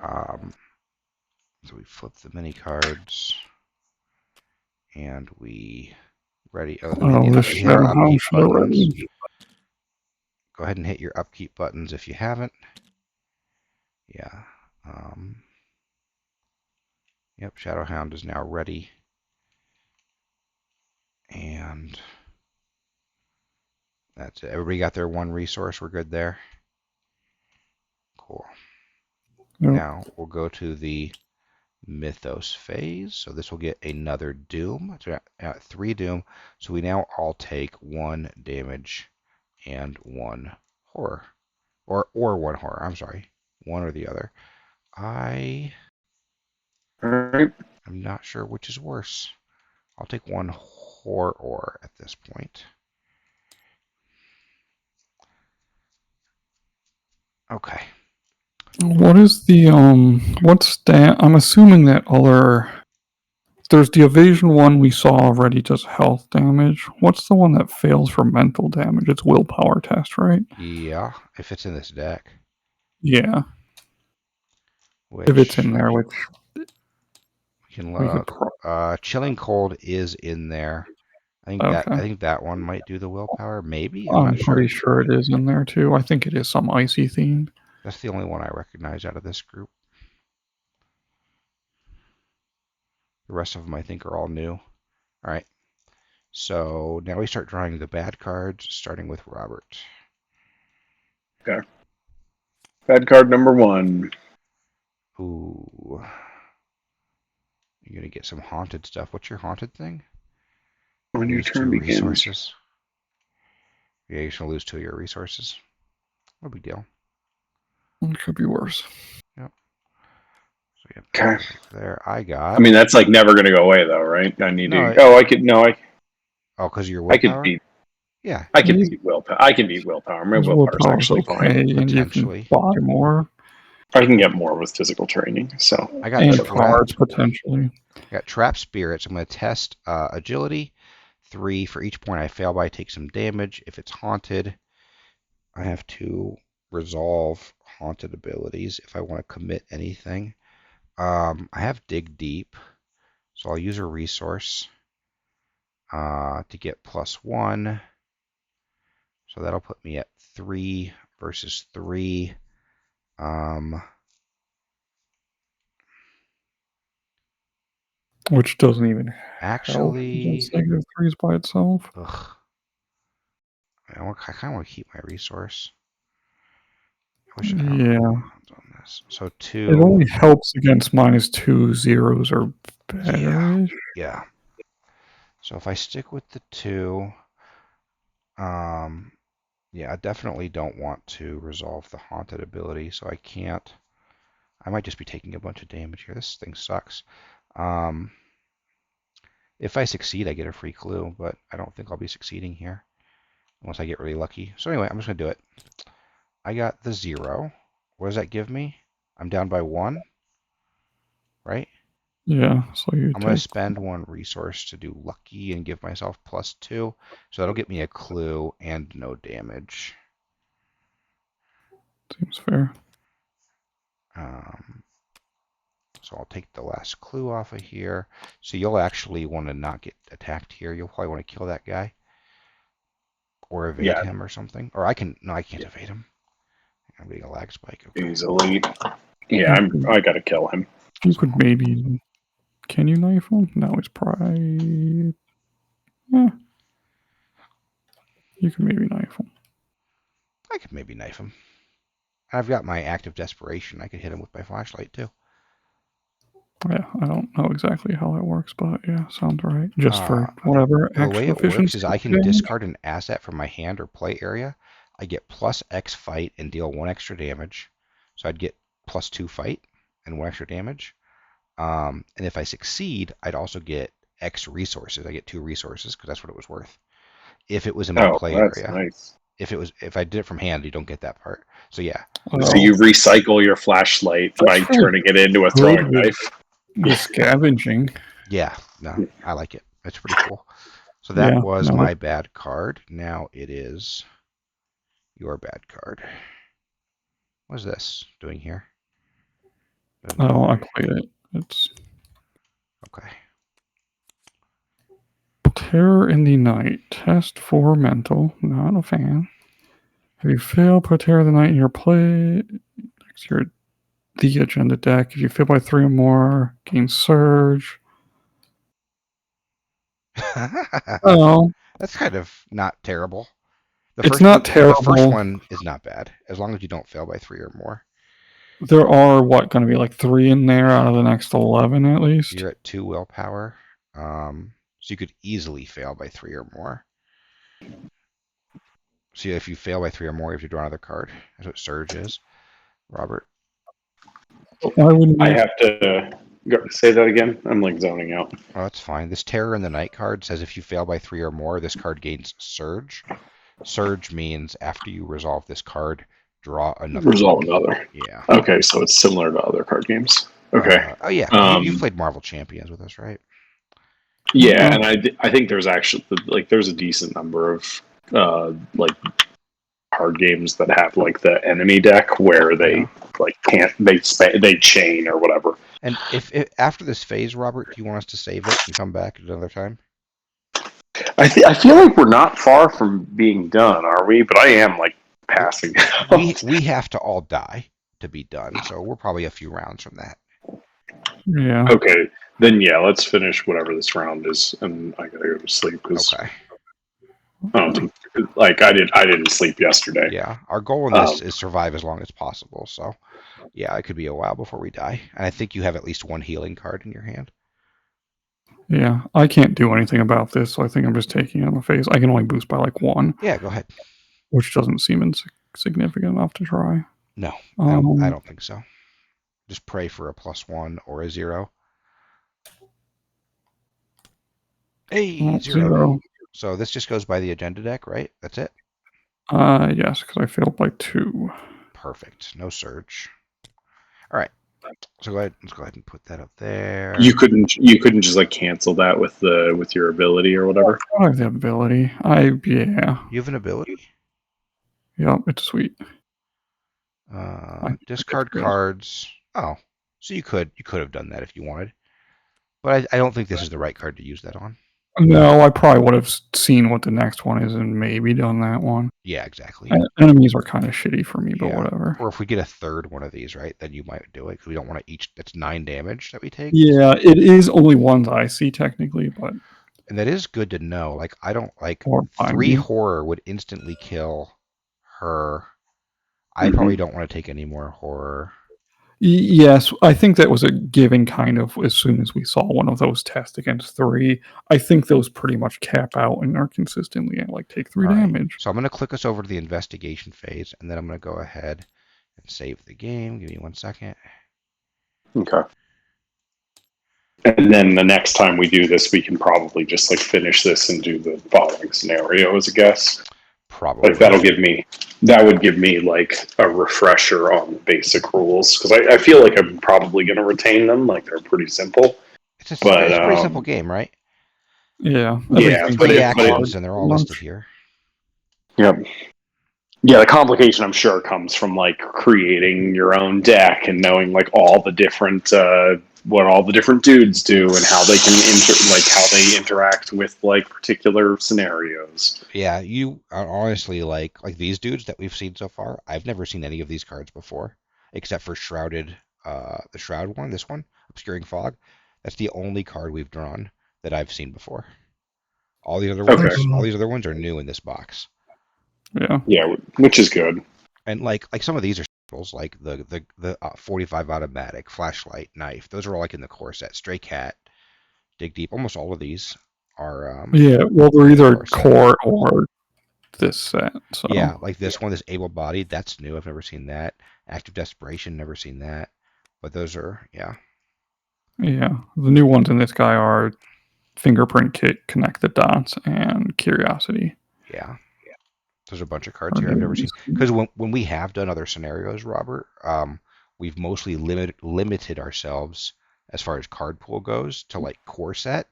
So we flip the mini cards. And we ready. This Shadow should have ready. Go ahead and hit your upkeep buttons if you haven't. Yeah. Yep, Shadowhound is now ready. And that's it. Everybody got their 1 resource. We're good there. Cool. Yep. Now we'll go to the Mythos phase. So this will get another doom. So at 3 doom. So we now all take 1 damage and 1 horror. Or 1 horror. I'm sorry. One or the other. I'm Alright. not sure which is worse. I'll take 1 horror at this point. Okay. What is the what's that? I'm assuming that there's the evasion one we saw already does health damage. What's the one that fails for mental damage? It's willpower test, right? Yeah, if it's in this deck. Yeah. If it's Which in there, which we can we could look. Chilling Cold is in there. I okay. think that one might do the willpower. Maybe, I'm I'm not sure. pretty sure it is in there too. I think it is some icy theme. That's the only one I recognize out of this group. The rest of them I think are all new. All right. So now we start drawing the bad cards, starting with Robert. Okay. Bad card number 1. Ooh. You're going to get some haunted stuff. What's your haunted thing? When your Lose turn 2 begins. resources. Yeah, you're going to lose 2 of your resources. No big deal. It could be worse. Yep. So yeah, Okay. there. I got. I mean, that's like never going to go away, though, right? I need No, to. Oh, I could. No, Oh, because of your I could willpower? beat. Yeah. I can beat willpower. I can beat willpower. My His willpower is willpower's actually okay, fine. and you can Potentially. buy more. I can get more with physical training. So I got And trap. cards potentially. I got trap spirits. I'm going to test agility. 3 for each point I fail by. Take some damage. If it's haunted, I have to resolve haunted abilities if I want to commit anything. I have dig deep, so I'll use a resource to get +1. So that'll put me at 3 versus 3. Which doesn't even help Actually, against negative threes by itself. ugh. I kind of want to keep my resource. I wish I had Yeah. on this. So 2. It only helps against -2 zeros or better. Yeah. So if I stick with the 2, yeah, I definitely don't want to resolve the haunted ability, so I can't. I might just be taking a bunch of damage here. This thing sucks. If I succeed, I get a free clue, but I don't think I'll be succeeding here unless I get really lucky. So anyway, I'm just going to do it. I got the 0. What does that give me? I'm down by 1, right? Yeah, so you I'm going to take. spend 1 resource to do lucky and give myself +2. So that'll get me a clue and no damage. Seems fair. So I'll take the last clue off of here. So you'll actually want to not get attacked here. You'll probably want to kill that guy. Or evade him or something. Or I can, no, I can't evade him. I'm getting a lag spike. Okay. he's elite. Yeah, I got to kill him. You could maybe. Can you knife him? No, he's probably. Yeah. You can maybe knife him. I could maybe knife him. I've got my active desperation. I could hit him with my flashlight too. Yeah, I don't know exactly how that works, but yeah, sounds right. Just for Well, whatever the way extra it works is efficiency. I can discard an asset from my hand or play area. I get +X fight and deal 1 extra damage. So I'd get +2 fight and 1 extra damage. And if I succeed, I'd also get X resources. I get 2 resources because that's what it was worth. If it was in my play that's area. nice. If I did it from hand, you don't get that part. So yeah. So you recycle your flashlight by turning it into a throwing knife. The scavenging. Yeah, no, I like it. It's pretty cool. So that was my bad card. Now it is your bad card. What is this doing here? Oh, I played it. It's okay. Terror in the Night. Test for mental. Not a fan. If you fail, put Terror of the Night in your play. Next to your the agenda deck. If you fail by 3 or more, gain Surge. Oh, that's kind of not terrible. It's not terrible. The first one is not bad, as long as you don't fail by 3 or more. There are going to be like 3 in there out of the next 11 at least. You're at 2 willpower, so you could easily fail by 3 or more. So if you fail by 3 or more, you have to draw another card. That's what Surge is, Robert. Why wouldn't I have to say that again. I'm like zoning out. Oh, that's fine. This Terror in the Night card says if you fail by 3 or more, this card gains Surge. Surge means after you resolve this card, draw another. Resolve another. Yeah. Okay, so it's similar to other card games. Okay. Oh yeah, you've played Marvel Champions with us, right? Yeah, and I think there's actually like there's a decent number of like card games that have like the enemy deck where they like can't they chain or whatever. And if after this phase, Robert, do you want us to save it and come back at another time? I feel like we're not far from being done, are we? But I am like passing. We have to all die to be done, so we're probably a few rounds from that. Yeah. Okay, then yeah, let's finish whatever this round is, and I gotta go to sleep because Okay. I don't think like I didn't sleep yesterday. Yeah, our goal in this is survive as long as possible. So, yeah, it could be a while before we die, and I think you have at least 1 healing card in your hand. Yeah, I can't do anything about this, so I think I'm just taking it on the face. I can only boost by like 1. Yeah, go ahead. Which doesn't seem insignificant enough to try. No, I don't think so. Just pray for a +1 or a 0. Hey, 0. So this just goes by the agenda deck, right? That's it? Yes, because I failed by 2. Perfect. No Surge. All right. So let's go ahead and put that up there. You couldn't just like cancel that with your ability or whatever. I have the ability. Yeah. You have an ability? Yep, it's sweet. Discard cards. Oh, so you could have done that if you wanted, but I don't think this is the right card to use that on. No, I probably would have seen what the next one is and maybe done that one. Yeah, exactly. Enemies are kind of shitty for me, but whatever. Or if we get a third one of these, right, then you might do it because we don't want to each. That's 9 damage that we take. Yeah, it is only ones I see technically, but. And that is good to know. Like I don't like 3 me. horror would instantly kill her. I probably don't want to take any more horror. Yes, I think that was a given kind of as soon as we saw one of those test against 3. I think those pretty much cap out and are consistently at like take 3 damage. So I'm going to click us over to the investigation phase, and then I'm going to go ahead and save the game. Give me 1 second. Okay. And then the next time we do this, we can probably just like finish this and do the following scenario as a guess. Probably. Like that would give me like a refresher on the basic rules because I feel like I'm probably going to retain them. Like they're pretty simple. It's a pretty simple game, right? Yeah. Yeah. 3 actions and they're all listed here. Yep. Yeah, the complication I'm sure comes from like creating your own deck and knowing like all the different what all the different dudes do and how they can how they interact with like particular scenarios. Yeah, you are honestly like these dudes that we've seen so far. I've never seen any of these cards before, except for Shrouded, the Shroud one. This one, Obscuring Fog. That's the only card we've drawn that I've seen before. All these other ones are new in this box. Yeah, which is good. And like some of these are staples, like the 45 automatic, flashlight, knife. Those are all like in the core set. Stray Cat, Dig Deep. Almost all of these are. Well, they're either core or this set. So. Yeah, like this one, this Able-Bodied. That's new. I've never seen that. Active Desperation. Never seen that. But those are Yeah, the new ones in this guy are Fingerprint Kit, Connect the Dots, and Curiosity. Yeah. There's a bunch of cards here I've never seen. Because when we have done other scenarios, Robert, we've mostly limited ourselves as far as card pool goes to like core set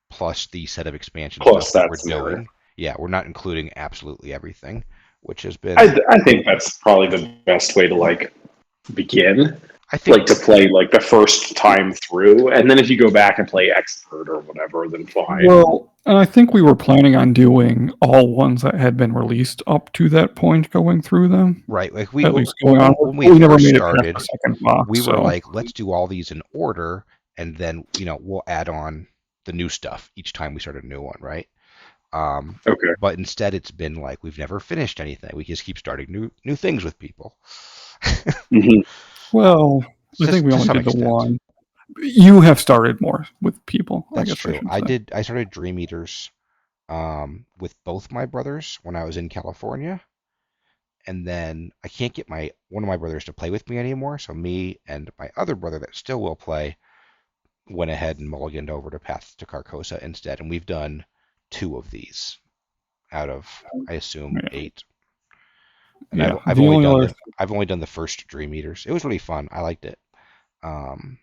plus the set of expansion stuff that we're doing. Yeah, we're not including absolutely everything, which has been. I think that's probably the best way to like begin. I think to play like the first time through, and then if you go back and play expert or whatever, then fine. Well, and I think we were planning on doing all ones that had been released up to that point, going through them. Right, like at least going on. When we never started, we were like, let's do all these in order, and then we'll add on the new stuff each time we start a new one, right? Okay. But instead, it's been like we've never finished anything. We just keep starting new things with people. Mm-hmm. Well, I think we to only some did the extent. one. You have started more with people. That's I guess true. I should say. I started Dream Eaters with both my brothers when I was in California, and then I can't get one of my brothers to play with me anymore. So me and my other brother that still will play went ahead and mulliganed over to Path to Carcosa instead, and we've done 2 of these out of, I assume, Yeah. 8. And Yeah. The only other. I've only done the first Dream Eaters. It was really fun. I liked it. Um,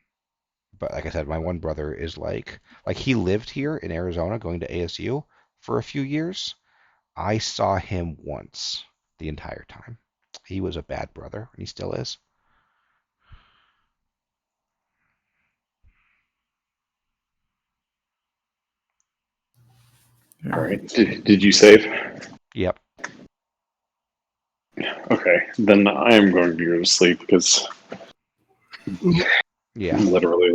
but like I said, my one brother is like he lived here in Arizona, going to ASU for a few years. I saw him once the entire time. He was a bad brother, and he still is. All right. Did you save? Yep. Okay, then I am going to go to sleep because Yeah. I'm literally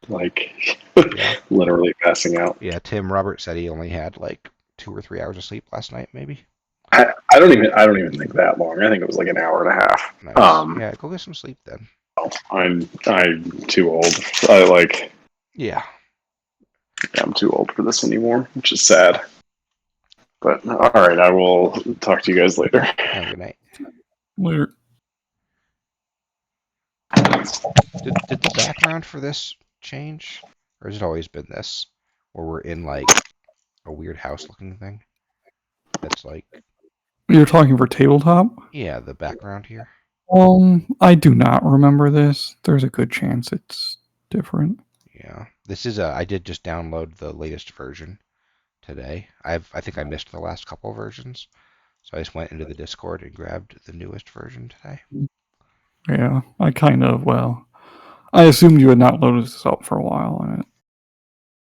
Yeah. literally passing out. Yeah. Tim Robert said he only had like 2 or 3 hours of sleep last night, maybe. I don't even think that long. I think it was like an hour and a half. Nice. Yeah. Go get some sleep then. I'm too old. I like Yeah. I'm too old for this anymore, which is sad. But all right, I will talk to you guys later. Have a good night. Later. Did the background for this change, or has it always been this, where we're in like a weird house-looking thing? That's like, You're talking for tabletop? yeah, the background here. I do not remember this. There's a good chance it's different. Yeah, this is I did just download the latest version today. I think I missed the last couple versions, so I just went into the Discord and grabbed the newest version today. Yeah, I assumed you had not loaded this up for a while, and